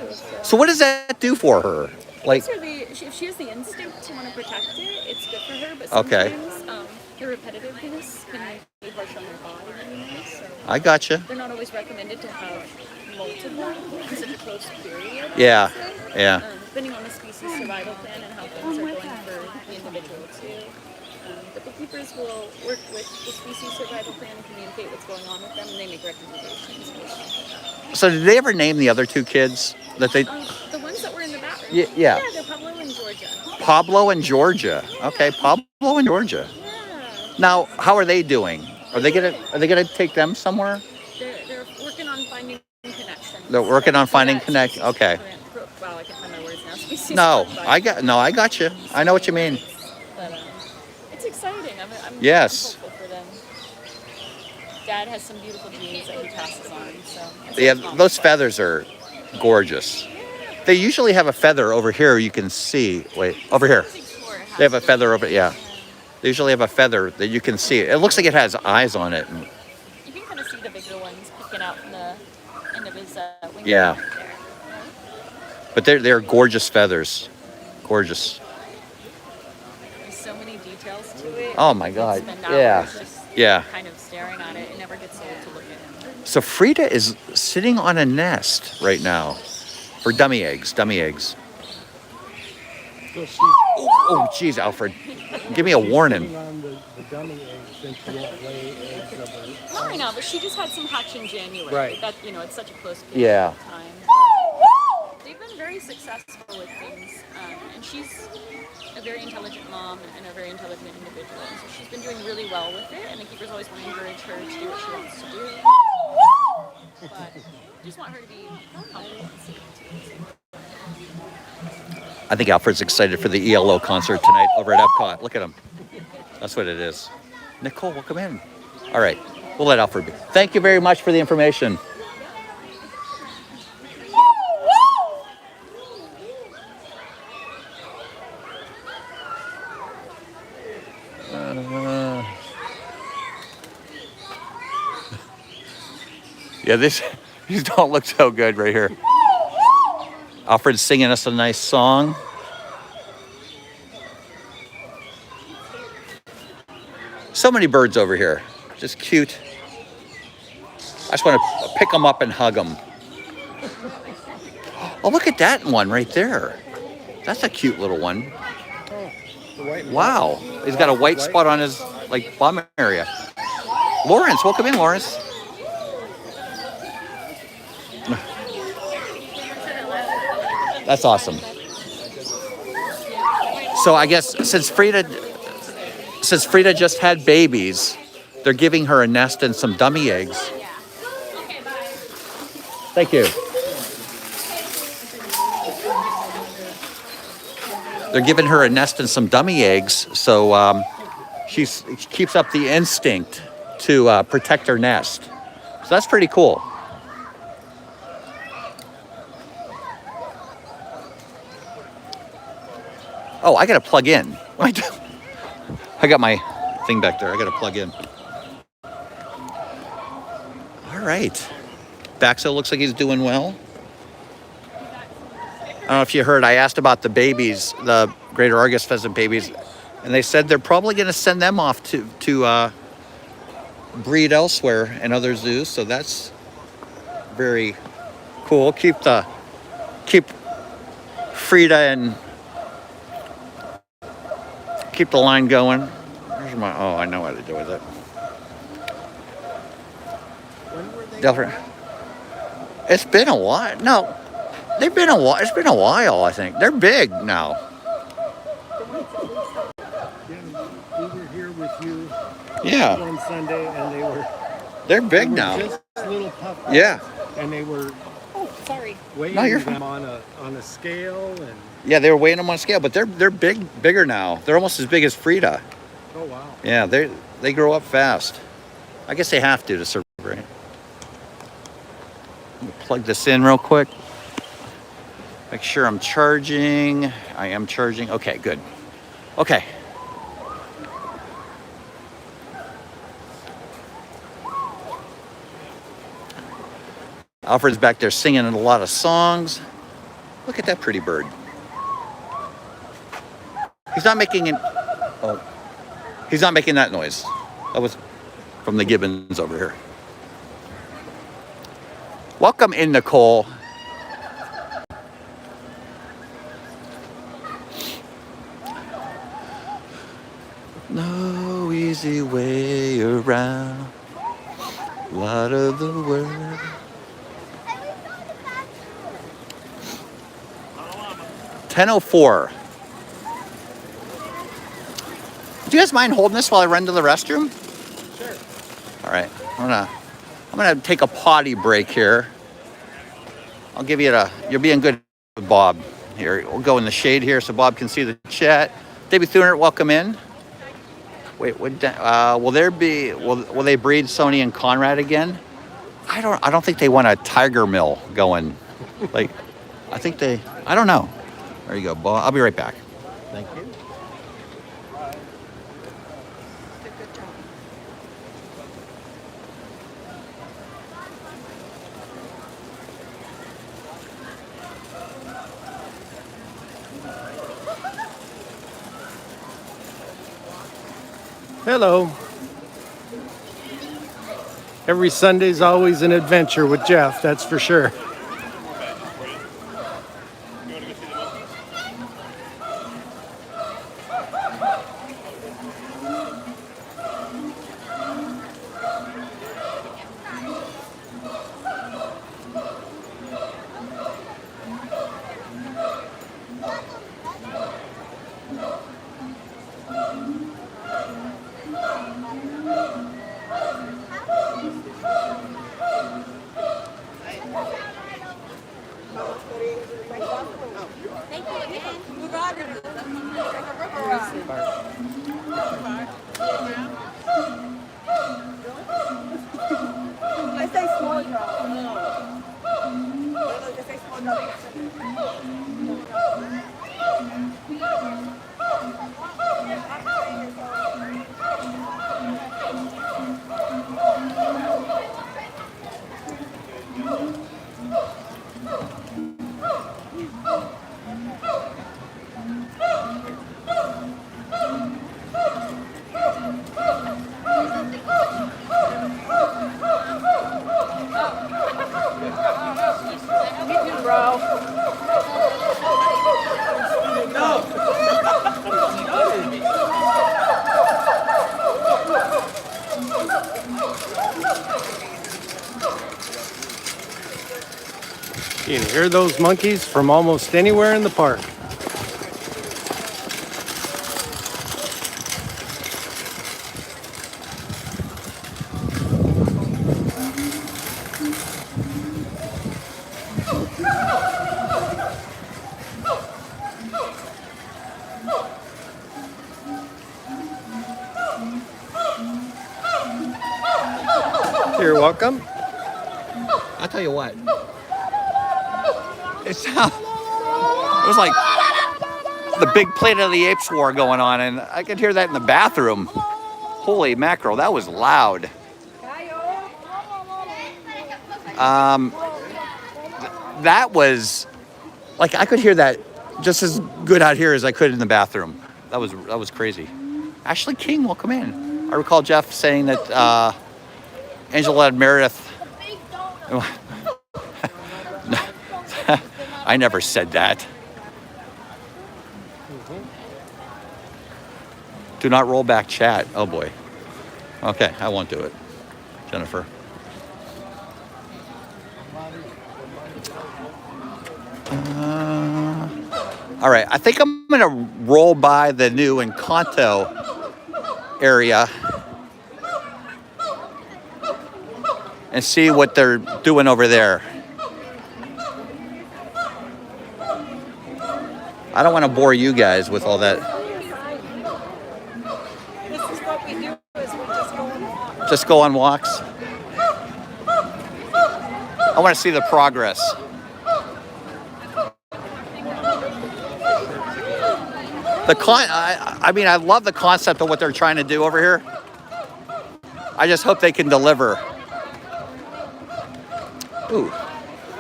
So what does that do for her? Like, if she has the instinct to want to protect it, it's good for her. But Okay. sometimes the repetitiveness can be harsh on their body, so I gotcha. they're not always recommended to have multiple in such a close period. Yeah, yeah. Depending on the species survival plan and how things are going for the individual too. But the keepers will work with the species survival plan and communicate what's going on with them, and they make recommendations. So did they ever name the other two kids that they? The ones that were in the bathroom. Yeah. Yeah, they're Pablo and Georgia. Pablo and Georgia. Okay, Pablo and Georgia. Yeah. Now, how are they doing? Are they gonna take them somewhere? They're working on finding connections. They're working on finding connect. Okay. Wow, I can't find my words now. Species No, survival. I got you. I know what you mean. But it's exciting. I'm Yes. hopeful for them. Dad has some beautiful genes that he passes on. So Yeah, those feathers are gorgeous. They usually have a feather over here. You can see. Wait, over here. They have a feather over. Yeah. They usually have a feather that you can see. It looks like it has eyes on it. you can kind of see the bigger ones picking out from the end of his wing. Yeah. Right there. But they're gorgeous feathers. Gorgeous. There's so many details to it. Oh my You God. can spend Yeah. hours just Yeah. kind of staring at it. It never gets old to look at. So Frida is sitting on a nest right now for dummy eggs. Dummy eggs. So she's Oh, geez, Alfred. Give me a warning. sitting on the dummy eggs, then she won't lay eggs of her. Not right now, but she just had some hatch in January. Right. That, it's such a close period Yeah. of time. They've been very successful with things, and she's a very intelligent mom and a very intelligent individual. And so she's been doing really well with it, and the keepers always want to encourage her to do what she wants to do. But just want her to be comfortable and safe too. I think Alfred's excited for the ELO concert tonight over at Epcot. Look at him. That's what it is. Nicole, welcome in. All right, we'll let Alfred be. Thank you very much for the information. Yeah, these don't look so good right here. Alfred's singing us a nice song. So many birds over here. Just cute. I just want to pick them up and hug them. Oh, look at that one right there. That's a cute little one. The white Wow. He's got a white spot on his bum area. Lawrence, welcome in, Lawrence. That's awesome. So I guess since Frida just had babies, they're giving her a nest and some dummy eggs. Thank you. They're giving her a nest and some dummy eggs, so she keeps up the instinct to protect her nest. So that's pretty cool. Oh, I gotta plug in. I got my thing back there. I gotta plug in. All right. Baxo looks like he's doing well. I don't know if you heard, I asked about the babies, the greater Argus pheasant babies, and they said they're probably gonna send them off to breed elsewhere in other zoos. So that's very cool. Keep Frida and keep the line going. Where's my? Oh, I know what to do with it. When were they? Delphin. It's been a while. No, they've been a while. It's been a while. I think they're big now. Yeah, we were here with you Yeah, one Sunday, and they're big they were now. just little puppies. Yeah, And they were Oh, sorry. weighing No, you're them on a scale, and yeah, they were weighing them on scale, but they're bigger now. They're almost as big as Frida. oh wow. Yeah, they grow up fast. I guess they have to survive, right? Let me plug this in real quick. Make sure I'm charging. I am charging. Okay, good. Okay. Alfred's back there singing a lot of songs. Look at that pretty bird. He's not making an. Oh, He's not making that noise. That was from the gibbons over here. Welcome in, Nicole. No easy way around a lot of the world. 10:04. Do you guys mind holding this while I run to the restroom? Sure. All right, I'm gonna take a potty break here. I'll give you you're being good with Bob. Here, we'll go in the shade here so Bob can see the chat. David Thunert, welcome in. Wait, will they breed Sony and Conrad again? I don't think they want a tiger mill going. Like, I don't know. There you go, Bob. I'll be right back. Thank you. Hello. Every Sunday's always an adventure with Jeff, that's for sure. You can hear those monkeys from almost anywhere in the park. You're welcome. I'll tell you what. It was like the big Planet of the Apes war going on, and I could hear that in the bathroom. Holy mackerel, that was loud. That was like I could hear that just as good out here as I could in the bathroom. That was crazy. Ashley King, welcome in. I recall Jeff saying that Angela and Meredith. I never said that. Do not roll back chat. Oh boy. Okay, I won't do it. Jennifer. All right, I think I'm gonna roll by the new Encanto area and see what they're doing over there. I don't want to bore you guys with all that. This is what we do, is we just go and walk. Just go on walks. I want to see the progress. I mean, I love the concept of what they're trying to do over here. I just hope they can deliver. Ooh,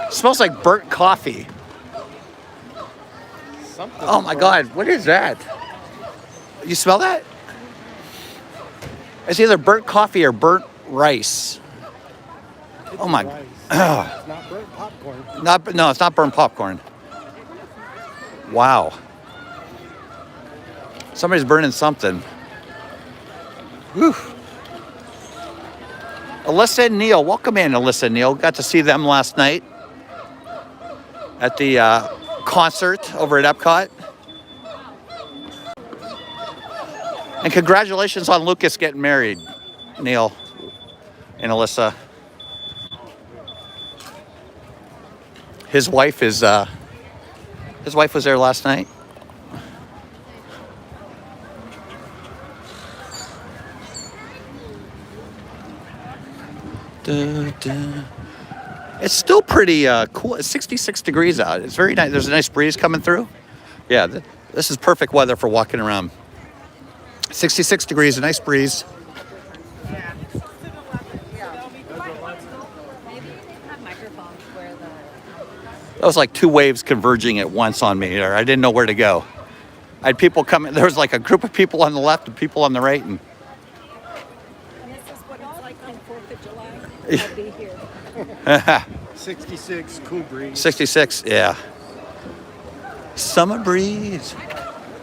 smells like burnt coffee. Oh my God, what is that? You smell that? It's either burnt coffee or burnt rice. Oh my. Rice. It's not burnt popcorn. No, it's not burnt popcorn. Wow. Somebody's burning something. Whew. Alyssa and Neil, welcome in, Alyssa and Neil. Got to see them last night at the concert over at Epcot. And congratulations on Lucas getting married, Neil and Alyssa. His wife was there last night. It's still pretty cool. It's 66 degrees out. It's very nice. There's a nice breeze coming through. Yeah, this is perfect weather for walking around. 66 degrees, a nice breeze. That was like two waves converging at once on me, or I didn't know where to go. I had people coming. There was like a group of people on the left and people on the right, and this is what it's like on 4th of July. I'll be here. 66, cool breeze. 66, yeah. Summer breeze.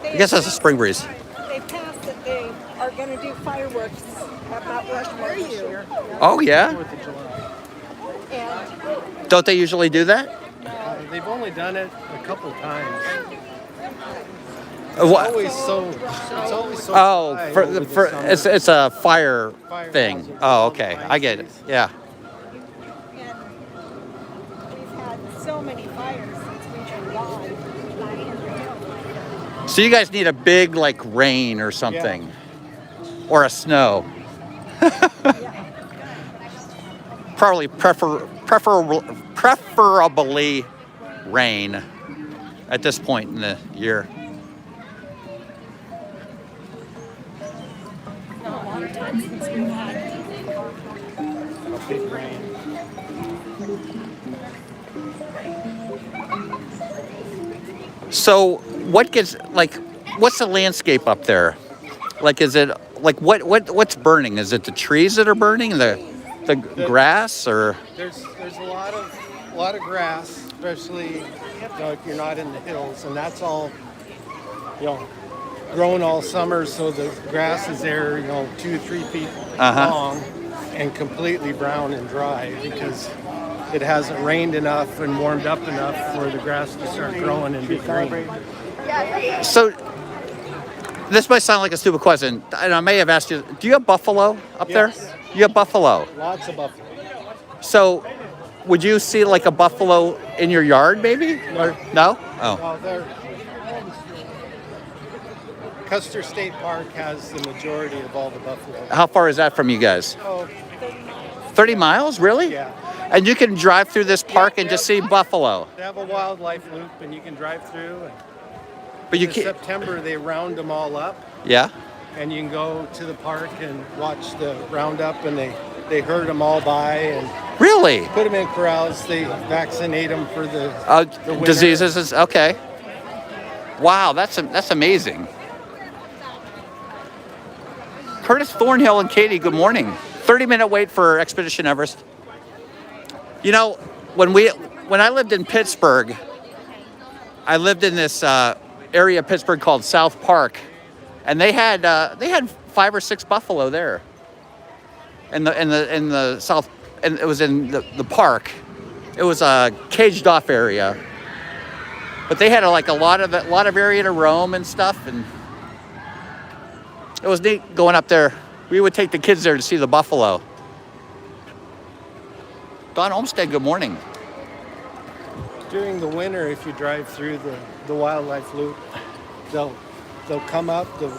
I guess that's a spring breeze. They passed that they are going to do fireworks at Mount Rushmore this year. Oh, yeah? 4th of July. And Don't they usually do that? They've only done it a couple times. What? It's always so Oh, dry for over the for summer. it's a fire Fire thing. hazard. Oh, okay, I get it. Yeah. and we've had so many fires since we've been gone. So you guys need a big like rain or something, or a snow. Probably preferably rain at this point in the year. A lot of times since we've had A big rain. So what gets like? What's the landscape up there? Like, is it like what's burning? Is it the trees that are burning? The grass or? There's a lot of grass, especially if you're not in the hills, and that's all grown all summer, so the grass is there 2-3 feet long and completely brown and dry because it hasn't rained enough and warmed up enough for the grass to start growing and be green. So this might sound like a stupid question, and I may have asked you. Do you have buffalo up there? You have buffalo. Lots of buffalo. So, would you see like a buffalo in your yard, maybe? No. Or, no? Oh. Well, Custer State Park has the majority of all the buffalo. How far is that from you guys? Oh, 30 miles, really? yeah. And you can drive through this park and just see buffalo. They have a wildlife loop, and you can drive through. And But you in can't. September, they round them all up, Yeah. and you can go to the park and watch the roundup, and they herd them all by and Really? put them in corrals. They vaccinate them for the winter. Diseases is okay. Wow, that's amazing. Curtis Thornhill and Katie, good morning. 30-minute wait for Expedition Everest. You know, when I lived in Pittsburgh, I lived in this area of Pittsburgh called South Park, and they had 5 or 6 buffalo there. In the south, and it was in the park. It was a caged off area, but they had a lot of area to roam and stuff, and it was neat going up there. We would take the kids there to see the buffalo. Don Olmsted, good morning. During the winter, if you drive through the wildlife loop, they'll come up the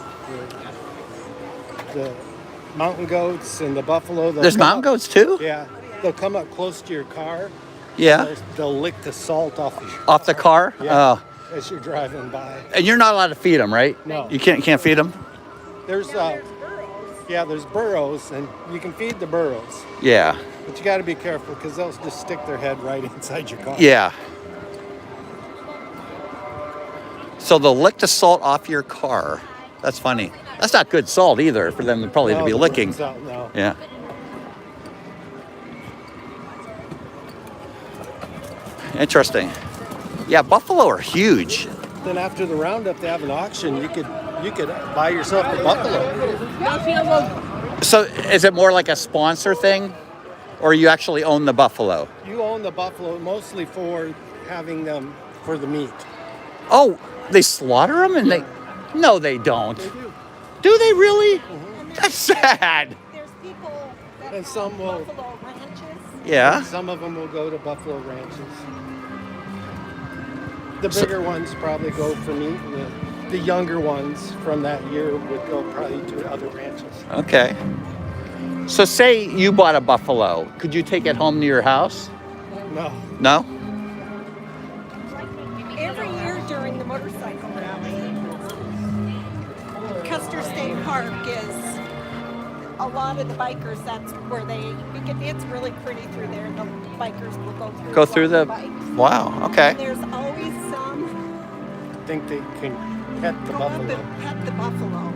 mountain goats and the buffalo. There's mountain goats too? Yeah, they'll come up close to your car. Yeah. They'll lick the salt off Off the car? Yeah, Oh. as you're driving by. And you're not allowed to feed them, right? No. You can't feed them? There's there's burrows, and you can feed the burrows, Yeah. but you got to be careful because they'll just stick their head right inside your car. Yeah. So they'll lick the salt off your car. That's funny. That's not good salt either for them to probably to be licking. No. Yeah. Interesting. Yeah, buffalo are huge. Then after the roundup, they have an auction. You could buy yourself a buffalo. So is it more like a sponsor thing, or you actually own the buffalo? You own the buffalo mostly for having them for the meat. Oh, they slaughter them and they? No, they don't. They do. Do they really? That's sad. There's people that And some have will. buffalo ranches. Yeah. Some of them will go to buffalo ranches. The bigger ones probably go for meat, and the younger ones from that year would go probably to other ranches. Okay. So say you bought a buffalo. Could you take it home to your house? No. No? Every year during the motorcycle rally, Custer State Park is a lot of the bikers. That's where it's really pretty through there. And the bikers will go through the bikes. Wow, okay. There's always some I think they can pet the go up buffalo. and pet the buffalo.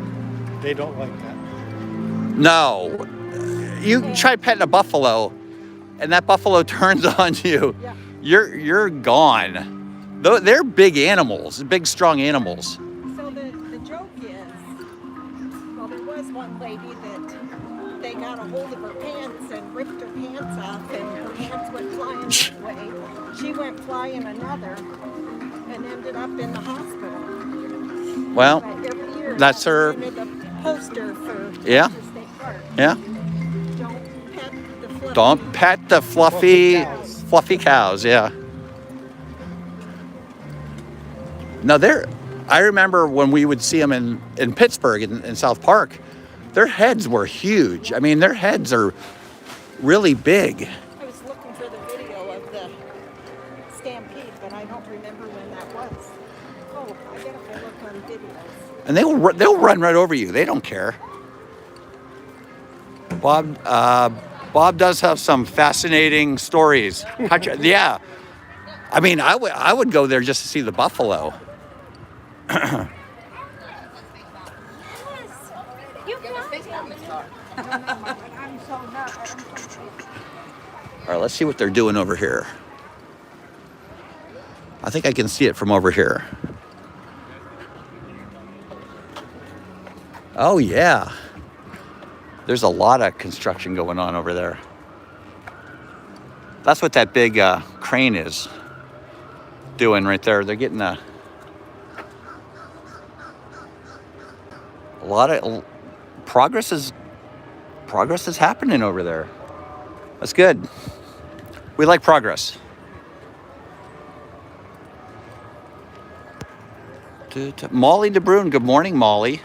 They don't like that. No. You try petting a buffalo and that buffalo turns on you. Yeah. You're gone. They're big animals, big strong animals. So the joke is, well, there was one lady that they got a hold of her pants and ripped her pants off, and her pants went flying one way. She went flying another, and ended up in the hospital. Well, But every year, that's her. kind of the poster for Yeah. Custer State Park. Yeah. Don't pet the fluffy. Don't pet the fluffy cows, yeah. No, I remember when we would see them in Pittsburgh, in South Park, their heads were huge. I mean, their heads are really big. I was looking for the video of the stampede, but I don't remember when that was. Oh, I bet if I look on videos. And they'll run right over you. They don't care. Bob does have some fascinating stories. Yeah. I mean, I would go there just to see the buffalo. All right, let's see what they're doing over here. I think I can see it from over here. Oh, yeah. There's a lot of construction going on over there. That's what that big crane is doing right there. They're getting a lot of progress is happening over there. That's good. We like progress. Molly DeBrune, good morning, Molly.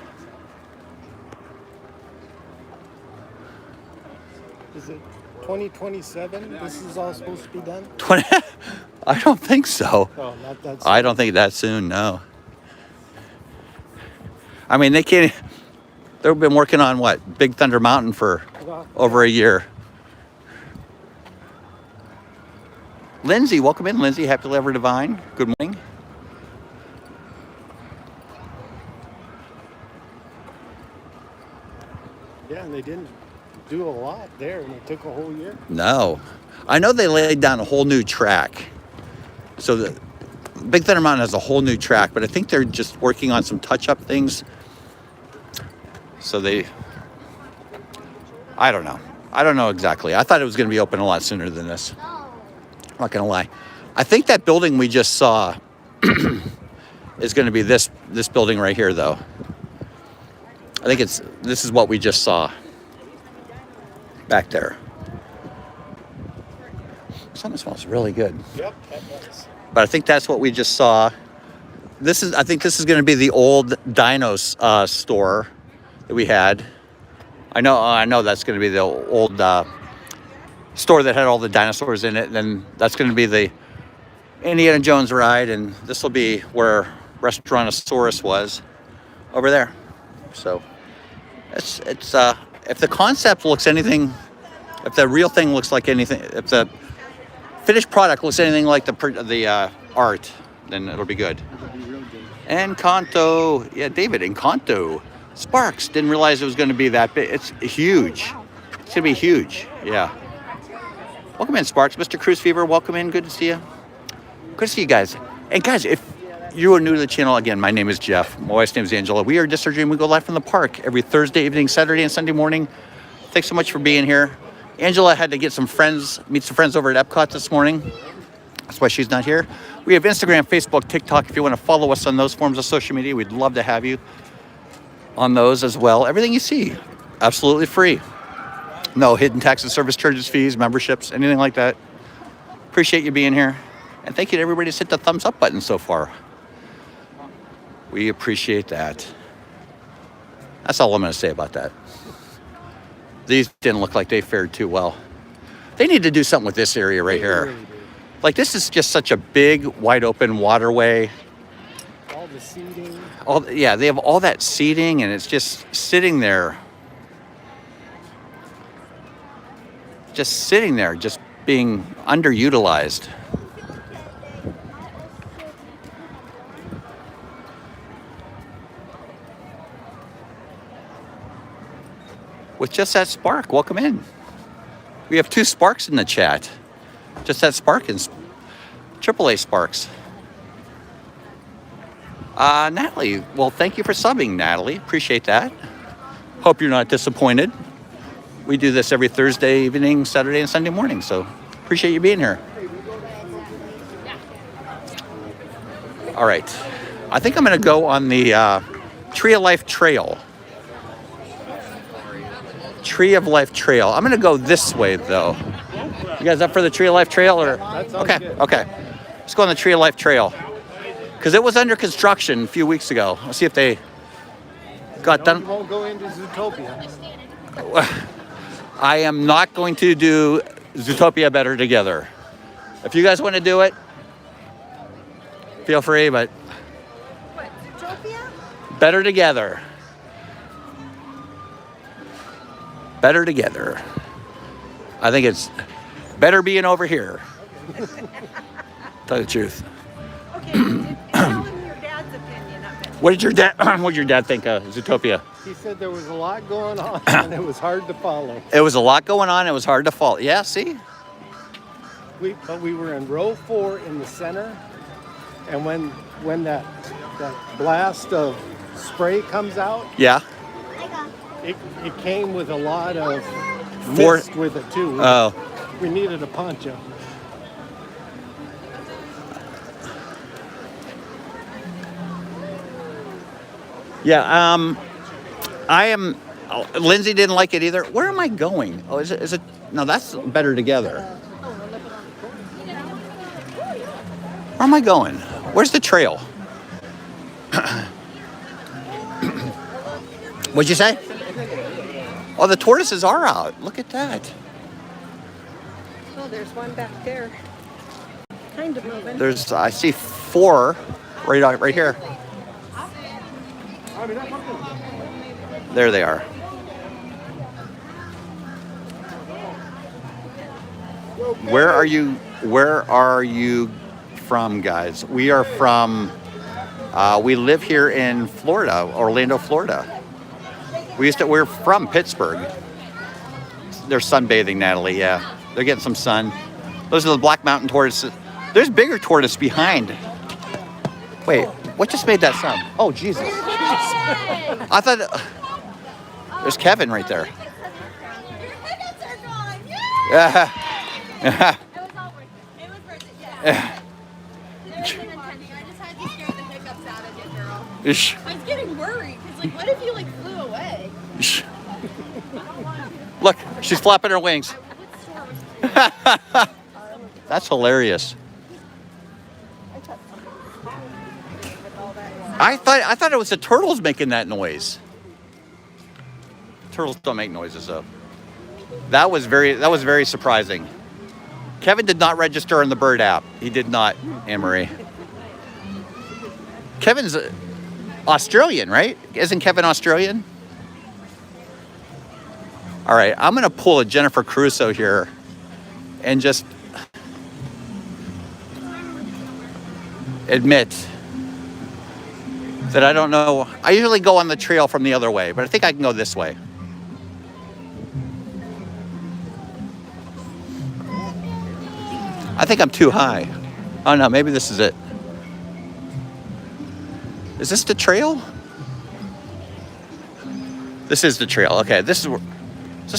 Is it 2027? This is all supposed to be done? I don't think so. Oh, not that soon. I don't think that soon, no. I mean, they've been working on what? Big Thunder Mountain for over a year. Lindsay, welcome in, Lindsay. Happy Ever Divine. Good morning. Yeah, and they didn't do a lot there, and it took a whole year. No. I know they laid down a whole new track. So the Big Thunder Mountain has a whole new track, but I think they're just working on some touch-up things. So I don't know. I don't know exactly. I thought it was going to be open a lot sooner than this. I'm not going to lie. I think that building we just saw is going to be this building right here, though. I think this is what we just saw back there. Something smells really good. Yep, that does. But I think that's what we just saw. I think this is going to be the old Dinos store that we had. I know that's going to be the old store that had all the dinosaurs in it. And then that's going to be the Indiana Jones ride, and this will be where Restaurantosaurus was over there. So it's if the concept looks anything, if the real thing looks like anything, if the finished product looks anything like the art, then it'll be good. Encanto, yeah, David, Encanto Sparks, didn't realize it was going to be that big. It's huge. It's going to be huge. Yeah. Welcome in, Sparks. Mr. Cruise Fever, welcome in. Good to see you. Good to see you guys. And guys, if you are new to the channel, again, my name is Jeff. My wife's name is Angela. We are Just Our Dream. We go live from the park every Thursday evening, Saturday, and Sunday morning. Thanks so much for being here. Angela had to get some friends, meet some friends over at Epcot this morning. That's why she's not here. We have Instagram, Facebook, TikTok. If you want to follow us on those forms of social media, we'd love to have you on those as well. Everything you see, absolutely free. No hidden taxes, service charges, fees, memberships, anything like that. Appreciate you being here. And thank you to everybody who's hit the thumbs up button so far. We appreciate that. That's all I'm going to say about that. These didn't look like they fared too well. They need to do something with this area right here. Like, this is just such a big, wide open waterway. All the seating. Yeah, they have all that seating, and it's just sitting there. Just being underutilized. With Just That Spark, welcome in. We have 2 Sparks in the chat. Just That Spark and AAA Sparks. Natalie, well, thank you for subbing, Natalie. Appreciate that. Hope you're not disappointed. We do this every Thursday evening, Saturday, and Sunday morning, so appreciate you being here. All right. I think I'm going to go on the Tree of Life Trail. Tree of Life Trail. I'm going to go this way, though. You guys up for the Tree of Life Trail? Or okay. Let's go on the Tree of Life Trail. Because it was under construction a few weeks ago. Let's see if they got done. You won't go into Zootopia. I am not going to do Zootopia Better Together. If you guys want to do it, feel free, but... What, Zootopia? Better Together. Better Together. I think it's better being over here. Tell you the truth. Okay, tell him your dad's opinion of it. What did your dad think of Zootopia? He said there was a lot going on and it was hard to follow. It was a lot going on. It was hard to follow. Yeah, see? But we were in row 4 in the center, and when that blast of spray comes out, yeah, it came with a lot of mist with it too. Oh. We needed a poncho. Yeah, Lindsay didn't like it either. Where am I going? Oh, is it? No, that's Better Together. Where am I going? Where's the trail? What'd you say? Oh, the tortoises are out. Look at that. Oh, there's one back there. Kind of moving. I see 4 right here. There they are. Where are you from, guys? We are from, we live here in Florida, Orlando, Florida. We're from Pittsburgh. They're sunbathing, Natalie, yeah. They're getting some sun. Those are the Black Mountain tortoises. There's bigger tortoise behind. Wait, what just made that sound? Oh, Jesus. I thought, there's Kevin right there. Yeah. It was worth it, yeah. There was an intention. I just had to scare the hiccups out of you, girl. I was getting worried, because, what if you, flew away? Look, she's flapping her wings. That's hilarious. I thought it was the turtles making that noise. Turtles don't make noises, though. That was very surprising. Kevin did not register on the bird app. He did not, Anne-Marie. Kevin's Australian, right? Isn't Kevin Australian? All right, I'm going to pull a Jennifer Crusoe here and just admit that I don't know. I usually go on the trail from the other way, but I think I can go this way. I think I'm too high. Oh no, maybe this is it. Is this the trail? This is the trail. Okay, is this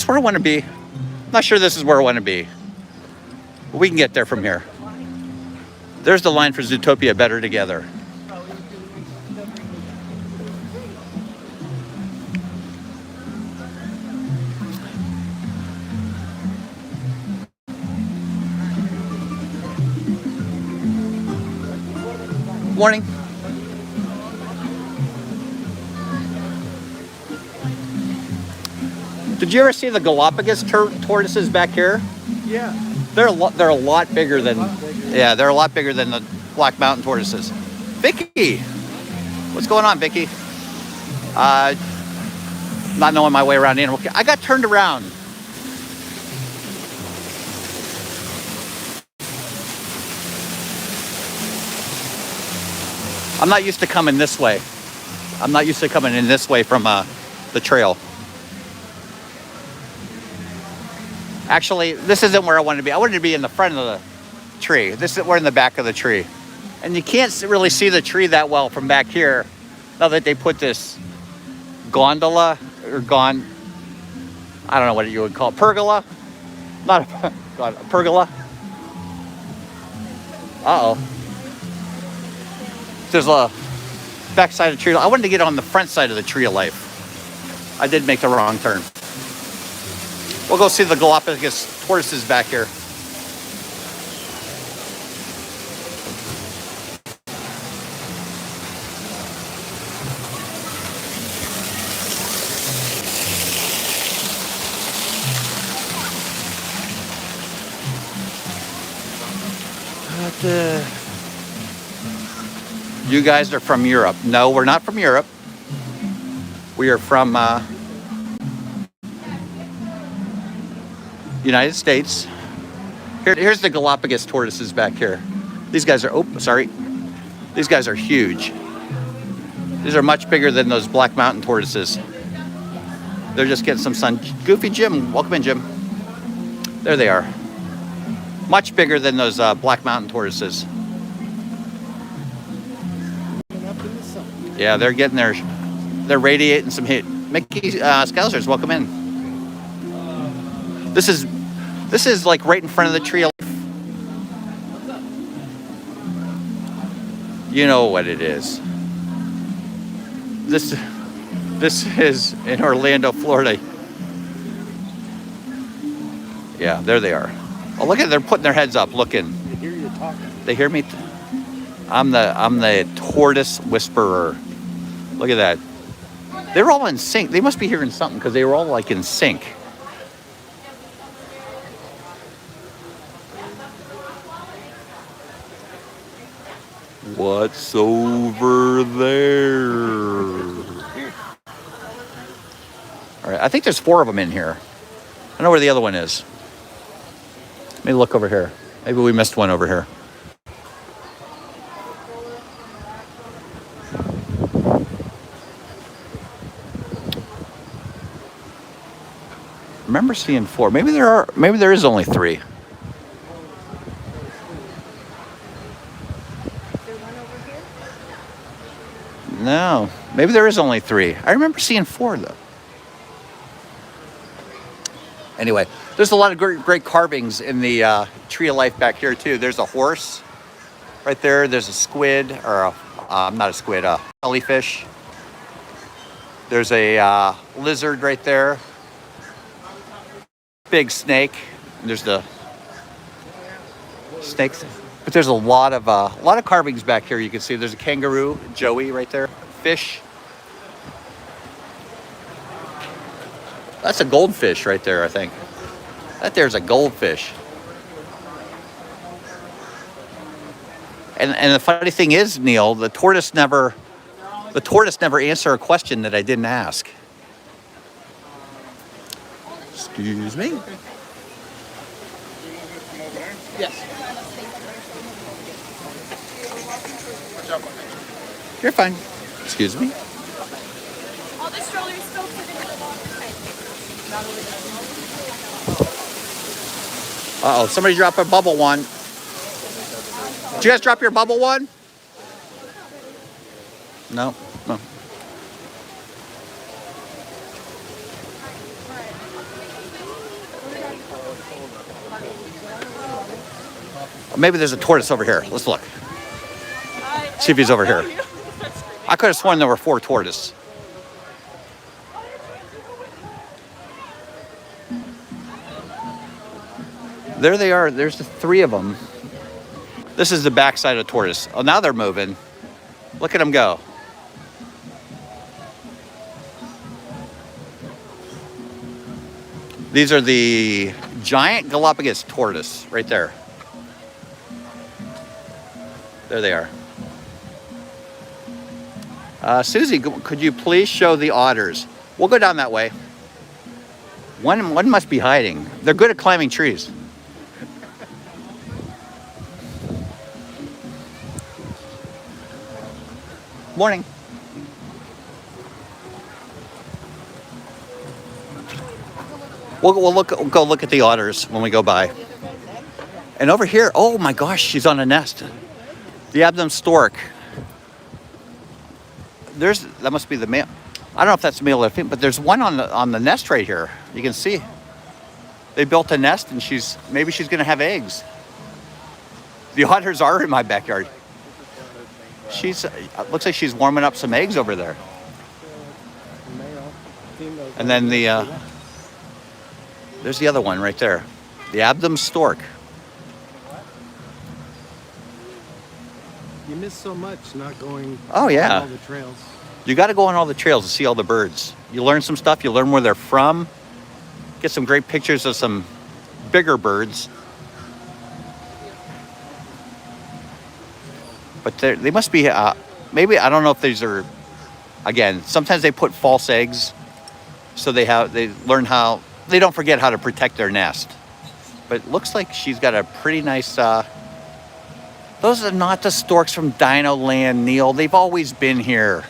where I want to be? I'm not sure this is where I want to be. But we can get there from here. There's the line for Zootopia, Better Together. Morning. Did you ever see the Galapagos tortoises back here? Yeah. They're a lot bigger than yeah, they're a lot bigger than the Black Mountain tortoises. Vicky, what's going on, Vicky? Not knowing my way around animal care. I got turned around. I'm not used to coming this way. I'm not used to coming in this way from the trail. Actually, this isn't where I wanted to be. I wanted to be in the front of the tree. We're in the back of the tree. And you can't really see the tree that well from back here now that they put this gondola or I don't know what you would call it. Pergola? Not a pergola. Uh-oh. There's a back side of the tree. I wanted to get on the front side of the tree of life. I did make the wrong turn. We'll go see the Galapagos tortoises back here. You guys are from Europe. No, we're not from Europe. We are from United States. Here's the Galapagos tortoises back here. These guys are, these guys are huge. These are much bigger than those Black Mountain tortoises. They're just getting some sun. Goofy Jim, welcome in, Jim. There they are. Much bigger than those Black Mountain tortoises. Yeah, they're getting they're radiating some heat. Mickey Scousers, welcome in. This is like right in front of the tree of life. You know what it is. This is in Orlando, Florida. Yeah, there they are. Oh, look at it, they're putting their heads up, looking. They hear you talking. They hear me. I'm the tortoise whisperer. Look at that. They're all in sync. They must be hearing something because they were all like in sync. What's over there? All right, I think there's 4 of them in here. I know where the other one is. Let me look over here. Maybe we missed one over here. I remember seeing 4. Maybe there is only 3. No, maybe there is only 3. I remember seeing 4 though. Anyway, there's a lot of great carvings in the tree of life back here too. There's a horse right there. There's a squid, or not a squid, a jellyfish. There's a lizard right there. Big snake. And there's the snakes. But there's a lot of carvings back here. You can see there's a kangaroo, Joey right there. Fish. That's a goldfish right there, I think. That there's a goldfish. And the funny thing is, Neil, the tortoise never answered a question that I didn't ask. Excuse me. Yes. You're fine. Excuse me? All the strollers still fit into the locker type. Not over there. Uh-oh, somebody dropped a bubble one. Did you guys drop your bubble one? No, no. Maybe there's a tortoise over here. Let's look. See if he's over here. I could have sworn there were 4 tortoises. There they are. There's the 3 of them. This is the backside of tortoise. Oh, now they're moving. Look at them go. These are the giant Galapagos tortoise right there. There they are. Susie, could you please show the otters? We'll go down that way. One must be hiding. They're good at climbing trees. Morning. We'll go look at the otters when we go by. And over here, oh my gosh, she's on a nest. The abdomen stork. That must be the male. I don't know if that's male or female, but there's one on the nest right here. You can see. They built a nest, and maybe she's gonna have eggs. The otters are in my backyard. Looks like she's warming up some eggs over there. And then there's the other one right there. The abdomen stork. You miss so much not going Oh, yeah. on all the trails. You got to go on all the trails to see all the birds. You learn some stuff. You learn where they're from. Get some great pictures of some bigger birds. But they must be, maybe, I don't know if these are, again, sometimes they put false eggs. So they learn how, they don't forget how to protect their nest. But it looks like she's got a pretty nice, those are not the storks from Dino Land, Neil. They've always been here.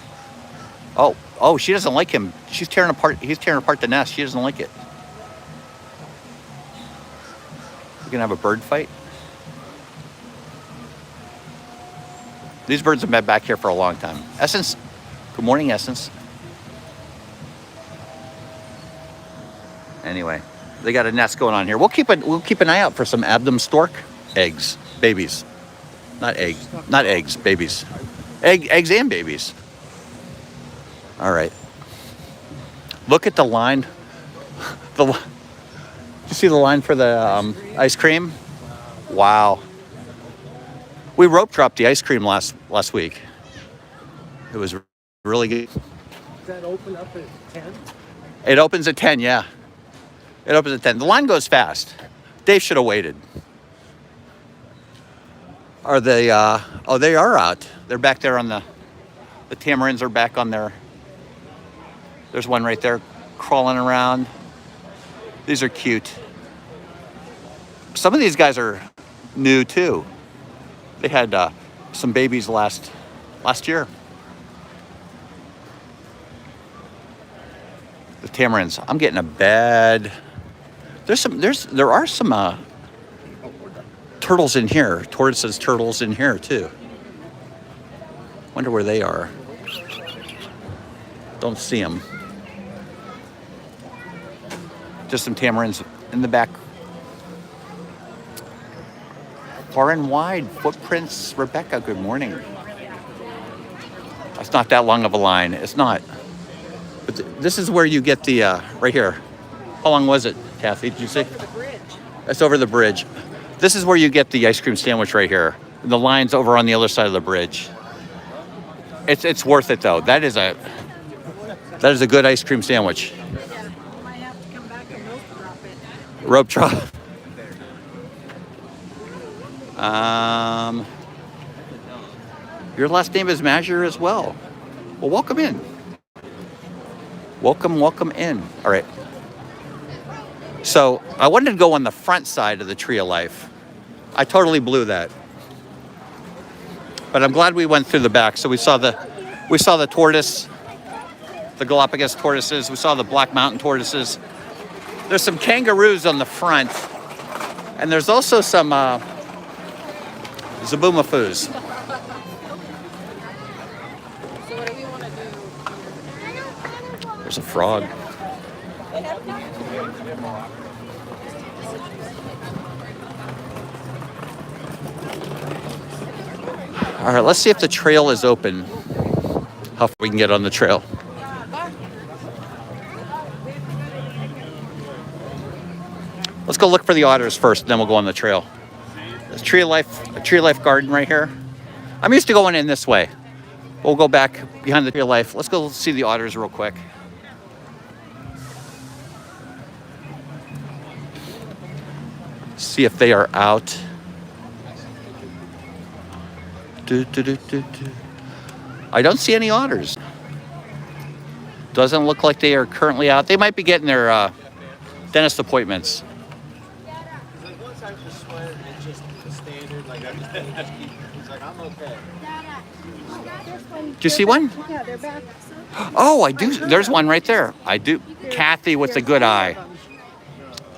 Oh, she doesn't like him. He's tearing apart the nest. She doesn't like it. We're gonna have a bird fight. These birds have been back here for a long time. Essence, good morning, Essence. Anyway, they got a nest going on here. We'll keep an eye out for some abdomen stork eggs, babies. Not eggs, babies. Eggs and babies. All right. Look at the line. Did you see the line for the ice cream? Wow. We rope dropped the ice cream last week. It was really good. Does that open up at 10? It opens at 10, yeah. It opens at 10. The line goes fast. Dave should have waited. Are they, they are out. They're back there on the tamarins are back on their, there's one right there crawling around. These are cute. Some of these guys are new too. They had some babies last year. The tamarins. I'm getting a bad. There are some turtles in here. Tortoises, turtles in here too. Wonder where they are. Don't see them. Just some tamarins in the back. Far and wide footprints. Rebecca, good morning. It's not that long of a line. It's not. But this is where you get the, right here. How long was it, Kathy? Did you say? Over the bridge. It's over the bridge. This is where you get the ice cream sandwich right here. The line's over on the other side of the bridge. It's worth it though. That is a good ice cream sandwich. Yeah, you might have to come back and rope drop it. Rope drop. Your last name is Mazur as well. Well, welcome in. Welcome in. All right. So I wanted to go on the front side of the Tree of Life. I totally blew that. But I'm glad we went through the back. So we saw the We saw the tortoise, the Galapagos tortoises. We saw the Black Mountain tortoises. There's some kangaroos on the front, and there's also some zaboomaffoos. So what do we want to do? There's a frog. All right, let's see if the trail is open. How far we can get on the trail. Let's go look for the otters first, and then we'll go on the trail. There's a tree of life garden right here. I'm used to going in this way. We'll go back behind the tree of life. Let's go see the otters real quick. See if they are out. I don't see any otters. Doesn't look like they are currently out. They might be getting their dentist appointments. Do you see one? Yeah, they're back. Oh, I do. There's one right there. I do. Kathy with the good eye.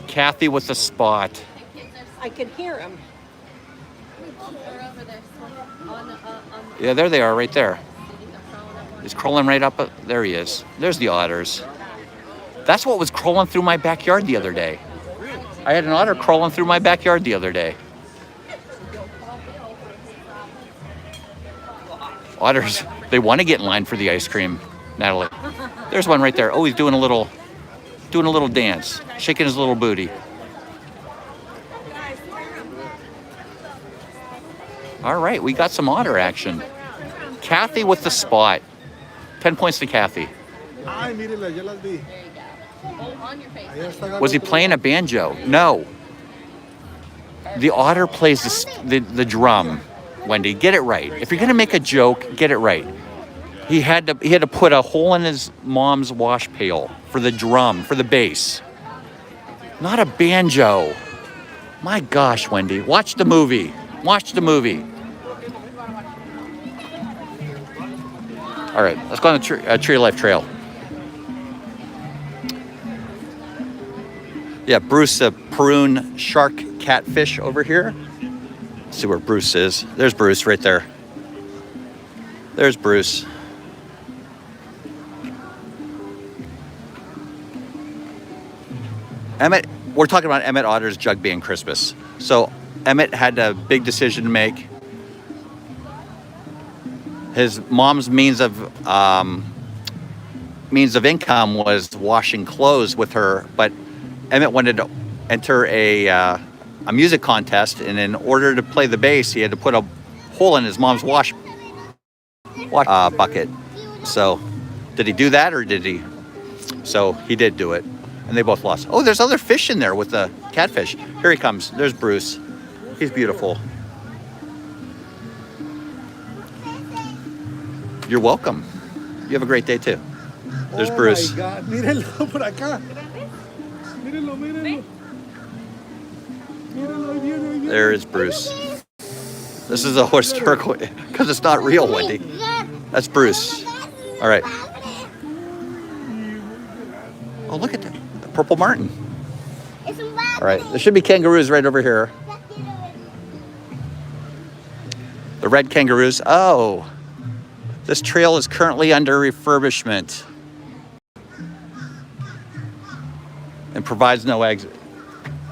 Kathy with the spot. I can hear them. Yeah, there they are right there. He's crawling right up. There he is. There's the otters. That's what was crawling through my backyard the other day. I had an otter crawling through my backyard the other day. Otters, they want to get in line for the ice cream, Natalie. There's one right there. Oh, he's doing a little dance, shaking his little booty. All right, we got some otter action. Kathy with the spot. 10 points to Kathy. Was he playing a banjo? No. The otter plays the drum. Wendy, get it right. If you're gonna make a joke, get it right. He had to put a hole in his mom's wash pail for the drum, for the bass. Not a banjo. My gosh, Wendy, watch the movie. Watch the movie. All right, let's go on the Tree of Life Trail. Yeah, Bruce, a Peroon shark catfish over here. Let's see where Bruce is. There's Bruce right there. There's Bruce. Emmett, we're talking about Emmett Otter's jug being Christmas. So Emmett had a big decision to make. His mom's means of income was washing clothes with her, but Emmett wanted to enter a music contest, and in order to play the bass, he had to put a hole in his mom's wash bucket. So, did he do that, or did he? So he did do it, and they both lost. Oh, there's other fish in there with the catfish. Here he comes. There's Bruce. He's beautiful. You're welcome. You have a great day too. There's Bruce. Oh my God, mírenlo por acá. Mírenlo, mírenlo. There is Bruce. This is a historical, because it's not real, Wendy. That's Bruce. All right. Oh, look at that. The purple martin. All right. There should be kangaroos right over here. The red kangaroos. Oh. This trail is currently under refurbishment and provides no exit.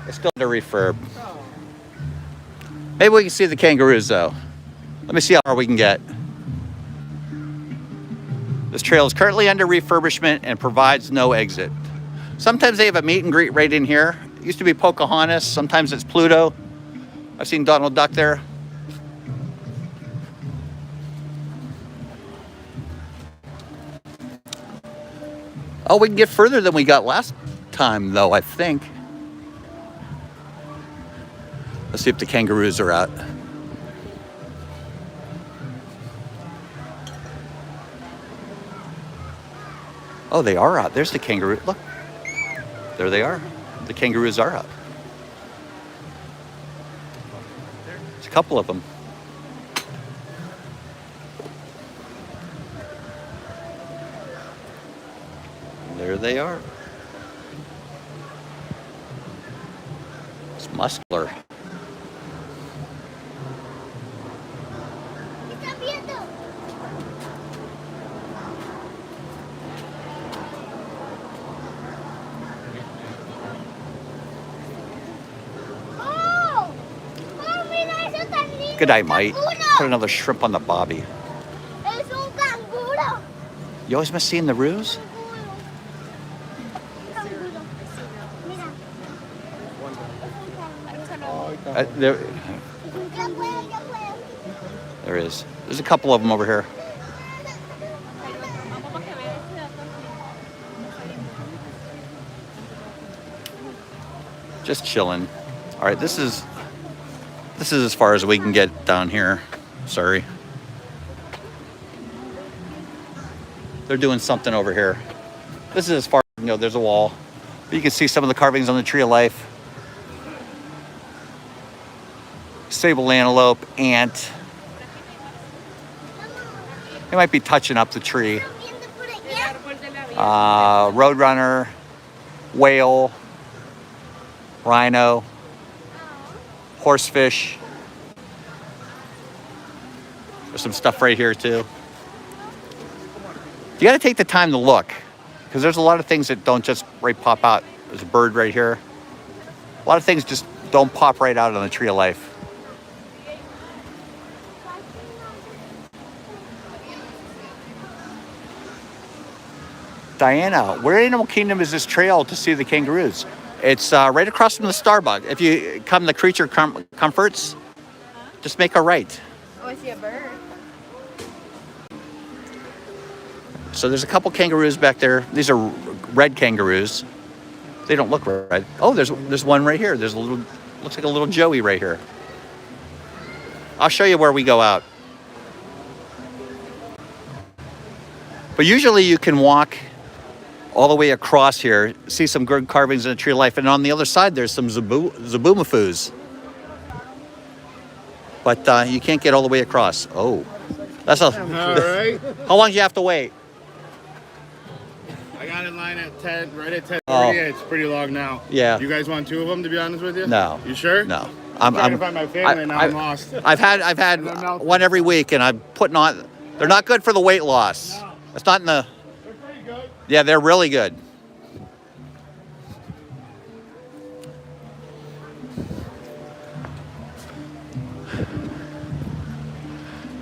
It's still under refurb. Maybe we can see the kangaroos though. Let me see how far we can get. This trail is currently under refurbishment and provides no exit. Sometimes they have a meet and greet right in here. It used to be Pocahontas. Sometimes it's Pluto. I've seen Donald Duck there. Oh, we can get further than we got last time, though, I think. Let's see if the kangaroos are out. Oh, they are out. There's the kangaroo. Look. There they are. The kangaroos are out. There's a couple of them. There they are. It's muscular. Good night, mate. Put another shrimp on the bobby. You always miss seeing the roos? There is. There's a couple of them over here. Just chilling. All right, this is as far as we can get down here. Sorry. They're doing something over here. This is as far as you know. There's a wall. But you can see some of the carvings on the Tree of Life. Sable antelope, ant. They might be touching up the tree. Roadrunner, whale, rhino, horsefish. There's some stuff right here too. You got to take the time to look, because there's a lot of things that don't just right pop out. There's a bird right here. A lot of things just don't pop right out on the Tree of Life. Diana, where in Animal Kingdom is this trail to see the kangaroos? It's right across from the Starbucks. If you come to Creature Comforts, just make a right. Oh, I see a bird. So there's a couple kangaroos back there. These are red kangaroos. They don't look red. Oh, there's one right here. There's a little, looks like a little Joey right here. I'll show you where we go out. But usually you can walk all the way across here, see some good carvings in the Tree of Life, and on the other side there's some Zabumafus. But you can't get all the way across. Oh, that's all right. How long do you have to wait? I got in line at 10, right at 10:30. Oh. It's pretty long now. Yeah. You guys want two of them, to be honest with you? No. You sure? No. I'm trying to find my family, and now I'm lost. I've had one every week, and I'm putting on. They're not good for the weight loss. No. It's not in the. They're pretty good. Yeah, they're really good.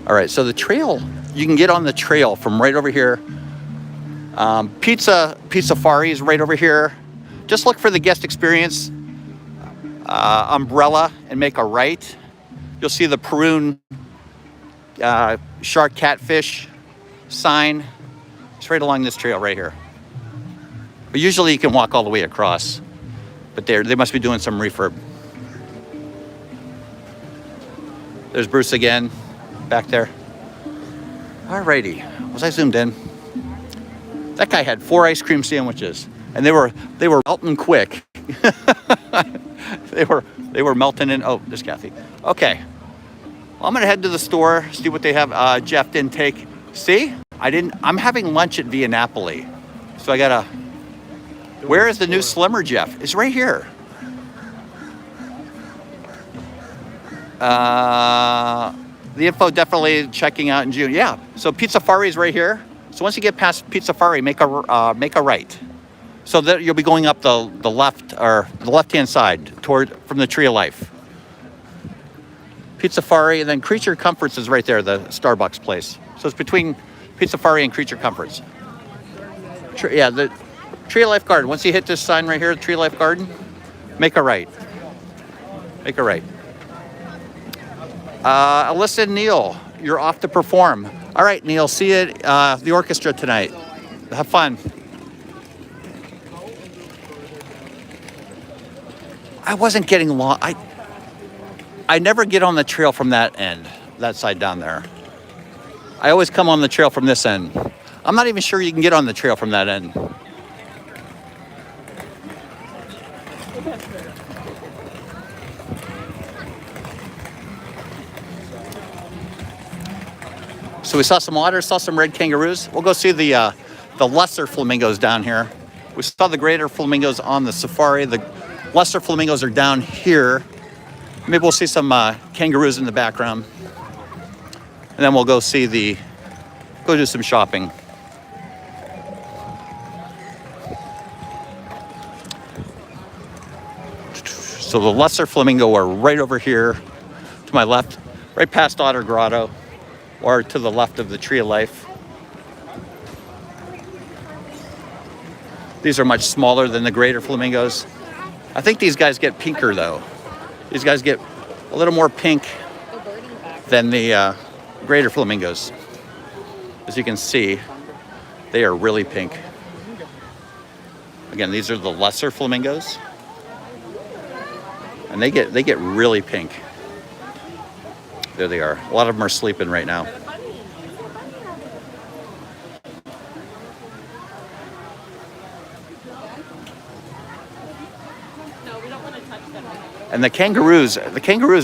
All right, so the trail, you can get on the trail from right over here. Pizza Safari is right over here. Just look for the guest experience umbrella and make a right. You'll see the Peroon shark catfish sign. It's right along this trail right here. But usually you can walk all the way across. But they must be doing some refurb. There's Bruce again, back there. Alrighty, was I zoomed in? That guy had 4 ice cream sandwiches, and they were melting quick. they were melting in. Oh, there's Kathy. Okay, well, I'm gonna head to the store, see what they have. Jeff didn't take. See, I'm having lunch at Via Napoli, so I gotta. Where is the new Slimmer Jeff? It's right here. The info definitely checking out in June. Yeah, so Pizza Safari is right here. So once you get past Pizza Safari, make a right. So that you'll be going up the left or the left-hand side from the Tree of Life. Pizza Safari, and then Creature Comforts is right there, the Starbucks place. So it's between Pizza Safari and Creature Comforts. The Tree of Life Garden. Once you hit this sign right here, the Tree of Life Garden, make a right. Make a right. Alyssa and Neil, you're off to perform. All right, Neil, see you at the orchestra tonight. Have fun. I wasn't getting long. I never get on the trail from that end, that side down there. I always come on the trail from this end. I'm not even sure you can get on the trail from that end. So we saw some otters, saw some red kangaroos. We'll go see the lesser flamingos down here. We saw the greater flamingos on the safari. The lesser flamingos are down here. Maybe we'll see some kangaroos in the background. And then we'll go go do some shopping. So the lesser flamingo are right over here to my left, right past Otter Grotto, or to the left of the Tree of Life. These are much smaller than the greater flamingos. I think these guys get pinker though. These guys get a little more pink than the greater flamingos. As you can see, they are really pink. Again, these are the lesser flamingos. And they get really pink. There they are. A lot of them are sleeping right now. And the kangaroos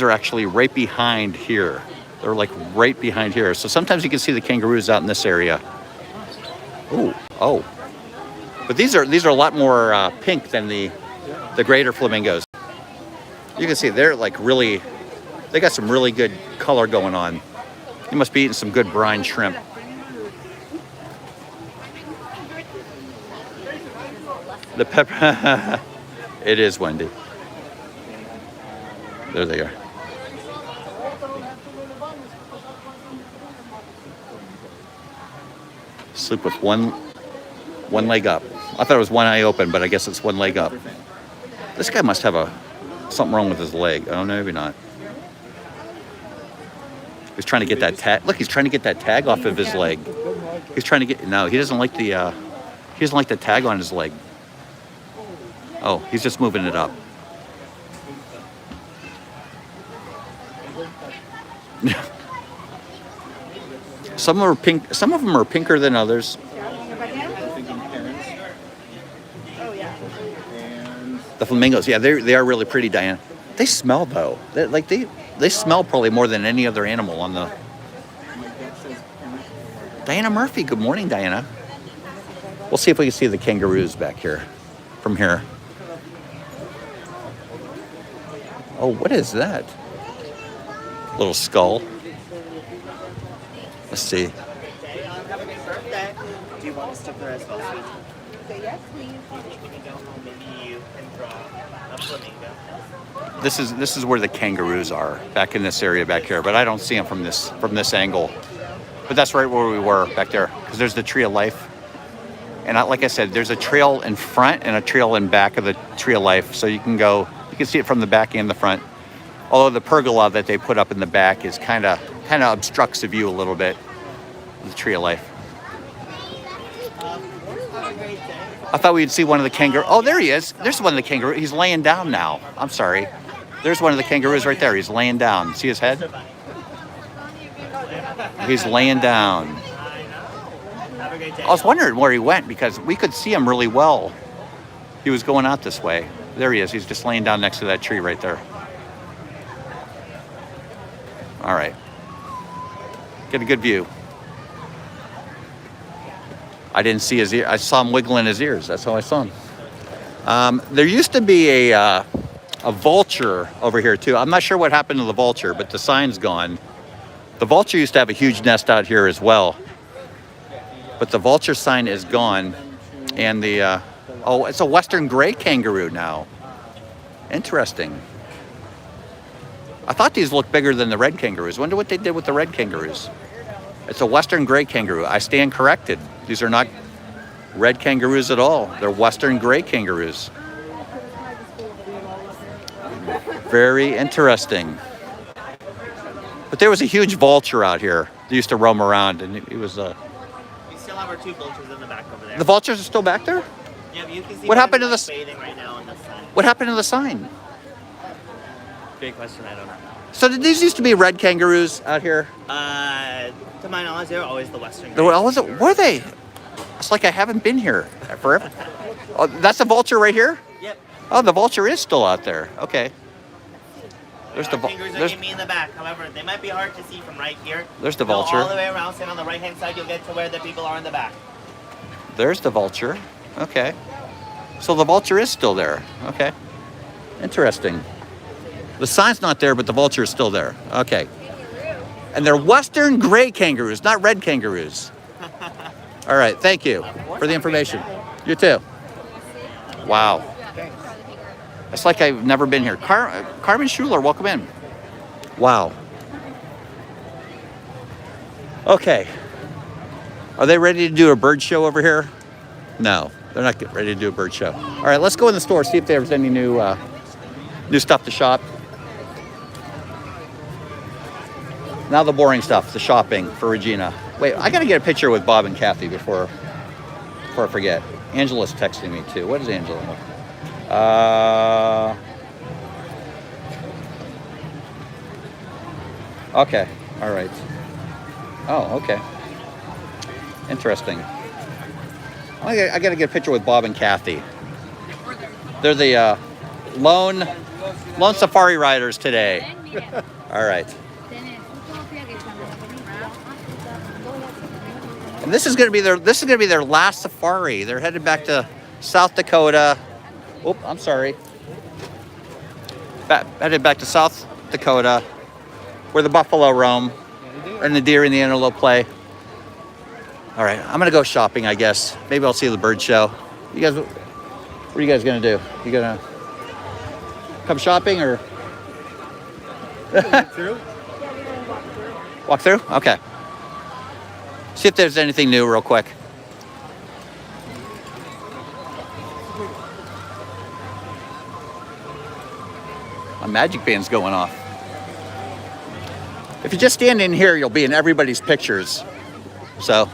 are actually right behind here. They're like right behind here. So sometimes you can see the kangaroos out in this area. Oh. But these are a lot more pink than the greater flamingos. You can see they're like really, they got some really good color going on. You must be eating some good brine shrimp. The pepper, it is Wendy. There they are. Sleep with one leg up. I thought it was one eye open, but I guess it's one leg up. This guy must have something wrong with his leg. Oh, no, maybe not. He's trying to get that tag. Look, he's trying to get that tag off of his leg. He's trying to get. No, he doesn't like the tag on his leg. Oh, he's just moving it up. Some are pink. Some of them are pinker than others. The flamingos, yeah, they are really pretty, Diana. They smell though. They smell probably more than any other animal on the. Diana Murphy, good morning, Diana. We'll see if we can see the kangaroos back here, from here. Oh, what is that? Little skull. Let's see. Have a good birthday. Do you want us to press well? Say yes, please. Maybe you can draw a flamingo. This is where the kangaroos are, back in this area back here, but I don't see them from this angle. But that's right where we were back there, because there's the Tree of Life. And like I said, there's a trail in front and a trail in back of the Tree of Life, so you can see it from the back and the front. Although the pergola that they put up in the back is kind of obstructs the view a little bit of the Tree of Life. I thought we'd see one of the kangaroos. Oh, there he is. There's one of the kangaroos. He's laying down now. I'm sorry. There's one of the kangaroos right there. He's laying down. See his head? He's laying down. I was wondering where he went because we could see him really well. He was going out this way. There he is. He's just laying down next to that tree right there. All right. Get a good view. I didn't see his ear. I saw him wiggling his ears. That's how I saw him. There used to be a vulture over here too. I'm not sure what happened to the vulture, but the sign's gone. The vulture used to have a huge nest out here as well, but the vulture sign is gone. And it's a western gray kangaroo now. Interesting. I thought these looked bigger than the red kangaroos. Wonder what they did with the red kangaroos. It's a western gray kangaroo. I stand corrected. These are not red kangaroos at all. They're western gray kangaroos. Very interesting. But there was a huge vulture out here. They used to roam around, and it was We still have our two vultures in the back over there. The vultures are still back there? Yeah, but you can see What happened to the bathing right now in the sun. What happened to the sign? Great question. I don't know. So did these used to be red kangaroos out here? To my knowledge, they're always the western. Were they? It's like I haven't been here forever. Oh, that's a vulture right here? Yep. Oh, the vulture is still out there. Okay. There's the kangaroos are gonna be in the back. However, they might be hard to see from right here. There's the Go vulture. all the way around, and on the right-hand side, you'll get to where the people are in the back. There's the vulture. Okay. So the vulture is still there. Okay. Interesting. The sign's not there, but the vulture is still there. Okay. And they're western gray kangaroos, not red kangaroos. All right. Thank you for the information. You too. Wow. It's like I've never been here. Carmen Schuler, welcome in. Wow. Okay. Are they ready to do a bird show over here? No, they're not ready to do a bird show. All right, let's go in the store, see if there's any new stuff to shop. Now the boring stuff, the shopping for Regina. Wait, I gotta get a picture with Bob and Kathy before I forget. Angela's texting me too. What is Angela? Okay, all right. Oh, okay. Interesting. I gotta get a picture with Bob and Kathy. They're the lone safari riders today. All right. And this is gonna be their last safari. They're headed back to South Dakota. Oh, I'm sorry. Headed back to South Dakota, where the buffalo roam and the deer and the antelope play. All right, I'm gonna go shopping, I guess. Maybe I'll see the bird show. You guys, what are you guys gonna do? You gonna come shopping or? Walk through? Okay. See if there's anything new real quick. A magic band's going off. If you just stand in here, you'll be in everybody's pictures. So.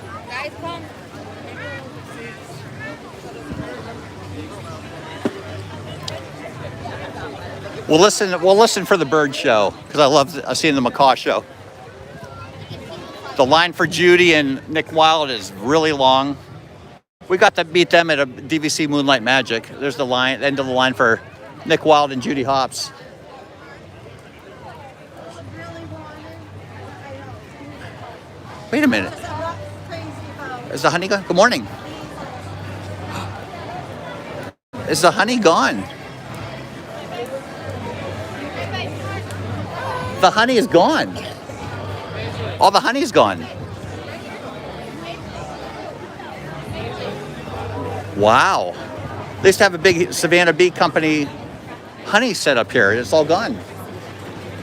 We'll listen for the bird show because I love seeing the macaw show. The line for Judy and Nick Wilde is really long. We got to meet them at a DVC Moonlight Magic. There's the line, end of the line for Nick Wilde and Judy Hopps. Wait a minute. Is the honey gone? Good morning. Is the honey gone? The honey is gone. All the honey's gone. Wow. They used to have a big Savannah Bee Company honey set up here. It's all gone.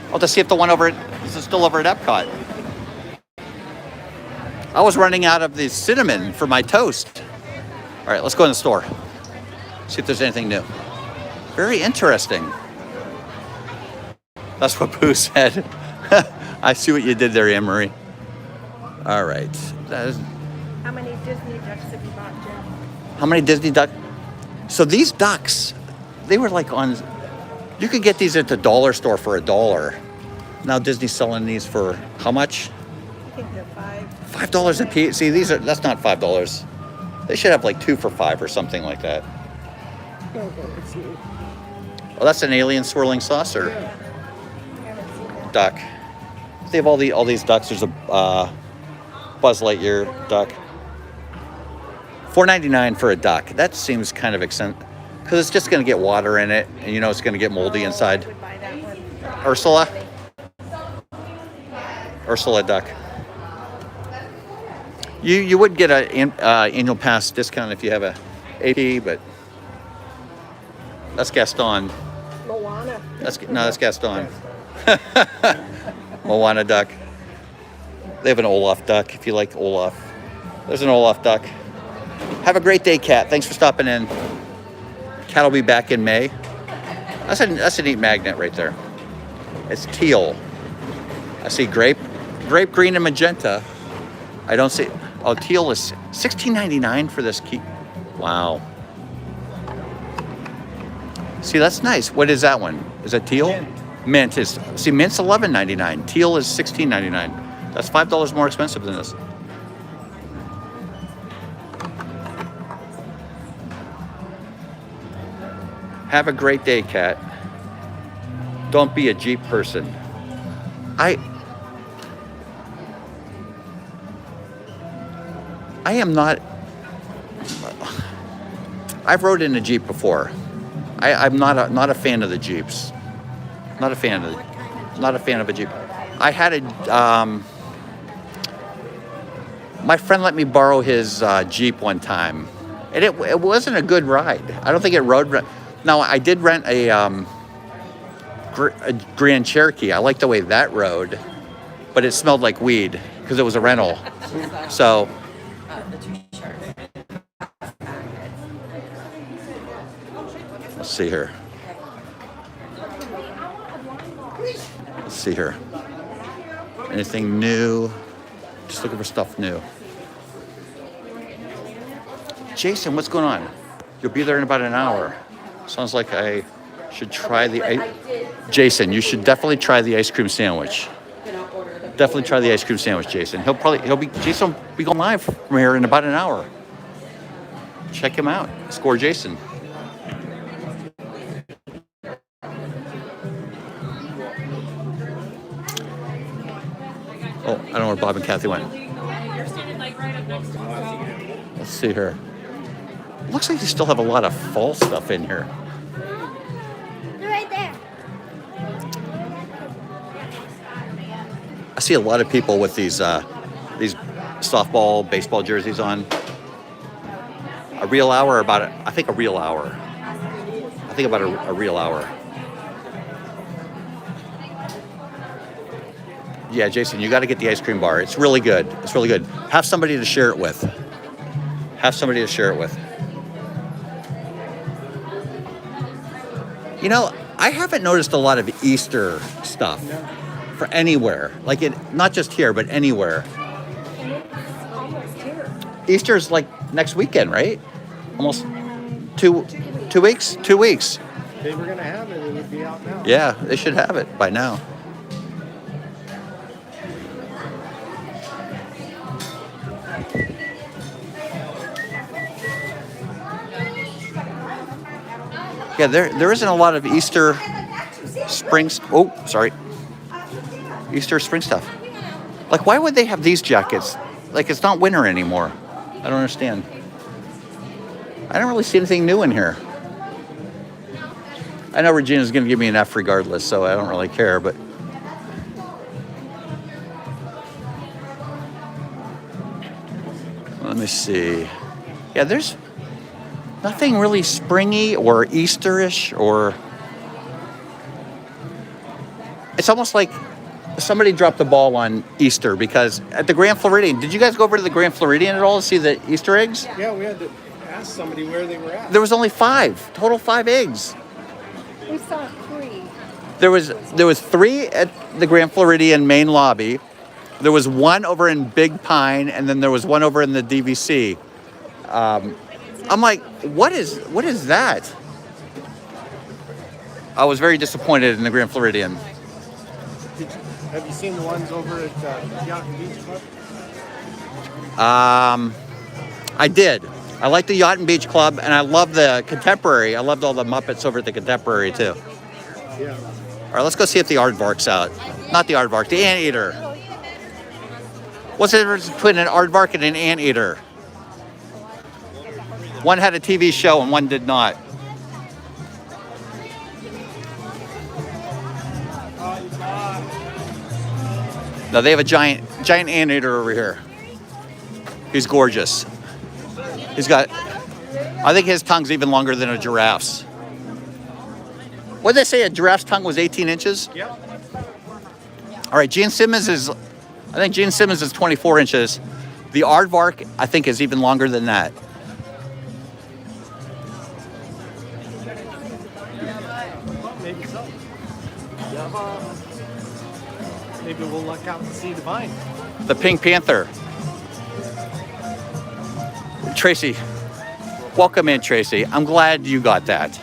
I'll have to see if the one over is still over at Epcot. I was running out of the cinnamon for my toast. All right, let's go in the store. See if there's anything new. Very interesting. That's what Pooh said. I see what you did there, Anne-Marie. All right. How many Disney ducks have you bought, Jim? How many Disney ducks? So these ducks, they were like on, you could get these at the dollar store for $1. Now Disney's selling these for how much? I think they're $5 a piece. See, that's not $5. They should have like 2 for $5 or something like that. Oh, that's an alien swirling saucer duck. They have all these ducks. There's a Buzz Lightyear duck. $4.99 for a duck. That seems kind of expensive because it's just going to get water in it, and you know it's going to get moldy inside. Ursula duck. You would get an annual pass discount if you have a AP, but that's Gaston. Moana. That's Gaston. Moana duck. They have an Olaf duck if you like Olaf. There's an Olaf duck. Have a great day, Kat. Thanks for stopping in. Kat will be back in May. That's a neat magnet right there. It's teal. I see grape, green, and magenta. I don't see. Oh, teal is $16.99 for this key. Wow. See, that's nice. What is that one? Is that teal? Mint is. See, mint's $11.99. Teal is $16.99. That's $5 more expensive than this. Have a great day, Kat. Don't be a Jeep person. I am not. I've rode in a Jeep before. I'm not a fan of the Jeeps. Not a fan of a Jeep. I had a my friend let me borrow his Jeep one time, and it wasn't a good ride. I don't think it rode. Now I did rent a Grand Cherokee. I liked the way that rode, but it smelled like weed because it was a rental. So. Let's see here. Let's see here. Anything new? Just looking for stuff new. Jason, what's going on? You'll be there in about an hour. Sounds like I should try Jason, you should definitely try the ice cream sandwich. Definitely try the ice cream sandwich, Jason. Jason will be going live from here in about an hour. Check him out. Score Jason. Oh, I don't know where Bob and Kathy went. Let's see here. Looks like they still have a lot of fall stuff in here. They're right there. I see a lot of people with these softball, baseball jerseys on. A real hour, I think a real hour. I think about a real hour. Yeah, Jason, you got to get the ice cream bar. It's really good. It's really good. Have somebody to share it with. You know, I haven't noticed a lot of Easter stuff for anywhere. Like not just here, but anywhere. Easter's like next weekend, right? Almost 2 weeks? 2 weeks. If they were going to have it, it would be out now. Yeah, they should have it by now. Yeah, there isn't a lot of Easter spring. Easter spring stuff. Like, why would they have these jackets? Like, it's not winter anymore. I don't understand. I don't really see anything new in here. I know Regina's going to give me an F regardless, so I don't really care, but. Let me see. Yeah, there's nothing really springy or Easterish or. It's almost like somebody dropped the ball on Easter because at the Grand Floridian, did you guys go over to the Grand Floridian at all to see the Easter eggs? Yeah, we had to ask somebody where they were at. There was only 5, total 5 eggs. We saw 3. There was 3 at the Grand Floridian main lobby. There was 1 over in Big Pine, and then there was 1 over in the DVC. I'm like, what is that? I was very disappointed in the Grand Floridian. Have you seen the ones over at Yacht and Beach Club? I did. I like the Yacht and Beach Club, and I love the Contemporary. I loved all the Muppets over at the Contemporary, too. Yeah. All right, let's go see if the aardvark's out. Not the aardvark, the anteater. What's the difference between an aardvark and an anteater? One had a TV show and one did not. No, they have a giant anteater over here. He's gorgeous. I think his tongue's even longer than a giraffe's. What did they say, a giraffe's tongue was 18 inches? Yep. All right, Gene Simmons is 24 inches. The aardvark, I think, is even longer than that. Maybe so. Maybe we'll luck out and see the vine. The Pink Panther. Tracy, welcome in, Tracy. I'm glad you got that.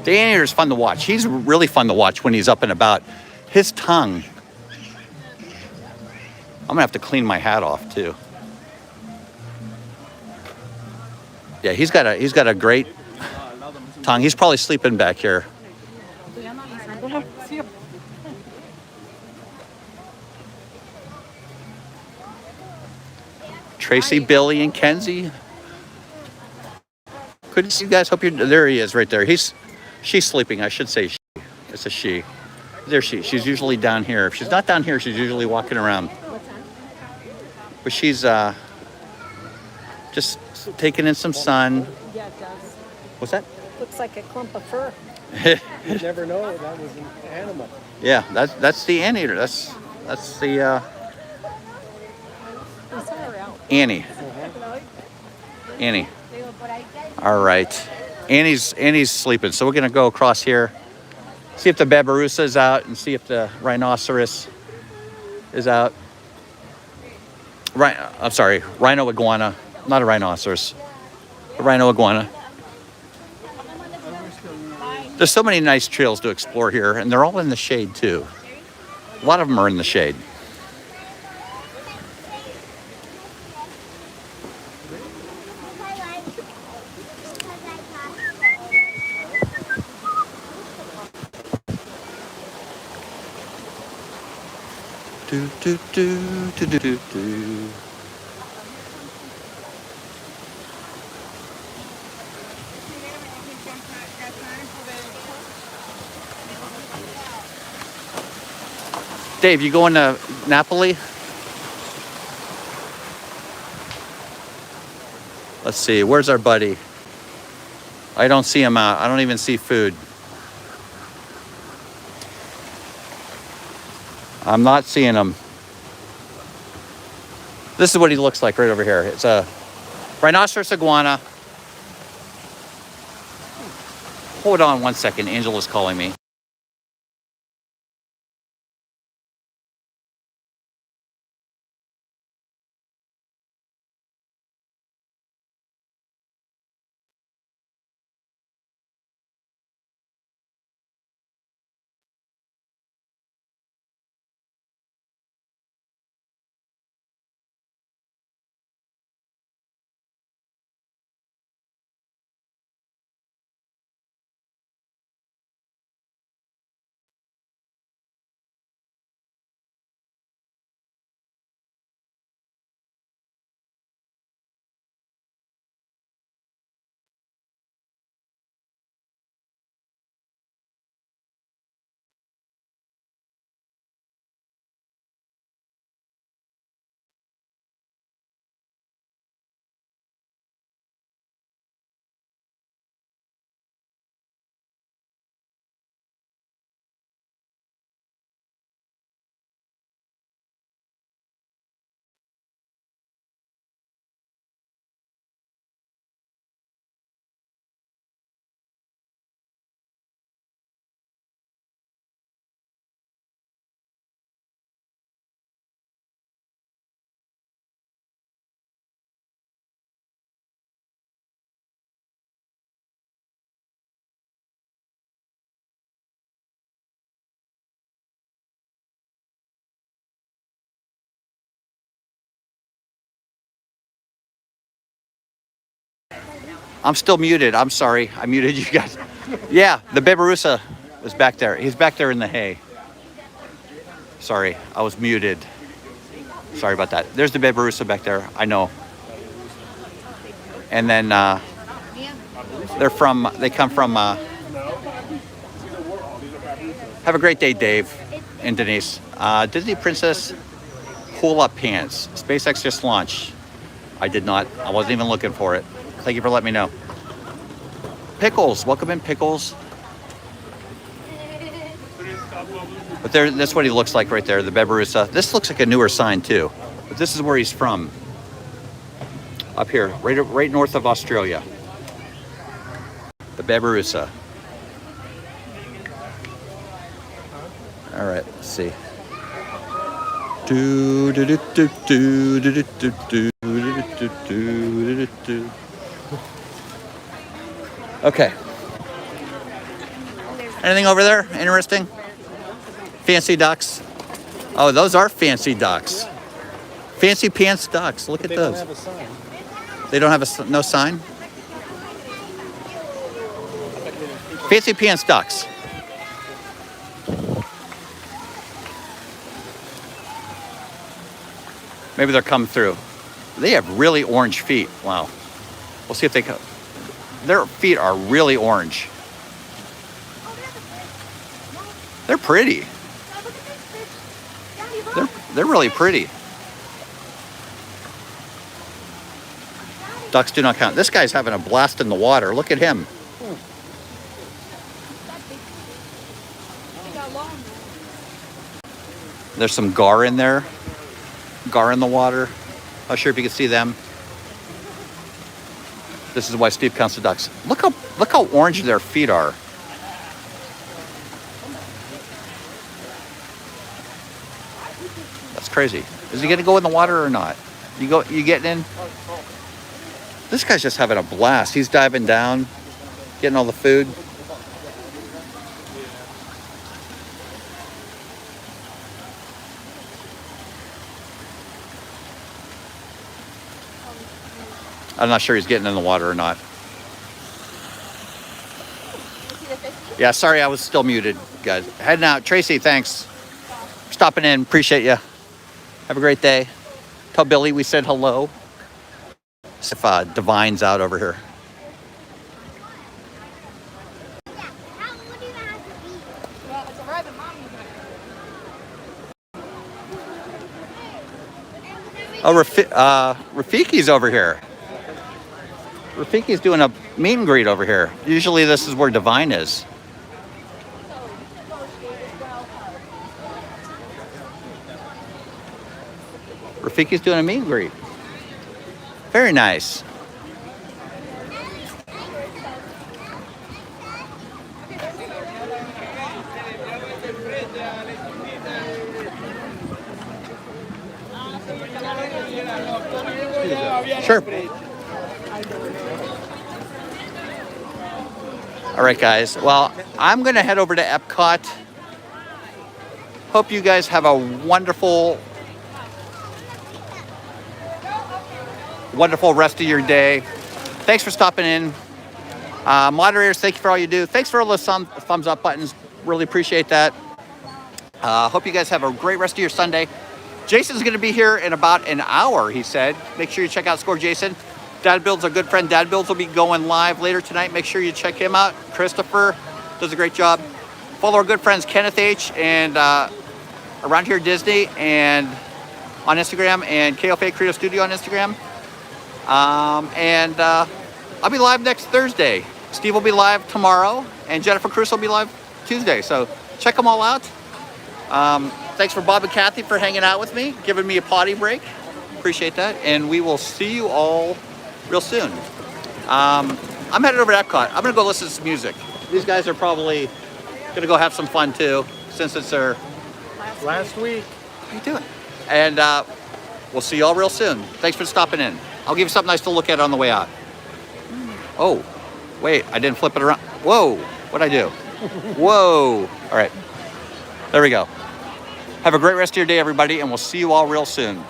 The anteater is fun to watch. He's really fun to watch when he's up and about. His tongue. I'm gonna have to clean my hat off too. Yeah, he's got a great tongue. He's probably sleeping back here. Tracy, Billy, and Kenzie. Couldn't see you guys. Hope you're there. He is right there. She's sleeping. I should say she. It's a she. There she's usually down here. If she's not down here, she's usually walking around. But she's just taking in some sun. Yeah, it does. What's that? Looks like a clump of fur. You never know that was an animal. Yeah, that's the anteater. That's the Annie. Annie. All right. Annie's sleeping, so we're gonna go across here, see if the Babirusa is out, and see if the rhinoceros is out. Right. I'm sorry, rhino iguana, not a rhinoceros. A rhino iguana. There's so many nice trails to explore here, and they're all in the shade too. A lot of them are in the shade. Do, do, do, do, do, do, do. Dave, you going to Napoli? Let's see, where's our buddy? I don't see him out. I don't even see food. I'm not seeing him. This is what he looks like right over here. It's a rhinoceros iguana. Hold on one second. Angela's calling me. I'm still muted. I'm sorry. I muted you guys. Yeah, the Babirusa is back there. He's back there in the hay. Sorry, I was muted. Sorry about that. There's the Babirusa back there. I know. And then they come from, have a great day, Dave and Denise. Disney Princess hula pants. SpaceX just launched. I did not. I wasn't even looking for it. Thank you for letting me know. Pickles, welcome in, Pickles. But that's what he looks like right there, the Babirusa. This looks like a newer sign too, but this is where he's from. Up here, right north of Australia. The Babirusa. All right, let's see. Do do do do do do do do do do do. Okay. Anything over there interesting? Fancy ducks. Oh, those are fancy ducks. Fancy pants ducks. Look at those. They don't have a sign. They don't have no sign? Fancy pants ducks. Maybe they're coming through. They have really orange feet. Wow. We'll see if they can. Their feet are really orange. They're pretty. They're really pretty. Ducks do not count. This guy's having a blast in the water. Look at him. There's some gar in there. Gar in the water. Not sure if you can see them. This is why Steve counts the ducks. Look how orange their feet are. That's crazy. Is he gonna go in the water or not? You getting in? This guy's just having a blast. He's diving down, getting all the food. I'm not sure he's getting in the water or not. Yeah, sorry, I was still muted, guys. Heading out. Tracy, thanks for stopping in. Appreciate you. Have a great day. Tell Billy we said hello. See if Divine's out over here. Oh, Rafiki's over here. Rafiki's doing a meet and greet over here. Usually this is where Divine is. Rafiki's doing a meet and greet. Very nice. Sure. All right, guys. Well, I'm going to head over to Epcot. Hope you guys have a wonderful rest of your day. Thanks for stopping in. Moderators, thank you for all you do. Thanks for all the thumbs up buttons. Really appreciate that. Hope you guys have a great rest of your Sunday. Jason's going to be here in about an hour, he said. Make sure you check out Score Jason. Dad Build's a good friend. Dad Builds will be going live later tonight. Make sure you check him out. Christopher does a great job. Follow our good friends Kenneth H. and Around Here Disney and on Instagram, and KFA Creative Studio on Instagram. I'll be live next Thursday. Steve will be live tomorrow, and Jennifer Cruz will be live Tuesday. So check them all out. Thanks for Bob and Kathy for hanging out with me, giving me a potty break. Appreciate that. And we will see you all real soon. I'm headed over to Epcot. I'm going to go listen to some music. These guys are probably going to go have some fun too, since it's their last week. How you doing? And we'll see you all real soon. Thanks for stopping in. I'll give you something nice to look at on the way out. Oh, wait, I didn't flip it around. Whoa, what'd I do? Whoa. All right, there we go. Have a great rest of your day, everybody, and we'll see you all real soon.